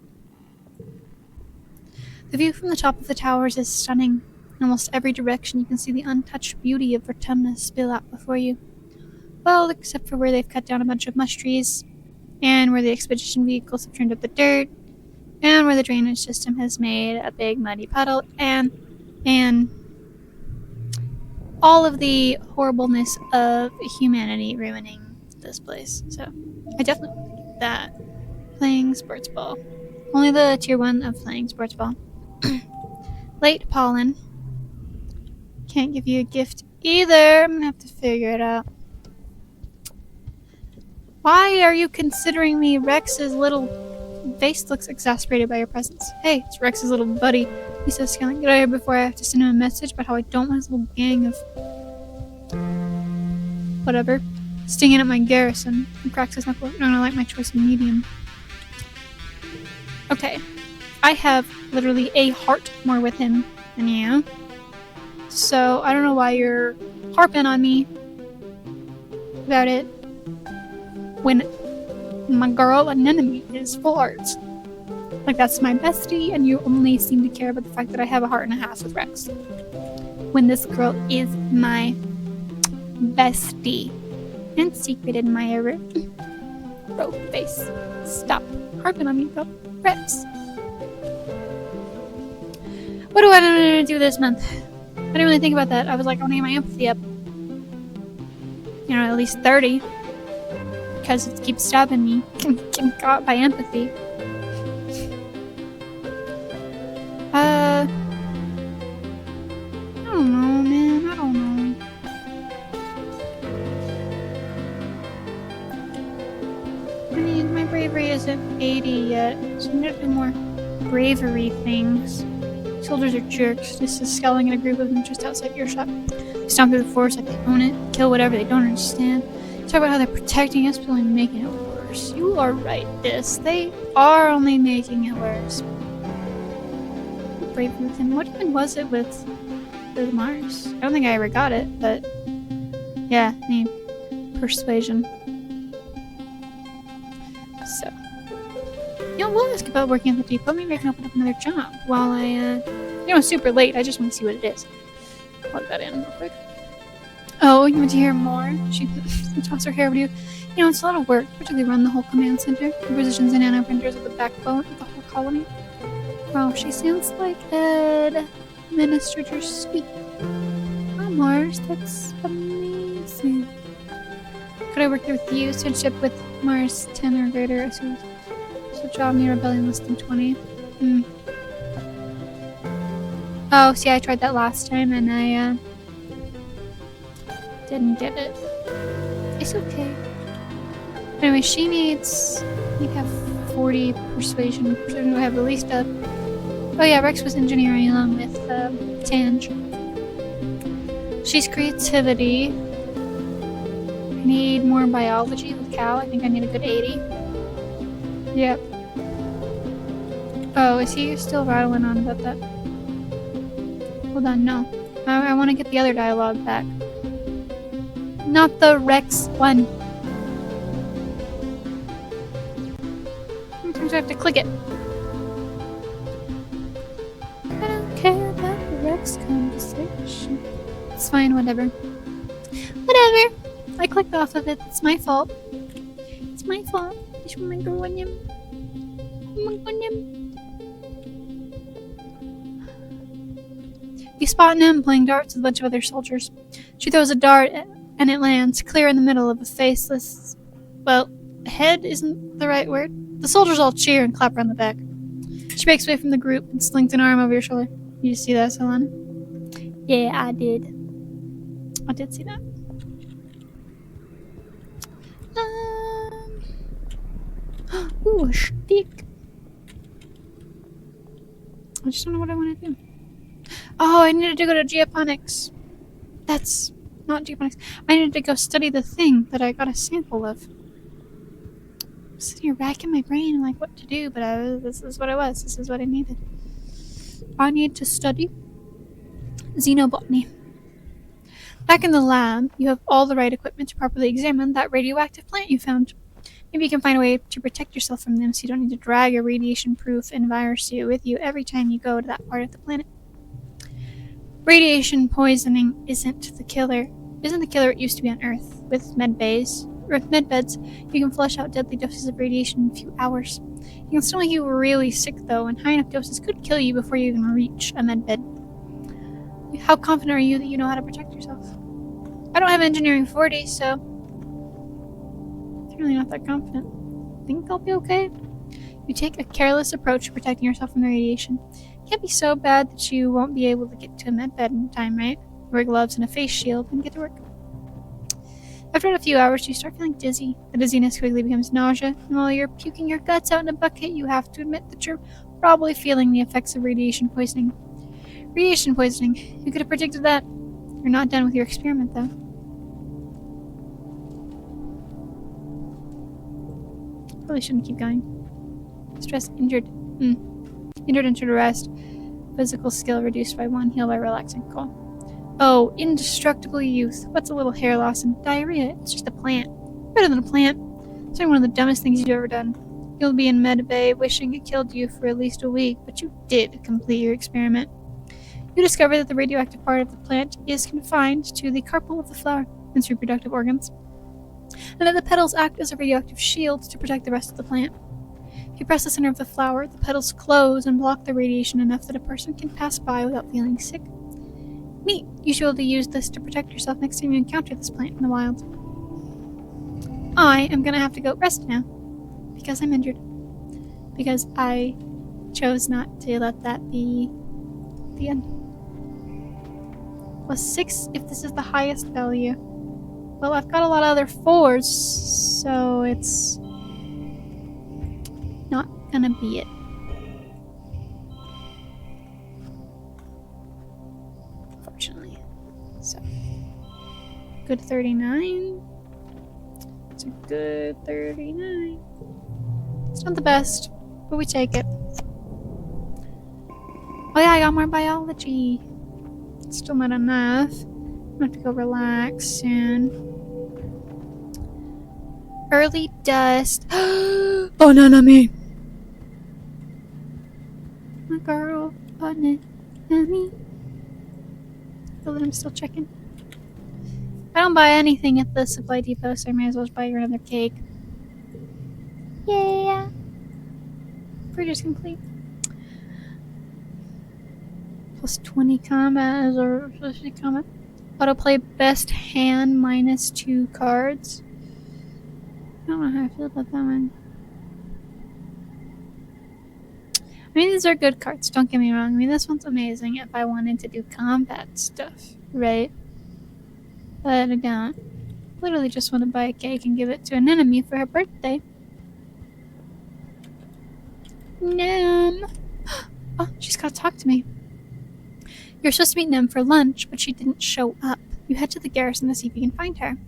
The view from the top of the towers is stunning. In almost every direction you can see the untouched beauty of Vertumna spill out before you. Well, except for where they've cut down a bunch of mush trees, and where the expedition vehicles have turned up the dirt, and where the drainage system has made a big muddy puddle, and all of the horribleness of humanity ruining this place. So, I definitely get that. Playing sports ball. Only the tier 1 of playing sports ball. Late pollen. Can't give you a gift either. I'm gonna have to figure it out. Why are you considering me Rex's little... Vase looks exasperated by your presence. Hey, it's Rex's little buddy. He says, "Can I get out of here before I have to send him a message about how I don't want his little gang of whatever stinging at my garrison?" He cracks his knuckle. "I'm gonna like my choice of medium." Okay, I have literally a heart more with him than you, so I don't know why you're harping on me about it when my girl anemone is full arts. Like, that's my bestie, and you only seem to care about the fact that I have a heart and a half with Rex. When this girl is my bestie and secret admirer. Bro, face. Stop harping on me, bro. Rex. What do I want to do this month? I didn't really think about that. I was like, I want to get my empathy up. You know, at least 30. Because it keeps stabbing me. Getting caught by empathy. I don't know, man. I don't know. I mean, my bravery isn't 80 yet, so I'm gonna do more bravery things. Soldiers are jerks, just scowling at a group of them just outside earshot. They stomp through the forest like they own it, kill whatever they don't understand. Talk about how they're protecting us, but only making it worse. You are right, they are only making it worse. Brave with him. What even was it with Mars? I don't think I ever got it, but yeah, I mean, persuasion. So, we'll ask about working at the depot. Maybe I can open up another job while I, it's super late. I just want to see what it is. Plug that in real quick. Oh, you want to hear more? She tossed her hair over you. You know, it's a lot of work, particularly run the whole command center. The positions and nanoprinters are the backbone of the whole colony. Wow, she sounds like Administrator Sweet. Oh, Mars, that's amazing. Could I work there with you? Switch with Mars 10 or greater. So job near rebellion less than 20. Oh, see, I tried that last time and I didn't get it. It's okay. Anyway, she needs like have 40 persuasion. Persuasion will have at least a. Oh yeah, Rex was engineering along with Tange. She's creativity. I need more biology with Cal. I think I need a good 80. Yep. Oh, is he still rattling on about that? Hold on, no. I want to get the other dialogue back. Not the Rex one. Sometimes I have to click it. I don't care about the Rex conversation. It's fine, whatever. Whatever. I clicked off of it. It's my fault. It's my fault. You spot Nim playing darts with a bunch of other soldiers. She throws a dart and it lands clear in the middle of a faceless... Well, head isn't the right word. The soldiers all cheer and clap her on the back. She breaks away from the group and slings an arm over your shoulder. You see that, Solana? Yeah, I did. I did see that. Ooh, a stick. I just don't know what I want to do. Oh, I needed to go to geoponics. That's not geoponics. I needed to go study the thing that I got a sample of. I'm sitting here racking my brain and like what to do, but this is what it was. This is what I needed. I need to study xenobotany. Back in the lab, you have all the right equipment to properly examine that radioactive plant you found. Maybe you can find a way to protect yourself from them so you don't need to drag a radiation-proof envirosuit with you every time you go to that part of the planet. Radiation poisoning isn't the killer it used to be on Earth. With medbeds, you can flush out deadly doses of radiation in a few hours. You can still make you really sick though, and high enough doses could kill you before you even reach a medbed. How confident are you that you know how to protect yourself? I don't have engineering 40, so I'm really not that confident. Think I'll be okay? You take a careless approach to protecting yourself from the radiation. It can't be so bad that you won't be able to get to a medbed in time, right? Wear gloves and a face shield and get to work. After a few hours, you start feeling dizzy. The dizziness quickly becomes nausea, and while you're puking your guts out in a bucket, you have to admit that you're probably feeling the effects of radiation poisoning. Radiation poisoning. You could have predicted that. You're not done with your experiment, though. Probably shouldn't keep going. Stress injured. Injured and should rest. Physical skill reduced by 1. Heal by relaxing. Cool. Oh, indestructible youth. What's a little hair loss and diarrhea? It's just a plant. Better than a plant. It's one of the dumbest things you've ever done. You'll be in med bay wishing it killed you for at least a week, but you did complete your experiment. You discover that the radioactive part of the plant is confined to the carpel of the flower, its reproductive organs, and that the petals act as a radioactive shield to protect the rest of the plant. If you press the center of the flower, the petals close and block the radiation enough that a person can pass by without feeling sick. Neat. You should be able to use this to protect yourself next time you encounter this plant in the wild. I am gonna have to go rest now. Because I'm injured. Because I chose not to let that be the end. +6 if this is the highest value. Well, I've got a lot of other 4s, so it's not gonna be it. Unfortunately. So, good 39. It's a good 39. It's not the best, but we take it. Oh yeah, I got more biology. It's still not enough. I'm gonna have to go relax soon. Early dust. Oh no, not me. My girl, oh no, not me. Feel that I'm still checking. I don't buy anything at the supply depot, so I may as well just buy you another cake. Yeah. Bridge is complete. Plus 20 combat or 50 combat. Autoplay best hand -2 cards. I don't know how I feel about that one. I mean, these are good cards, don't get me wrong. I mean, this one's amazing if I wanted to do combat stuff, right? But I don't. Literally just want to buy a cake and give it to an enemy for her birthday. Nem. Oh, she's got to talk to me. You're supposed to meet Nem for lunch, but she didn't show up. You head to the garrison to see if you can find her.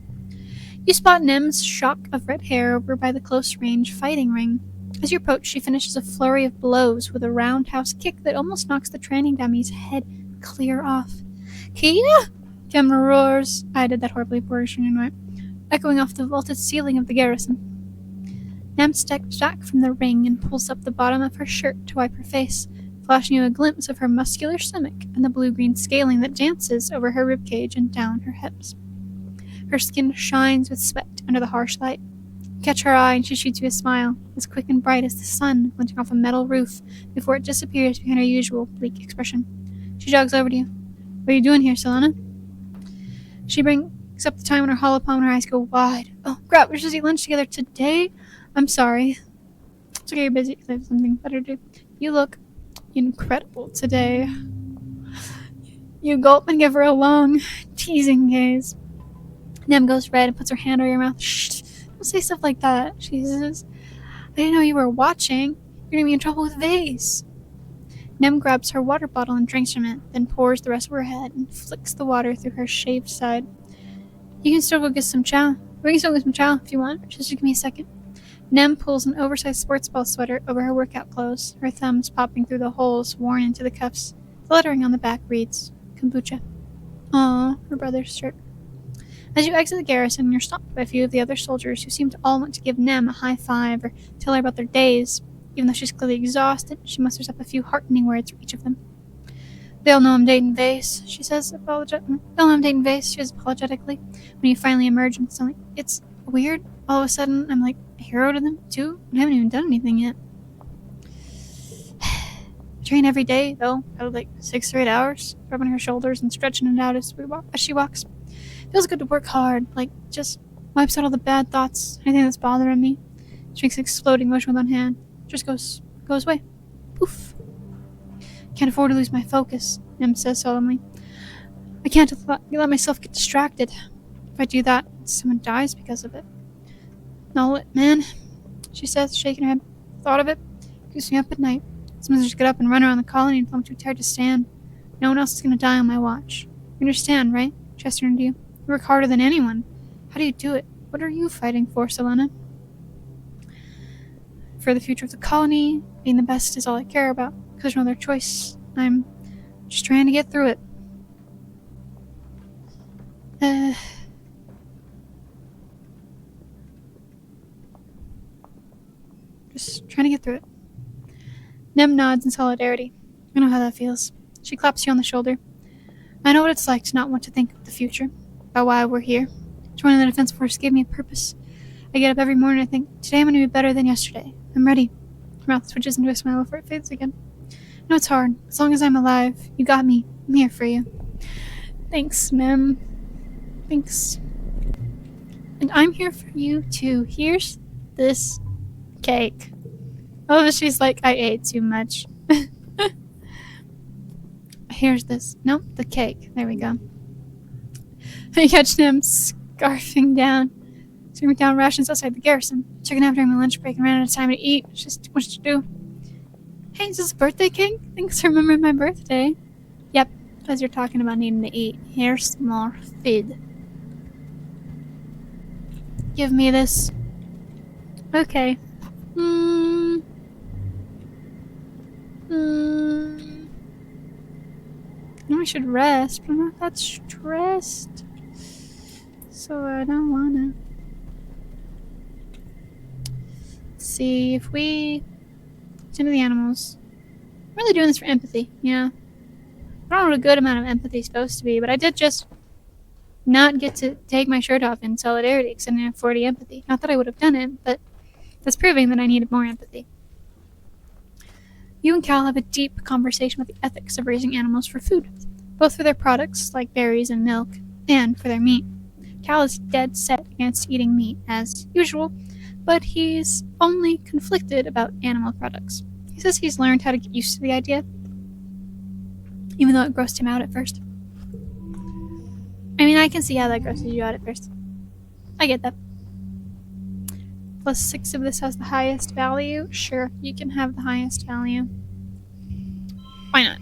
You spot Nem's shock of red hair over by the close-range fighting ring. As you approach, she finishes a flurry of blows with a roundhouse kick that almost knocks the training dummy's head clear off. Kia! Kim roars. I did that horribly poor right, echoing off the vaulted ceiling of the garrison. Nem steps back from the ring and pulls up the bottom of her shirt to wipe her face, flashing you a glimpse of her muscular stomach and the blue-green scaling that dances over her ribcage and down her hips. Her skin shines with sweat under the harsh light. You catch her eye and she shoots you a smile, as quick and bright as the sun glinting off a metal roof before it disappears behind her usual bleak expression. She jogs over to you. What are you doing here, Selena? She brings up the time when her hollow palm and her eyes go wide. Oh, crap, we should eat lunch together today. I'm sorry. It's okay, you're busy because I have something better to do. You look incredible today. You gulp and give her a long, teasing gaze. Nem goes red and puts her hand over your mouth. Shh, don't say stuff like that, she says. I didn't know you were watching. You're gonna be in trouble with Vase. Nem grabs her water bottle and drinks from it, then pours the rest of her head and flicks the water through her shaved side. You can still go get some chow. We can still get some chow if you want. Just give me a second. Nem pulls an oversized sports ball sweater over her workout clothes, her thumbs popping through the holes worn into the cuffs. The lettering on the back reads, Kombucha. Aw, her brother's shirt. As you exit the garrison, you're stopped by a few of the other soldiers who seem to all want to give Nem a high five or tell her about their days. Even though she's clearly exhausted, she musters up a few heartening words for each of them. They'll know I'm dating Vase, she says, apologetically. They'll know I'm dating Vase, she says apologetically. When you finally emerge and it's like, it's weird. All of a sudden, I'm like a hero to them, too. I haven't even done anything yet. I train every day, though, out of like 6 or 8 hours, rubbing her shoulders and stretching it out as she walks. Feels good to work hard, like, just wipes out all the bad thoughts, anything that's bothering me. She makes an exploding motion with one hand. Just goes away. Poof. Can't afford to lose my focus, Nem says solemnly. I can't let myself get distracted. If I do that, someone dies because of it. No, man, she says, shaking her head. Thought of it keeps me up at night. Sometimes I just get up and run around the colony until I'm too tired to stand. No one else is going to die on my watch. You understand, right? Chester turned to you. You work harder than anyone. How do you do it? What are you fighting for, Selena? For the future of the colony, being the best is all I care about. Because there's no other choice. I'm just trying to get through it. Just trying to get through it. Nem nods in solidarity. I know how that feels. She claps you on the shoulder. I know what it's like to not want to think of the future, about why we're here. Joining the Defense Force gave me a purpose. I get up every morning and I think, today I'm going to be better than yesterday. I'm ready. Her mouth switches into a smile before it fades again. I know it's hard. As long as I'm alive, you got me. I'm here for you. Thanks, Mem. Thanks. And I'm here for you, too. Here's this cake. Oh, she's like, I ate too much. Here's this. Nope, the cake. There we go. I catch them scarfing down rations outside the garrison. Took a nap during my lunch break and ran out of time to eat. It's just too much to do. Hey, is this a birthday cake? Thanks for remembering my birthday. Yep, because you're talking about needing to eat. Here's more food. Give me this. Okay. I should rest, but I'm not that stressed. So I don't wanna. Let's see if we tend to the animals. I'm really doing this for empathy, yeah. I don't know what a good amount of empathy is supposed to be, but I did just not get to take my shirt off in solidarity because I didn't have 40 empathy. Not that I would have done it, but that's proving that I needed more empathy. You and Cal have a deep conversation about the ethics of raising animals for food, both for their products, like berries and milk, and for their meat. Cal is dead set against eating meat, as usual, but he's only conflicted about animal products. He says he's learned how to get used to the idea, even though it grossed him out at first. I mean, I can see how that grosses you out at first. I get that. +6 of this has the highest value. Sure, you can have the highest value. Why not?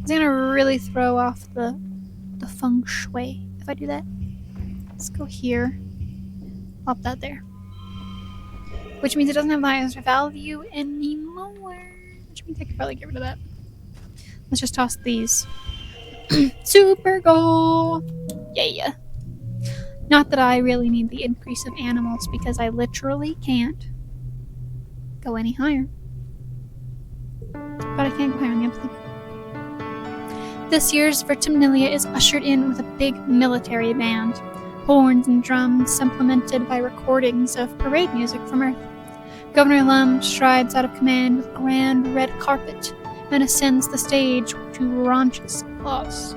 It's gonna really throw off the feng shui if I do that. Let's go here. Pop that there. Which means it doesn't have the highest value anymore. Which means I could probably get rid of that. Let's just toss these. Super goal! Yeah. Not that I really need the increase of animals because I literally can't go any higher. But I can't go higher on the empathy. This year's Vertimiglia is ushered in with a big military band. Horns and drums supplemented by recordings of parade music from Earth. Governor Lum strides out of command with grand red carpet and ascends the stage to raunchous applause.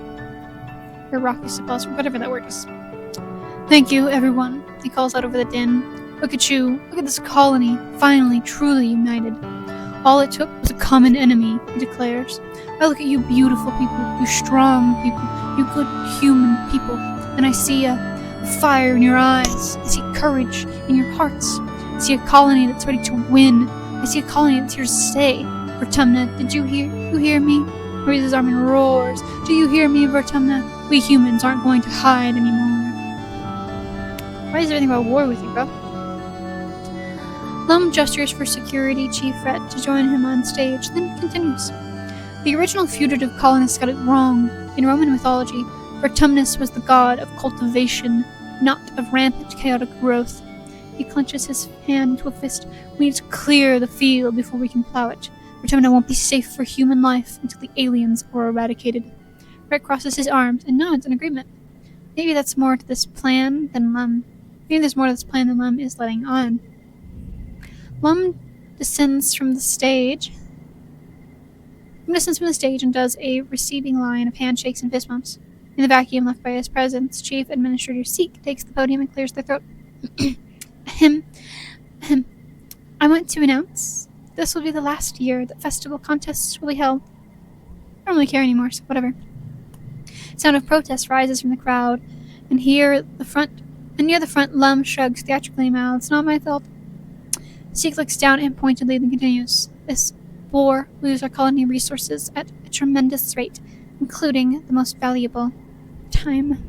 Or raucous applause, whatever that word is. Thank you, everyone, he calls out over the din. Look at you, look at this colony, finally, truly united. All it took was a common enemy, he declares. I look at you beautiful people, you strong people, you good human people, and I see a fire in your eyes. I see courage in your hearts. I see a colony that's ready to win. I see a colony that's here to stay. Vertumna, did you hear me? He raises his arm and roars. Do you hear me, Vertumna? We humans aren't going to hide anymore. Why is everything about war with you, bro? Lum gestures for security chief Rhett to join him on stage, then continues. The original fugitive colonists got it wrong. In Roman mythology, Vertumnus was the god of cultivation, not of rampant, chaotic growth. He clenches his hand into a fist. We need to clear the field before we can plow it. Vertumna won't be safe for human life until the aliens are eradicated. Rhett crosses his arms and nods in agreement. Maybe that's more to this plan than Lum. Maybe there's more to this plan than Lum is letting on. Lum descends from the stage and does a receiving line of handshakes and fist bumps. In the vacuum left by his presence, Chief Administrator Seek takes the podium and clears their throat. I want to announce this will be the last year that festival contests will be held. I don't really care anymore, so whatever. Sound of protest rises from the crowd, and near the front, Lum shrugs theatrically mouths. It's not my fault. Seek looks down and pointedly, then continues. This war will use our colony resources at a tremendous rate, including the most valuable time.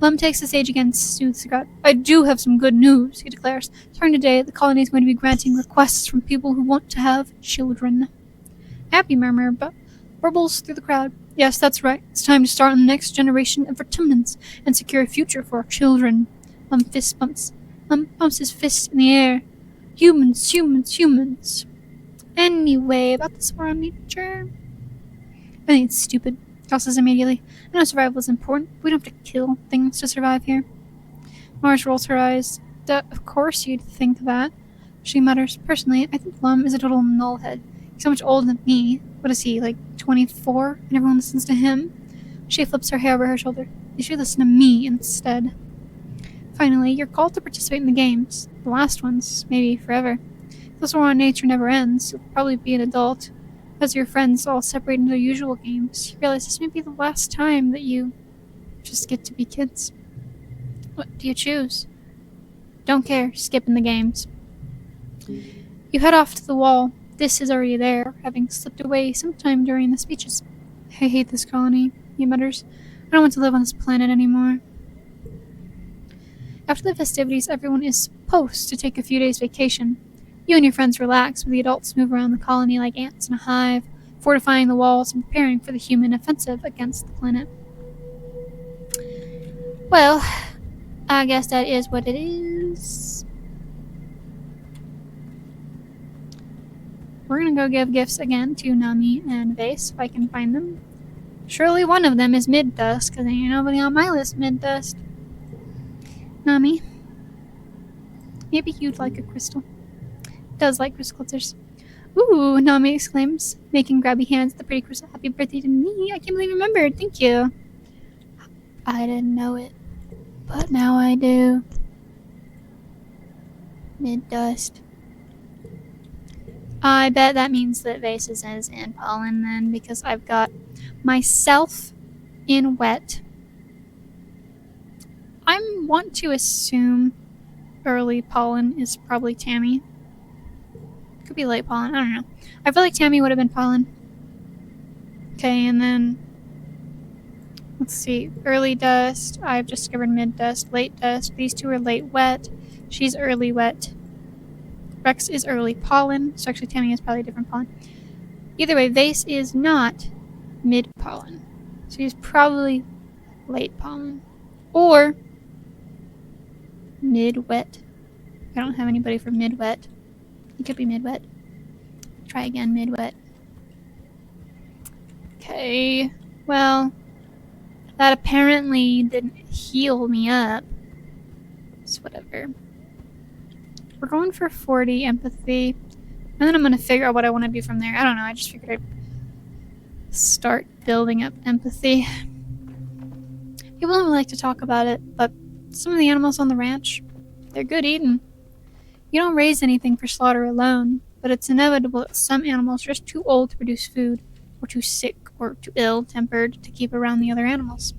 Lum takes the stage again, soothes the crowd. I do have some good news, he declares. Starting today, the colony is going to be granting requests from people who want to have children. Happy murmur, but burbles through the crowd. Yes, that's right. It's time to start on the next generation of Vertumnans and secure a future for our children. Lum pumps his fist in the air. Humans. Anyway, about this war on nature. I think it's stupid. Cal says immediately. I know survival is important. We don't have to kill things to survive here. Mars rolls her eyes. Of course you'd think that. She mutters. Personally, I think Lum is a total nullhead. He's so much older than me. What is he, like 24? And everyone listens to him? She flips her hair over her shoulder. You should listen to me instead. Finally, you're called to participate in the games. The last ones, maybe forever. If this war on nature never ends, you'll probably be an adult. As your friends all separate into their usual games, you realize this may be the last time that you just get to be kids. What do you choose? Don't care, skipping the games. You head off to the wall. This is already there, having slipped away sometime during the speeches. I hate this colony, he mutters. I don't want to live on this planet anymore. After the festivities, everyone is supposed to take a few days vacation. You and your friends relax, while the adults move around the colony like ants in a hive, fortifying the walls and preparing for the human offensive against the planet. Well, I guess that is what it is. We're gonna go give gifts again to Nami and Vase, if I can find them. Surely one of them is mid-dust, because ain't nobody on my list mid-dust. Nami. Maybe you'd like a crystal. Does like crystal glitters. Ooh, Nami exclaims, making grabby hands at the pretty crystal. Happy birthday to me. I can't believe you remembered. Thank you. I didn't know it, but now I do. Mid-dust. I bet that means that Vases is in pollen then, because I've got myself in wet. I want to assume early pollen is probably Tammy. Could be late pollen, I don't know. I feel like Tammy would have been pollen. Okay, and then let's see. Early dust. I've just discovered mid dust, late dust. These two are late wet. She's early wet. Rex is early pollen. So actually Tammy is probably a different pollen. Either way, Vase is not mid pollen. So he's probably late pollen. Or mid wet. I don't have anybody for mid wet. He could be mid wet. Try again, mid wet. Okay. Well, that apparently didn't heal me up. So whatever. We're going for 40 empathy. And then I'm going to figure out what I want to do from there. I don't know. I just figured I'd start building up empathy. People don't like to talk about it, but some of the animals on the ranch, they're good eating. You don't raise anything for slaughter alone, but it's inevitable that some animals are just too old to produce food, or too sick, or too ill-tempered to keep around the other animals.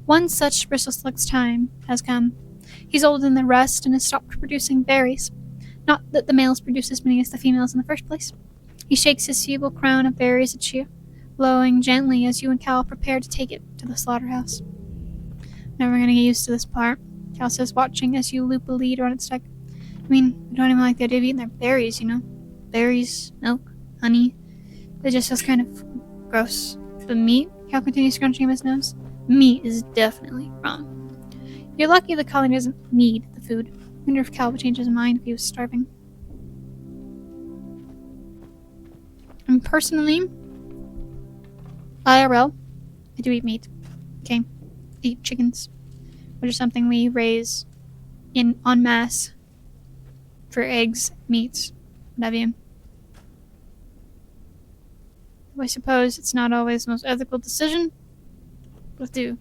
One such Bristleslug's time has come. He's older than the rest and has stopped producing berries. Not that the males produce as many as the females in the first place. He shakes his feeble crown of berries at you, blowing gently as you and Cal prepare to take it to the slaughterhouse. Never gonna get used to this part, Cal says, watching as you loop a lead around its neck. I mean, we don't even like the idea of eating their berries, you know? Berries, milk, honey. It just feels kind of gross. But meat? Cal continues scrunching his nose. Meat is definitely wrong. You're lucky the colony doesn't need the food. I wonder if Cal would change his mind if he was starving. And personally, IRL, I do eat meat. Okay? Eat chickens, which is something we raise in en masse for eggs, meats, what have you. I suppose it's not always the most ethical decision, but do.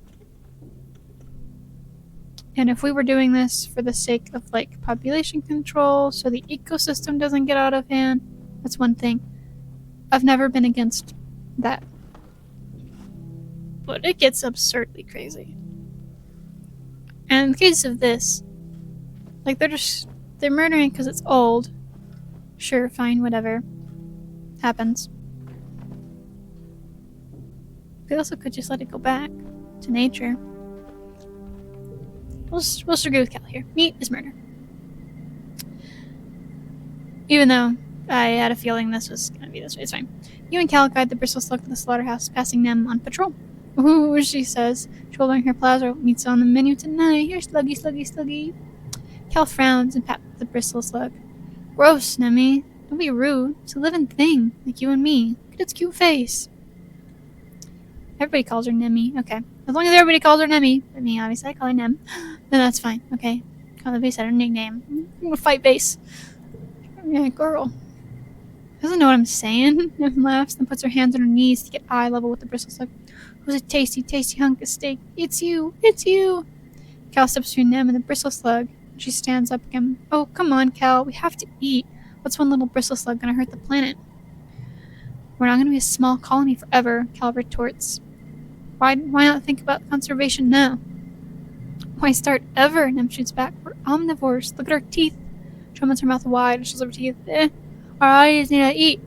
And if we were doing this for the sake of, like, population control, so the ecosystem doesn't get out of hand, that's one thing. I've never been against that. But it gets absurdly crazy. And in the case of this, like, they're murdering because it's old. Sure, fine, whatever. Happens. They also could just let it go back to nature. We'll just agree with Cal here. Meat is murder. Even though I had a feeling this was going to be this way, it's fine. You and Cal guide the Bristleslug to the slaughterhouse, passing them on patrol. Ooh, she says, shouldering her platter. Meat's on the menu tonight. Here, sluggy, sluggy, sluggy. Cal frowns and pats the Bristleslug. Gross, Nemi. Don't be rude. It's a living thing, like you and me. Look at its cute face. Everybody calls her Nemi. Okay. As long as everybody calls her Nemi, but me, obviously, I call her Nem, then that's fine. Okay. Call the base at her nickname. I'm gonna fight base. Yeah, girl. Doesn't know what I'm saying. Nem laughs, then puts her hands on her knees to get eye level with the Bristleslug. Who's a tasty, tasty hunk of steak? It's you! It's you! Cal steps between Nem and the Bristleslug. She stands up again. Oh, come on, Cal. We have to eat. What's one little Bristleslug gonna hurt the planet? We're not gonna be a small colony forever, Cal retorts. Why not think about conservation now? Why start ever? Nem shoots back. We're omnivores. Look at our teeth. She opens her mouth wide and shows her teeth. Our eyes need to eat.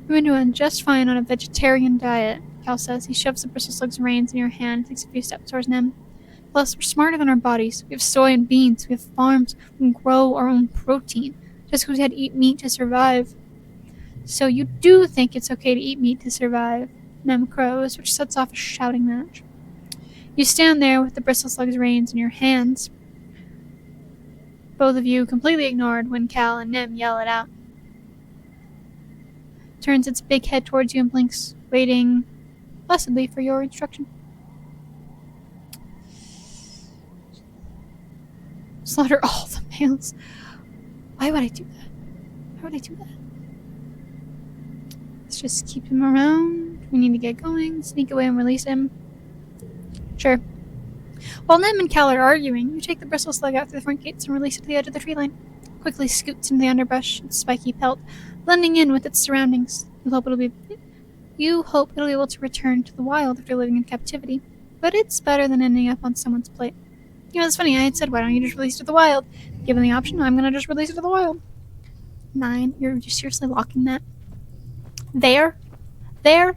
We've been doing just fine on a vegetarian diet, Cal says. He shoves the Bristleslug's reins in your hand and takes a few steps towards Nem. Plus, we're smarter than our bodies. We have soy and beans. We have farms. We can grow our own protein. Just because we had to eat meat to survive. So you do think it's okay to eat meat to survive? Nem crows, which sets off a shouting match. You stand there with the Bristleslug's reins in your hands. Both of you completely ignored when Cal and Nem yell it out. Turns its big head towards you and blinks. waiting placidly for your instruction. Slaughter all the males. Why would I do that? Why would I do that? Let's just keep him around. We need to get going. Sneak away and release him. Sure. While Nim and Cal are arguing, you take the bristle slug out through the front gates and release it to the edge of the tree line. Quickly scoots into the underbrush, its spiky pelt blending in with its surroundings. You hope it'll be able to return to the wild after living in captivity, but it's better than ending up on someone's plate. You know, it's funny, I had said, why don't you just release it to the wild? Given the option, I'm gonna just release it to the wild. 9. You're just seriously locking that? There? Of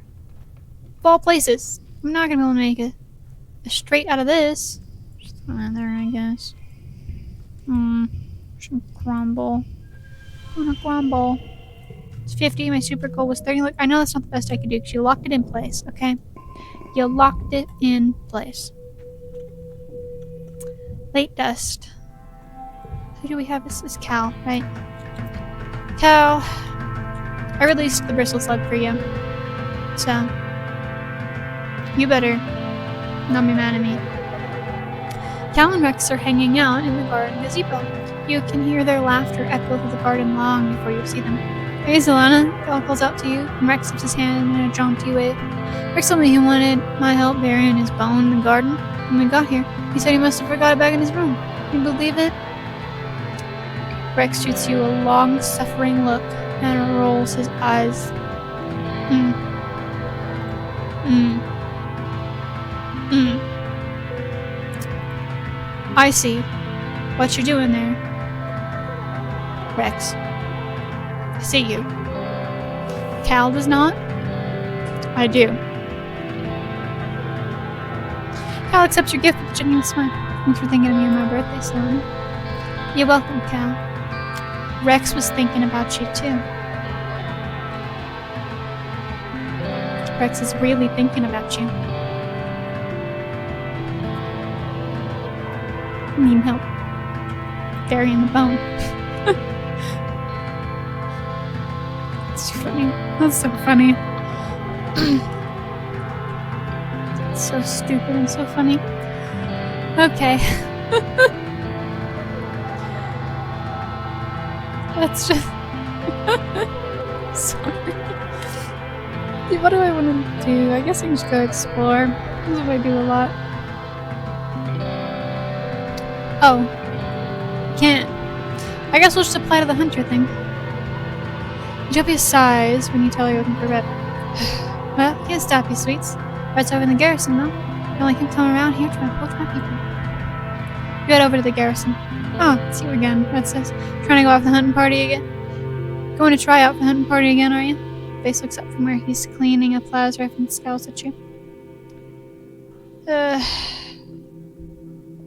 all places. I'm not gonna be able to make a straight out of this. Just there, I guess. Should crumble. I wanna crumble. It's 50. My super goal was 30. Look, I know that's not the best I could do because you locked it in place, okay? You locked it in place. Late dust. Who do we have? This is Cal, right? Cal, I released the bristle slug for you. So, you better not be mad at me. Cal and Rex are hanging out in the garden gazebo. You can hear their laughter echo through the garden long before you see them. Hey, Solana, Cal calls out to you, and Rex lifts his hand in a jaunty way. Rex told me he wanted my help burying his bone in the garden. When we got here, he said he must have forgot it back in his room. Can you believe it? Rex shoots you a long, suffering look and rolls his eyes. I see what you're doing there, Rex. I see you. Cal does not. I do. Cal accepts your gift with a genuine smile. Thanks for thinking of me on my birthday, Sloan. You're welcome, Cal. Rex was thinking about you, too. Rex is really thinking about you. I need help burying the bone. It's funny. That's so funny. It's so stupid and so funny. Okay. That's just... Sorry. Dude, what do I want to do? I guess I can just go explore. That's what I do a lot. Oh. Can't. I guess we'll just apply to the hunter thing. Utopia sighs when you tell her you're looking for Red. Well, can't stop you, sweets. Red's over in the garrison, though. You only can come around here trying to poach my people. You head over to the garrison. Oh, it's you again, Red says. Trying to go off the hunting party again? Going to try out for the hunting party again, are you? Face looks up from where he's cleaning a plas rifle and scowls at you.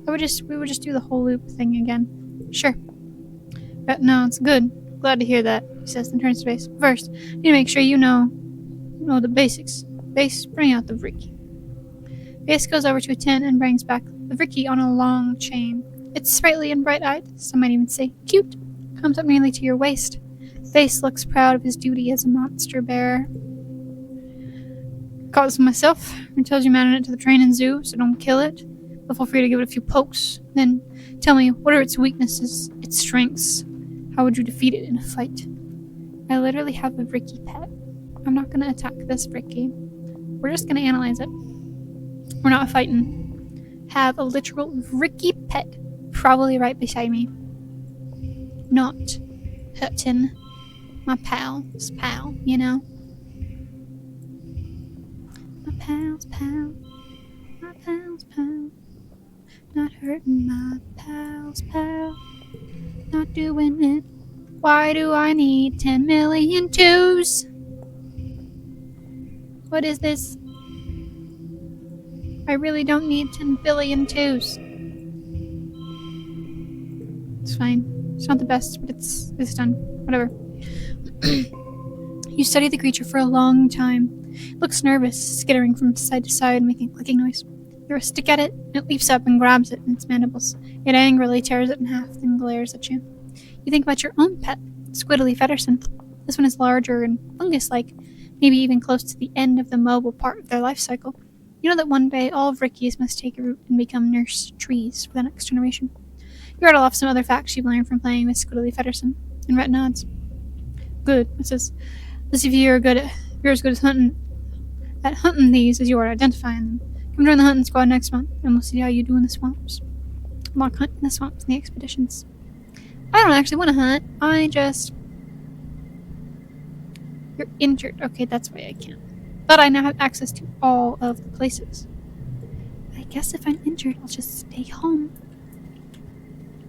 We would just do the whole loop thing again. Sure. But no, it's good. Glad to hear that, he says, then turns to Base. First, you need to make sure you know the basics. Base, bring out the Vricky. Base goes over to a tent and brings back the Vricky on a long chain. It's sprightly and bright-eyed, some might even say cute. Comes up nearly to your waist. Base looks proud of his duty as a monster bearer. Caught this myself. I tells you mounted it to the train and zoo, so don't kill it. But feel free to give it a few pokes. Then tell me, what are its weaknesses, its strengths? How would you defeat it in a fight? I literally have a Vricky pet. I'm not going to attack this Vricky. We're just going to analyze it. We're not fighting. Have a literal Vricky pet probably right beside me. Not hurting my pal's pal, you know? My pal's pal. My pal's pal. Not hurting my pal's pal. Not doing it. Why do I need 10 million twos? What is this? I really don't need 10 billion twos. It's fine. It's not the best, but it's done. Whatever. You study the creature for a long time. It looks nervous, skittering from side to side, making a clicking noise. You throw a stick at it, and it leaps up and grabs it in its mandibles. It angrily tears it in half, then glares at you. You think about your own pet, Squiddly Fedderson. This one is larger and fungus-like, maybe even close to the end of the mobile part of their life cycle. You know that one day all of Ricky's must take a root and become nurse trees for the next generation. You rattle off some other facts you've learned from playing with Squiddly Fedderson, and Rhett nods. Good, it says. Let's see if you're as good at hunting these as you are at identifying them. Come join the hunting squad next month, and we'll see how you do in the swamps. Mock hunt in the swamps and the expeditions. I don't actually want to hunt. You're injured. Okay, that's why I can't. But I now have access to all of the places. I guess if I'm injured, I'll just stay home.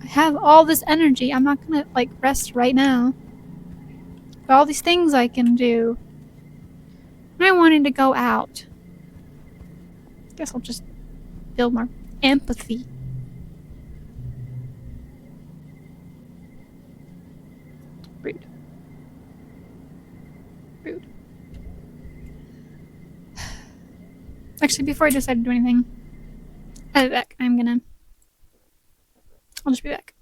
I have all this energy. I'm not gonna, rest right now. Got all these things I can do. I wanted to go out. Guess I'll just build more empathy. Rude. Rude. Actually, before I decide to do anything, I'll be back. I'll just be back.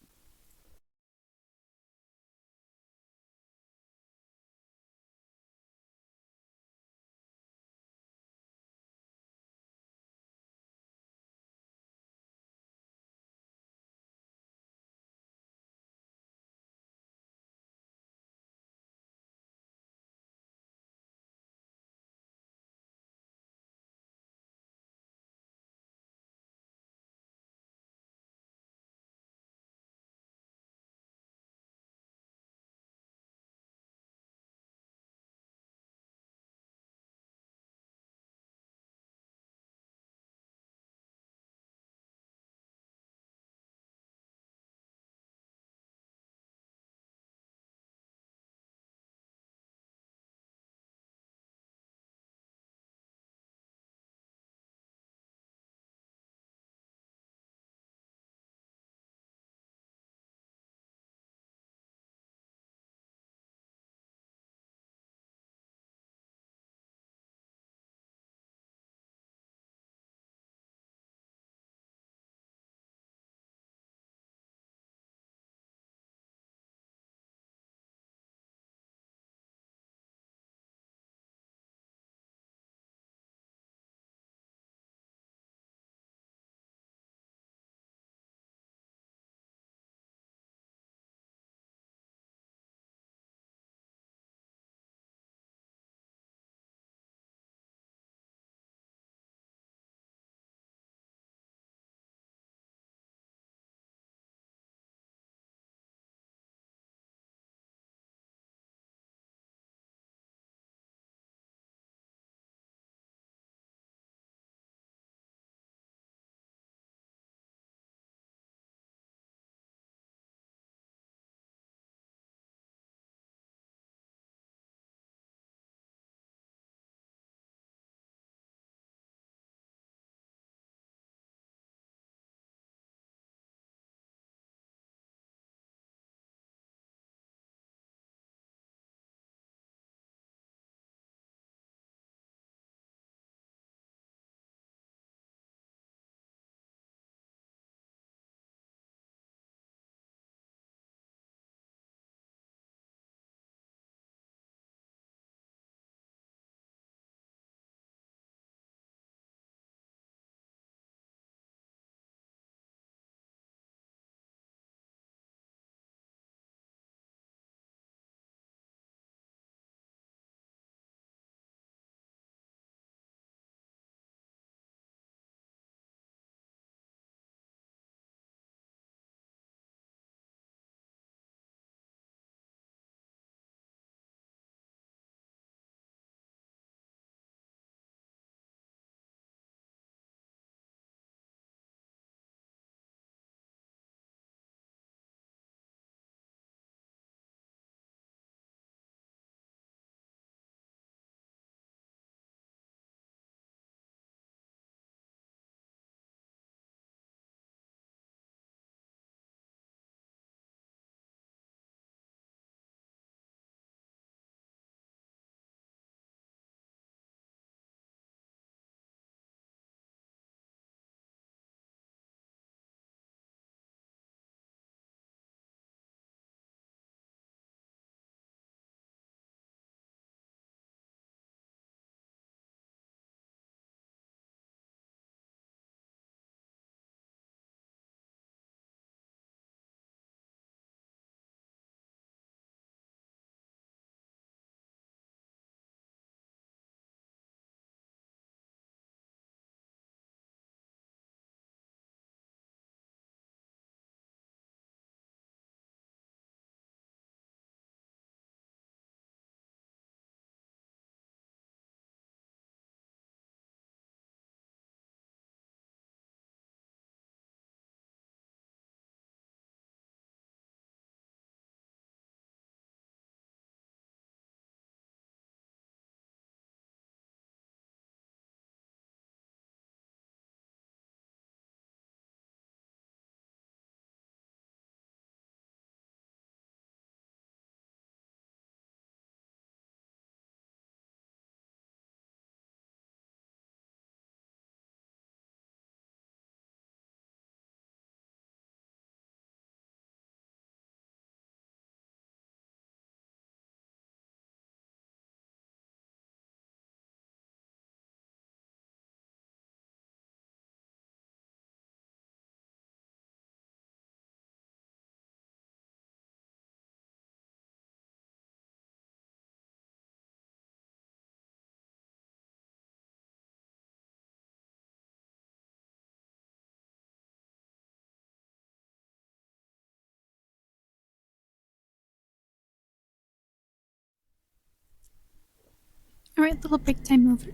Alright, little break time over.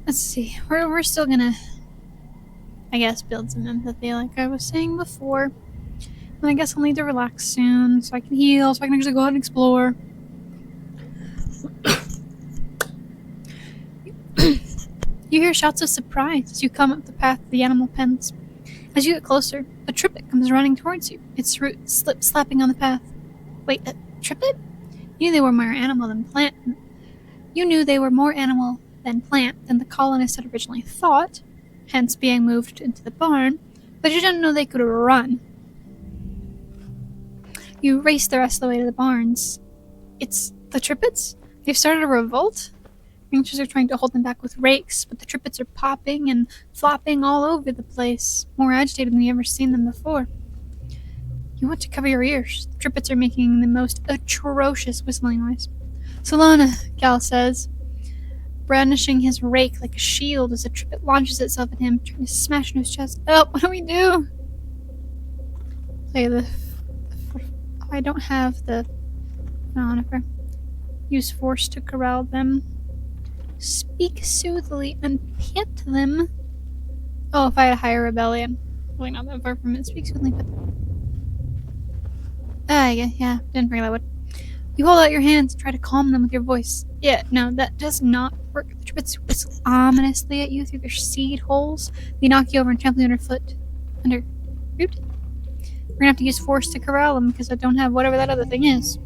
Let's see. We're still gonna, I guess, build some empathy like I was saying before. And I guess I'll need to relax soon so I can heal, so I can actually go out and explore. You hear shouts of surprise as you come up the path to the animal pens. As you get closer, a trippet comes running towards you, its root slapping on the path. Wait, a trippet? You knew they were more animal than plant. You knew they were more animal than plant than the colonists had originally thought, hence being moved into the barn, but you didn't know they could run. You race the rest of the way to the barns. It's the trippets? They've started a revolt? Rangers are trying to hold them back with rakes, but the trippets are popping and flopping all over the place, more agitated than you've ever seen them before. You want to cover your ears. The trippets are making the most atrocious whistling noise. Solana, Cal says, brandishing his rake like a shield as the trippet launches itself at him, trying to smash into his chest. Oh, what do we do? Play I don't have the... Whatever. Use force to corral them. Speak soothily and pet them. Oh, if I had a higher rebellion. Really not that far from it. Speak soothly, pet them. Yeah, didn't forget that one. You hold out your hands and try to calm them with your voice. Yeah, no, that does not work. The trippets whistle ominously at you through their seed holes. They knock you over and trample you underfoot. Under root? We're gonna have to use force to corral them because I don't have whatever that other thing is.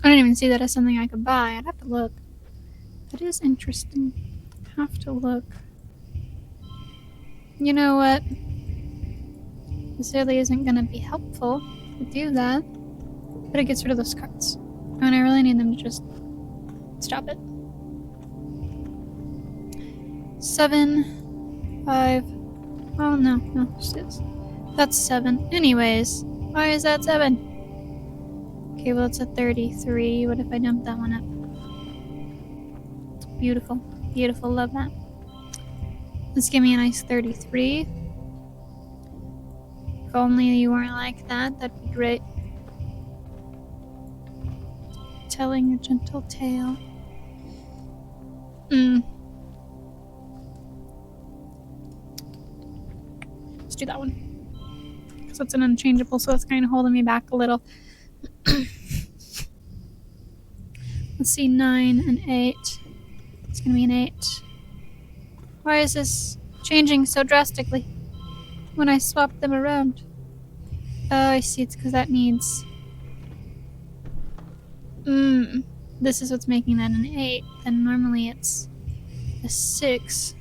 I didn't even see that as something I could buy. I'd have to look. That is interesting. Have to look. You know what? This really isn't gonna be helpful to do that. But it gets rid of those cards. And I really need them to just stop it. 7, 5. Oh no, 6. That's 7. Anyways, why is that 7? Okay, well it's a 33. What if I dump that one up? Beautiful. Beautiful. Love that. Let's give me a nice 33. If only you weren't like that, that'd be great. Telling a gentle tale. Let's do that one. Because it's an unchangeable, so it's kind of holding me back a little. Let's see, 9 and 8. It's gonna be an 8. Why is this changing so drastically when I swap them around? Oh, I see, it's because that needs... This is what's making that an 8. Then normally it's a 6.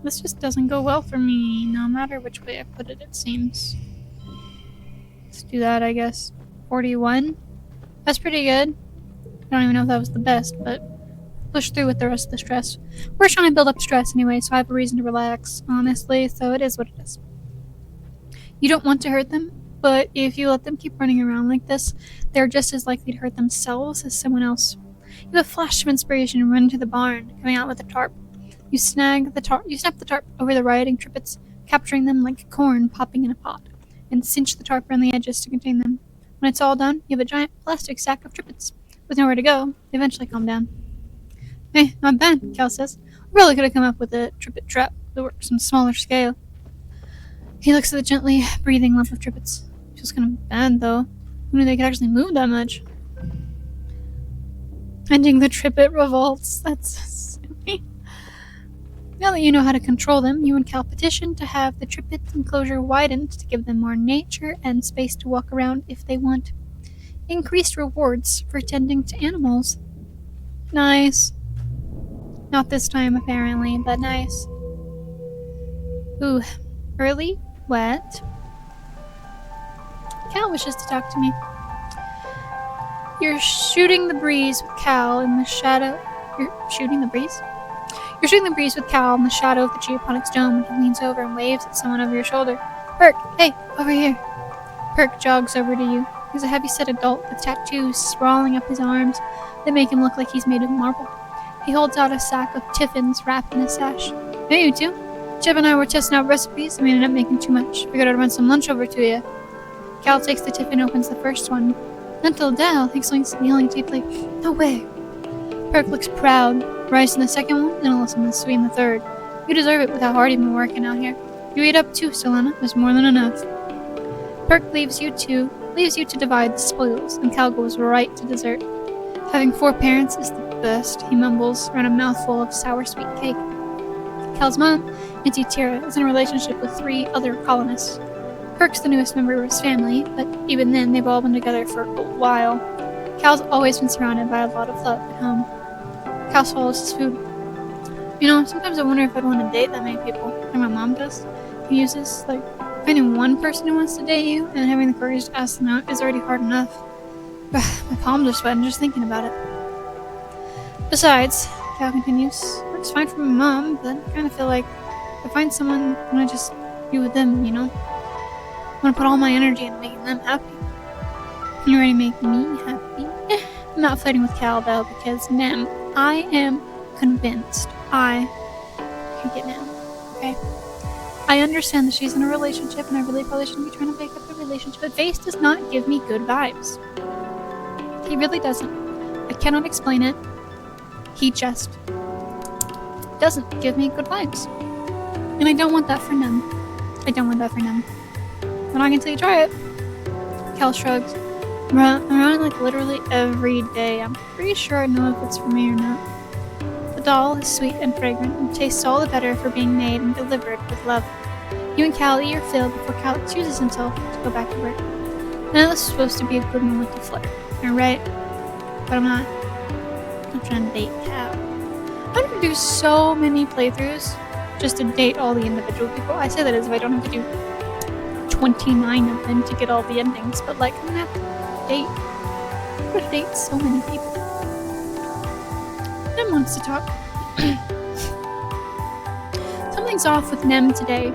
This just doesn't go well for me, no matter which way I put it, it seems. Let's do that, I guess. 41. That's pretty good. I don't even know if that was the best, but push through with the rest of the stress. We're trying to build up stress anyway, so I have a reason to relax, honestly, so it is what it is. You don't want to hurt them, but if you let them keep running around like this, they're just as likely to hurt themselves as someone else. You have a flash of inspiration and run to the barn, coming out with a tarp. You snap the tarp over the rioting trippets, capturing them like corn popping in a pot, and cinch the tarp around the edges to contain them. When it's all done, you have a giant plastic sack of trippets. With nowhere to go, they eventually calm down. Hey, not bad, Cal says. We really could have come up with a trippet trap that works on a smaller scale. He looks at the gently breathing lump of trippets. Feels kind of bad, though. Who knew they could actually move that much? Ending the trippet revolts. That's silly. Now that you know how to control them, you and Cal petition to have the trippet enclosure widened to give them more nature and space to walk around if they want. Increased rewards for tending to animals. Nice. Not this time, apparently, but nice. Ooh, early, wet. Cal wishes to talk to me. You're shooting the breeze with Cal in the shadow. You're shooting the breeze? You're shooting the breeze with Cal in the shadow of the geoponics dome when he leans over and waves at someone over your shoulder. Perk, hey, over here. Perk jogs over to you. He's a heavy-set adult with tattoos sprawling up his arms that make him look like he's made of marble. He holds out a sack of tiffins wrapped in a sash. Hey, you two. Chip and I were testing out recipes and we ended up making too much. Figured I'd run some lunch over to you. Cal takes the tip and opens the first one. Until Dell exclaims, yelling deeply, "No way!" Perk looks proud, rises in the second one, and Alyssa is sweet in the third. You deserve it with how hard you've been working out here. You ate up too, Selena. There's more than enough. Perk leaves you to divide the spoils, and Cal goes right to dessert. Having 4 parents is the best, he mumbles around a mouthful of sour sweet cake. Cal's mom, Auntie Tira, is in a relationship with 3 other colonists. Perk's the newest member of his family, but even then they've all been together for a while. Cal's always been surrounded by a lot of love at home. Cal swallows his food. You know, sometimes I wonder if I'd want to date that many people, like my mom does. He uses, finding one person who wants to date you and having the courage to ask them out is already hard enough. My palms are sweating just thinking about it. Besides, Cal continues, works fine for my mom, but I kind of feel like if I find someone, I want to just be with them, you know? I want to put all my energy into making them happy. You're ready to make me happy. I'm not flirting with Cal, though, because Nem, I am convinced I can get Nem, okay? I understand that she's in a relationship, and I really probably shouldn't be trying to break up the relationship, but Face does not give me good vibes. He really doesn't. I cannot explain it. He just doesn't give me good vibes. And I don't want that for Nem. I don't want that for Nem. But I can tell you try it. Cal shrugs. I'm around literally every day. I'm pretty sure I know if it's for me or not. The doll is sweet and fragrant and tastes all the better for being made and delivered with love. You and Cal eat your fill before Cal excuses himself to go back to work. Now this is supposed to be a good moment to flirt. You're right. But I'm not trying to date Cal. I'm gonna do so many playthroughs just to date all the individual people. I say that as if I don't have to do 29 of them to get all the endings, but I'm gonna have to date. I'm gonna date so many people. Nem wants to talk. Something's off with Nem today.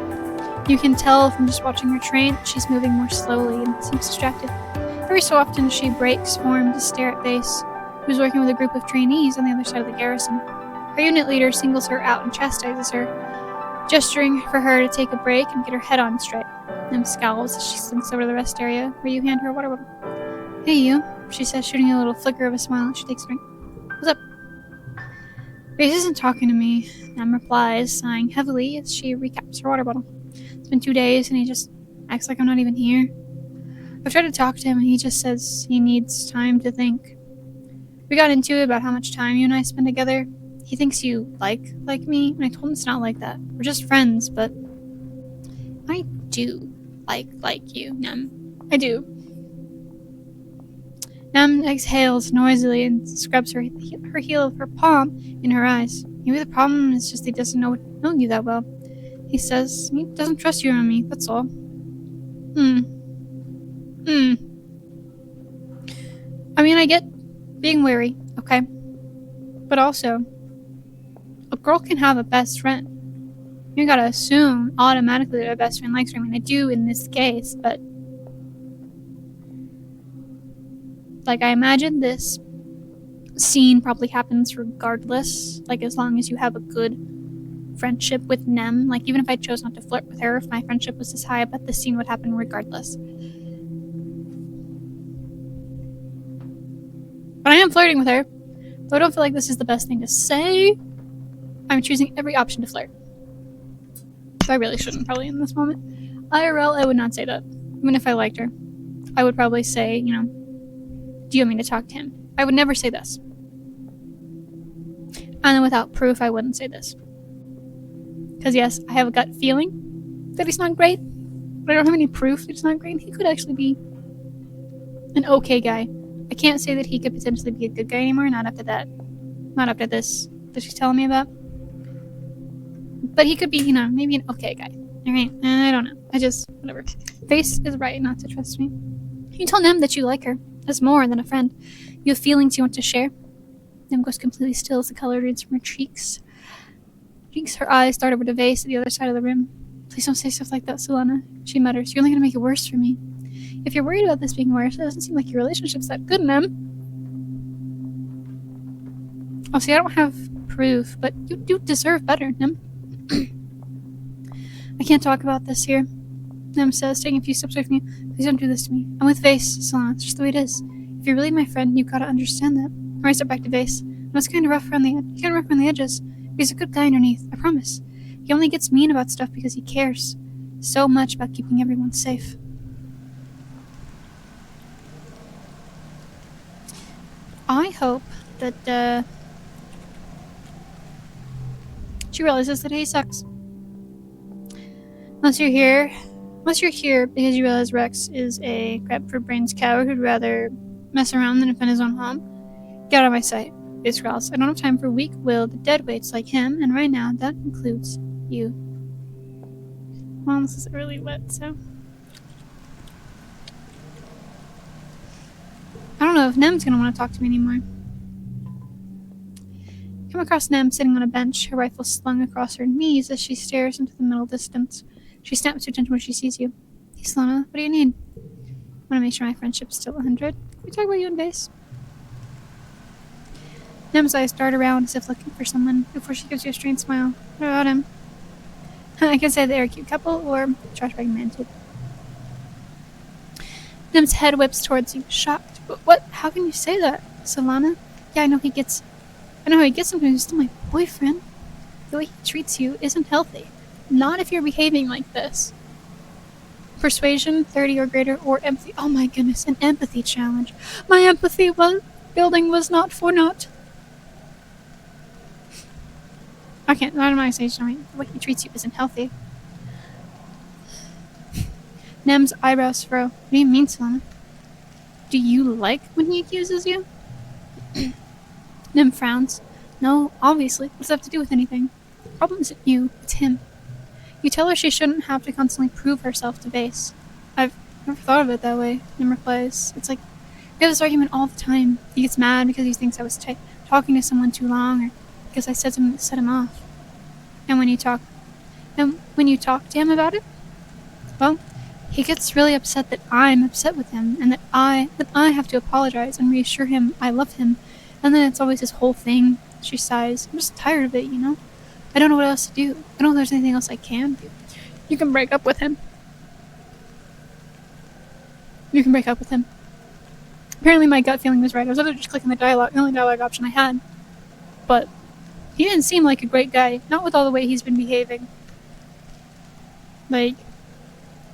You can tell from just watching her train that she's moving more slowly and seems distracted. Every so often she breaks form to stare at Vase, who's working with a group of trainees on the other side of the garrison. Her unit leader singles her out and chastises her, gesturing for her to take a break and get her head on straight. Nem scowls as she slinks over to the rest area, where you hand her a water bottle. "Hey you," she says, shooting a little flicker of a smile as she takes a drink. "What's up?" "Grace isn't talking to me," Nem replies, sighing heavily as she recaps her water bottle. "It's been 2 days and he just acts like I'm not even here. I've tried to talk to him and he just says he needs time to think. We got into it about how much time you and I spend together. He thinks you like me, and I told him it's not like that. We're just friends, but I do like you, Nem. I do." Nem exhales noisily and scrubs her heel of her palm in her eyes. "Maybe the problem is just he doesn't know you that well. He says he doesn't trust you or me, that's all." I mean, I get being wary, okay? But also, a girl can have a best friend. You gotta assume automatically that a best friend likes her. I mean, I do in this case, but I imagine this scene probably happens regardless, as long as you have a good friendship with Nem. Even if I chose not to flirt with her, if my friendship was this high, I bet this scene would happen regardless. But I am flirting with her, though I don't feel like this is the best thing to say. I'm choosing every option to flirt. So I really shouldn't, probably, in this moment. IRL, I would not say that. Even if I liked her. I would probably say, do you want me to talk to him? I would never say this. And then without proof, I wouldn't say this. Because yes, I have a gut feeling that he's not great, but I don't have any proof that he's not great. He could actually be an okay guy. I can't say that he could potentially be a good guy anymore, not after that. Not after this that she's telling me about. But he could be, maybe an okay guy. Alright, I don't know. Whatever. Face is right not to trust me. You tell Nem that you like her. As more than a friend. You have feelings you want to share. Nem goes completely still as the color reads from her cheeks. Her eyes dart over to Vase at the other side of the room. "Please don't say stuff like that, Selena," she mutters. "You're only going to make it worse for me. If you're worried about this being worse, it doesn't seem like your relationship's that good, Nem." Oh, see, I don't have proof, but you do deserve better, Nem. I can't talk about this here. Nem says, taking a few steps away from you. Please don't do this to me. I'm with Vase, Solana. It's just the way it is. If you're really my friend, you've got to understand that. I step back to Vase. No, it's kind of rough around the edges. But he's a good guy underneath, I promise. He only gets mean about stuff because he cares so much about keeping everyone safe. I hope that, she realizes that he sucks. Unless you're here because you realize Rex is a crap-for-brains coward who'd rather mess around than defend his own home. Get out of my sight, Vase growls. I don't have time for weak-willed deadweights like him, and right now that includes you. Well, this is really wet, so... I don't know if Nem's gonna want to talk to me anymore. Come across Nem sitting on a bench, her rifle slung across her knees as she stares into the middle distance. She snaps to attention when she sees you. Hey, Solana, what do you need? I want to make sure my friendship's still 100. Can we talk about you and Vase? Nem's eyes dart around as if looking for someone before she gives you a strange smile. What about him? I can say they're a cute couple or trash bag manted. Nem's head whips towards you, shocked. But what? How can you say that, Solana? Yeah, I know how he gets sometimes. He's still my boyfriend. The way he treats you isn't healthy. Not if you're behaving like this. Persuasion, 30 or greater, or empathy. Oh my goodness, an empathy challenge. My empathy building was not for naught. I can't, not in my stage, the way he treats you isn't healthy. Nem's eyebrows furrow. What do you mean, Solana? Do you like when he accuses you? Nem frowns. No, obviously. What does that have to do with anything? The problem isn't you, it's him. You tell her she shouldn't have to constantly prove herself to Vase. I've never thought of it that way, Nem replies. It's like, we have this argument all the time. He gets mad because he thinks I was talking to someone too long, or because I said something that set him off. And when you talk to him about it, well, he gets really upset that I'm upset with him, and that I have to apologize and reassure him I love him. And then it's always this whole thing. She sighs. I'm just tired of it, you know? I don't know what else to do. I don't know if there's anything else I can do. You can break up with him. Apparently my gut feeling was right. I was either just clicking the only dialogue option I had. But he didn't seem like a great guy. Not with all the way he's been behaving. Like,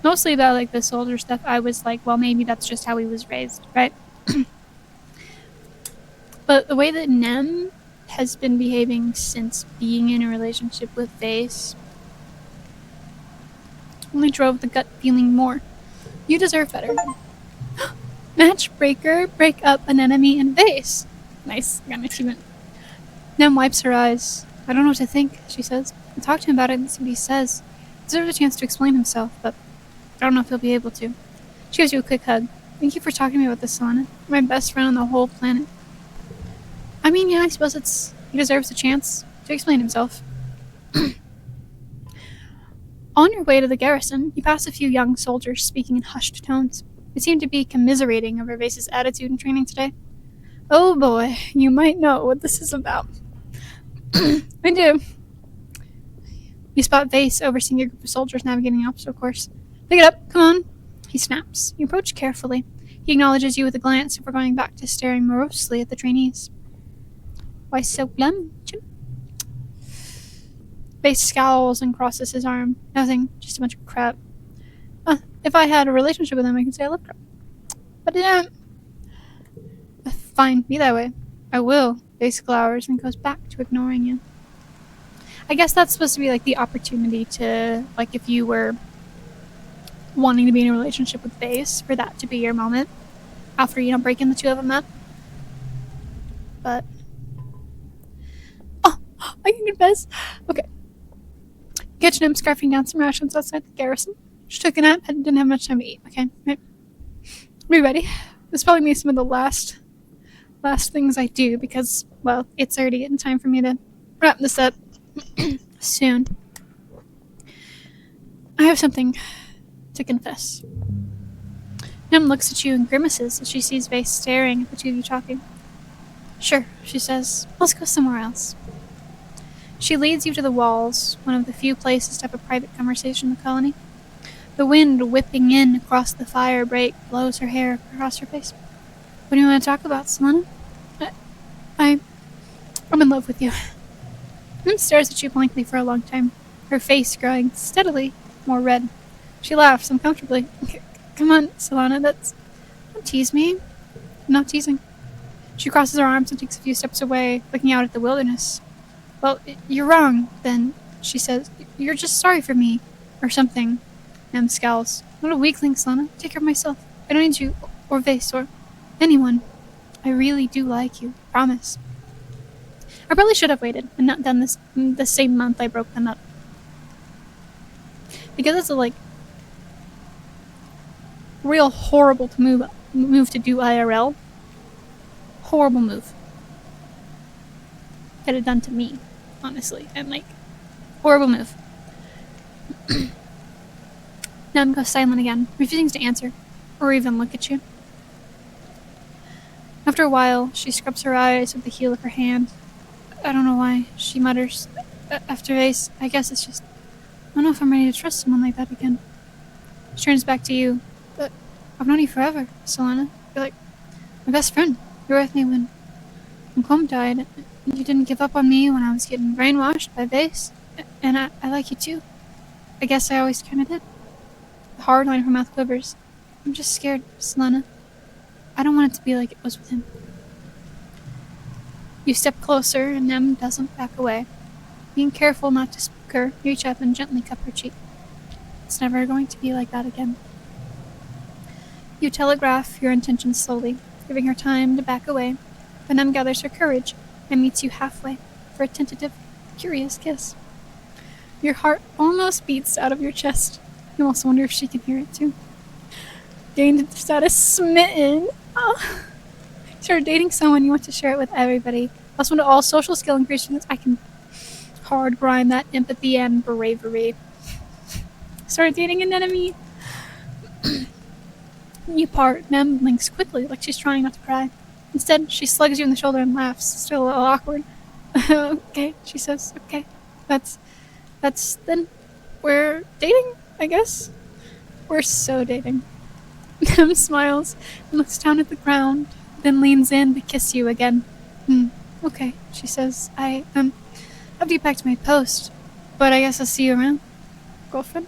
mostly about like the soldier stuff, I was like, well, maybe that's just how he was raised, right? But the way that Nem has been behaving since being in a relationship with Vase only drove the gut feeling more. You deserve better. Matchbreaker, break up an enemy in Vase. Nice, got an achievement. Nem wipes her eyes. I don't know what to think, she says. I'll talk to him about it and see what he says. He deserves a chance to explain himself, but I don't know if he'll be able to. She gives you a quick hug. Thank you for talking to me about this, Solana. You're my best friend on the whole planet. I mean, yeah, I suppose he deserves a chance to explain himself. On your way to the garrison, you pass a few young soldiers speaking in hushed tones. They seem to be commiserating over Vase's attitude in training today. Oh boy, you might know what this is about. I do. You spot Vase overseeing a group of soldiers navigating the obstacle course. Pick it up, come on. He snaps. You approach carefully. He acknowledges you with a glance before going back to staring morosely at the trainees. Why so glum, Jim? Vase scowls and crosses his arm. Nothing, just a bunch of crap. If I had a relationship with him, I could say I love crap. But I don't. Fine, be that way. I will. Vase glowers and goes back to ignoring you. I guess that's supposed to be like the opportunity to, like, if you were wanting to be in a relationship with Vase, for that to be your moment after, you know, breaking the two of them up. But I can confess. Okay. Catching him scarfing down some rations outside the garrison. She took a nap and didn't have much time to eat. Okay, right. Be ready. This probably be some of the last things I do because, well, it's already getting time for me to wrap this up soon. I have something to confess. Nem looks at you and grimaces as she sees Vase staring at the two of you talking. Sure, she says. Let's go somewhere else. She leads you to the walls, one of the few places to have a private conversation in the colony. The wind whipping in across the fire break blows her hair across her face. What do you want to talk about, Selena? I'm in love with you. Nim stares at you blankly for a long time, her face growing steadily more red. She laughs uncomfortably. Come on, Selena, don't tease me. I'm not teasing. She crosses her arms and takes a few steps away, looking out at the wilderness. Well, you're wrong, then, she says. You're just sorry for me, or something. Nim scowls. What a weakling, Selena. Take care of myself. I don't need you, or Vase, or anyone. I really do like you. Promise. I probably should have waited and not done this the same month I broke them up. Because it's a, real horrible to move to do IRL. Horrible move. Had it done to me, honestly. And, horrible move. Nam goes silent again, refusing to answer, or even look at you. After a while, she scrubs her eyes with the heel of her hand. I don't know why, she mutters. After Vase, I guess it's just... I don't know if I'm ready to trust someone like that again. She turns back to you. But I've known you forever, Selena. You're my best friend. You were with me when Clem died. You didn't give up on me when I was getting brainwashed by Vase. And I like you too. I guess I always kinda did. The hard line of her mouth quivers. I'm just scared, Selena. I don't want it to be like it was with him. You step closer, and Nem doesn't back away. Being careful not to spook her, you reach up and gently cup her cheek. It's never going to be like that again. You telegraph your intentions slowly, giving her time to back away, but Nem gathers her courage and meets you halfway for a tentative, curious kiss. Your heart almost beats out of your chest. You almost wonder if she can hear it too. Gained status smitten. Oh. Started dating someone, you want to share it with everybody. Plus one to all social skill increases. I can hard grind that empathy and bravery. Started dating an enemy. You part. Nem blinks quickly, like she's trying not to cry. Instead, she slugs you in the shoulder and laughs, still a little awkward. Okay, she says. Okay, that's then we're dating, I guess. We're so dating. Nem smiles and looks down at the ground, then leans in to kiss you again. Okay, she says. I'll be back to my post, but I guess I'll see you around, girlfriend.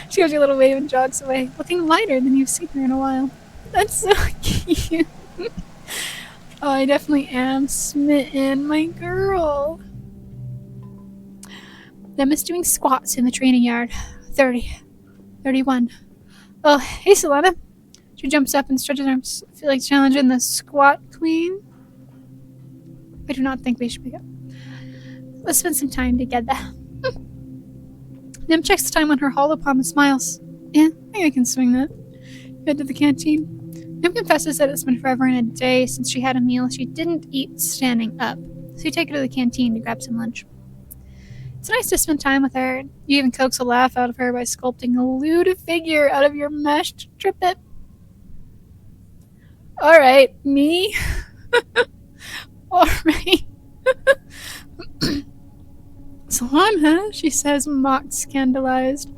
She gives you a little wave and jogs away, looking lighter than you've seen her in a while. That's so cute. Oh, I definitely am smitten, my girl. Them is doing squats in the training yard. 30. 31. Oh, hey, Selena. She jumps up and stretches her arms. I feel like challenging the squat queen. I do not think we should pick up. Let's spend some time together. Nim checks the time on her hollow palm and smiles. Yeah, I think I can swing that. Head to the canteen. Nim confesses that it's been forever and a day since she had a meal she didn't eat standing up, so you take her to the canteen to grab some lunch. It's nice to spend time with her. You even coax a laugh out of her by sculpting a lewd figure out of your meshed trippet. Alright, me? Alright. Selena, she says, mocked, scandalized.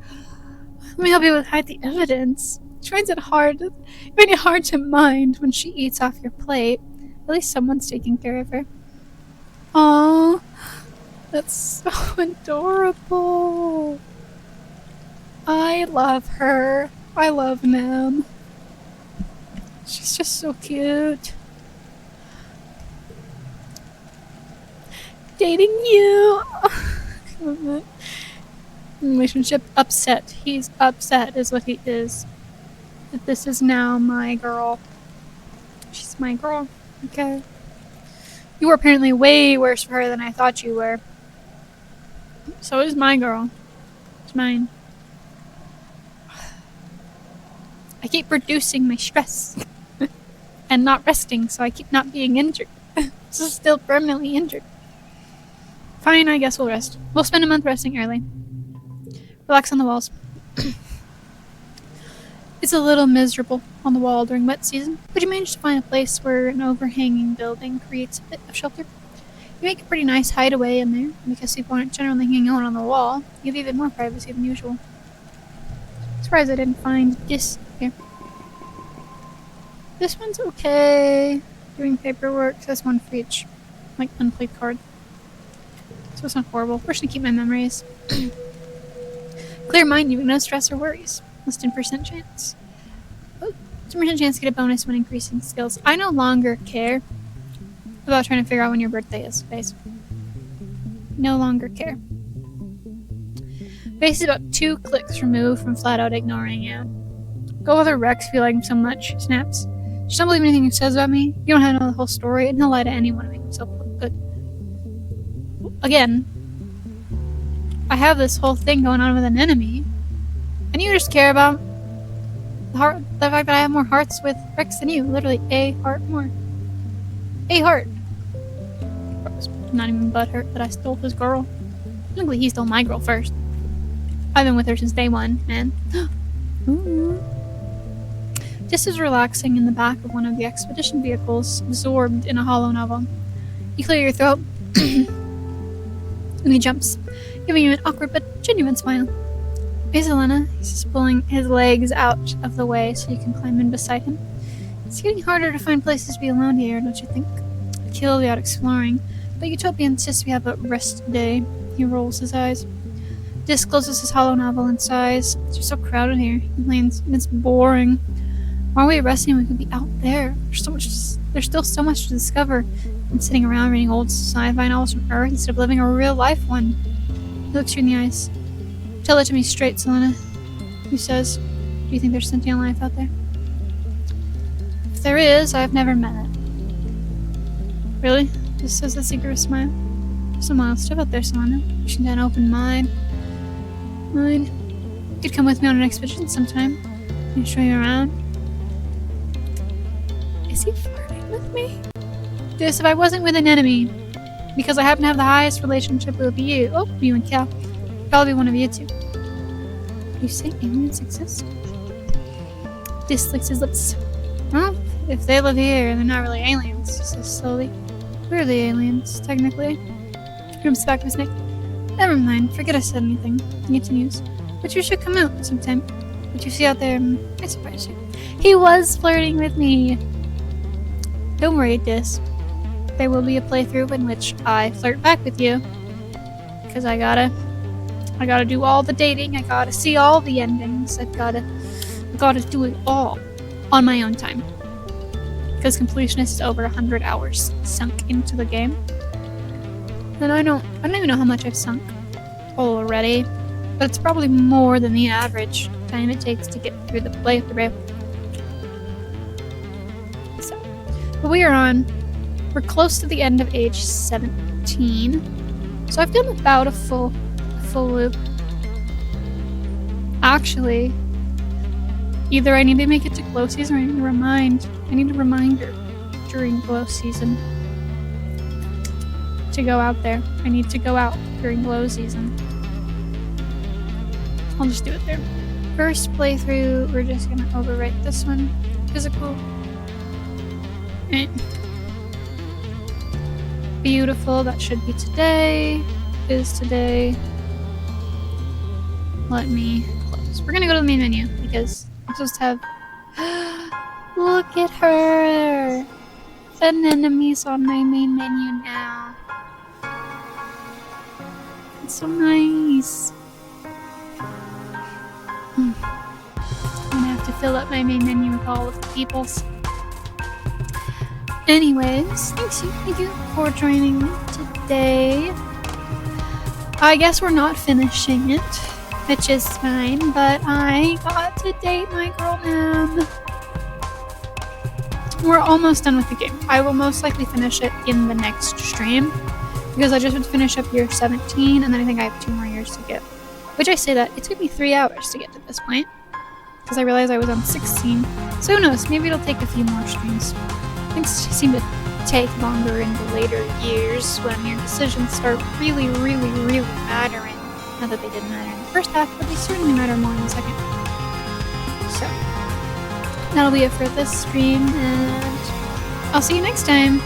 Let me help you hide the evidence. She finds it hard to mind when she eats off your plate. At least someone's taking care of her. Aww, that's so adorable. I love her. I love Nem. She's just so cute. Dating you. Relationship upset. He's upset is what he is. That this is now my girl. She's my girl. Okay. You were apparently way worse for her than I thought you were. So is my girl. It's mine. I keep reducing my stress. And not resting, so I keep not being injured. So still permanently injured. Fine, I guess we'll rest. We'll spend a month resting early. Relax on the walls. It's a little miserable on the wall during wet season, but you manage to find a place where an overhanging building creates a bit of shelter. You make a pretty nice hideaway in there, because people aren't generally hanging out on the wall. You have even more privacy than usual. surprised I didn't find this here. This one's okay. Doing paperwork. So that's one for each, like, unplayed card. So it's not horrible. We're just gonna keep my memories. Clear mind, you have no stress or worries. Less than % chance. Oh, 10% chance to get a bonus when increasing skills. I no longer care about trying to figure out when your birthday is, Face. No longer care. Face is about 2 clicks removed from flat out ignoring you. Go with her Rex, feel like so much. Snaps. Just don't believe anything he says about me. You don't have to know the whole story, and he'll lie to anyone to make himself look good. Again, I have this whole thing going on with an enemy, and you just care about the fact that I have more hearts with Rex than you. Literally, a heart more. A heart. Not even butthurt that I stole his girl. Technically, he stole my girl first. I've been with her since day one, man. Ooh. Just as relaxing in the back of one of the expedition vehicles, absorbed in a hollow novel. You clear your throat, and he jumps, giving you an awkward but genuine smile. Hey, Selena. He's just pulling his legs out of the way so you can climb in beside him. It's getting harder to find places to be alone here, don't you think? I kill you out exploring, but Utopia insists we have a rest day. He rolls his eyes. Discloses his hollow novel and sighs. It's just so crowded here. He complains, it's boring. While we're resting, we could be out there. There's still so much to discover than sitting around reading old sci-fi novels from Earth instead of living a real-life one. He looks you in the eyes. Tell it to me straight, Selena. He says, do you think there's sentient life out there? If there is, I've never met it. Really? Just says the secret smile. There's some wild stuff out there, Selena. You should have an open mind. You could come with me on an expedition sometime. Can I show you around? Is he flirting with me? This if I wasn't with an enemy. Because I happen to have the highest relationship with you. Oh, you and Cal. Probably one of you two. You say aliens exist? Dis licks his lips. Well, if they live here, they're not really aliens, he says slowly. We're the aliens, technically. Grooms back of his neck. Never mind, forget I said anything. He continues. But you should come out sometime. What you see out there, I surprise you. He was flirting with me. Don't worry, Dis. There will be a playthrough in which I flirt back with you. Because I gotta do all the dating, I gotta see all the endings, I gotta do it all on my own time. Because completionist is over 100 hours sunk into the game. And I don't even know how much I've sunk already, but it's probably more than the average time it takes to get through the playthrough. So, but we're close to the end of age 17. So I've done about a full loop. Actually, either I need to make it to glow season or I need a reminder during glow season to go out there. I need to go out during glow season. I'll just do it there. First playthrough, we're just gonna overwrite this one. Physical. Right. Beautiful, that should be today. Is today. Let me close. We're gonna go to the main menu because I'm supposed to have. Look at her! An enemy's on my main menu now. It's so nice. I'm gonna have to fill up my main menu with all of the peoples. Anyways, thank you for joining me today. I guess we're not finishing it, which is fine, but I got to date my girl Em. We're almost done with the game. I will most likely finish it in the next stream, because I just want to finish up year 17, and then I think I have 2 more years to get. Which I say that, it took me 3 hours to get to this point, because I realized I was on 16. So who knows, maybe it'll take a few more streams. Things seem to take longer in the later years when your decisions start really mattering. Not that they didn't matter in the first half, but they certainly matter more in the second. So, that'll be it for this stream, and I'll see you next time!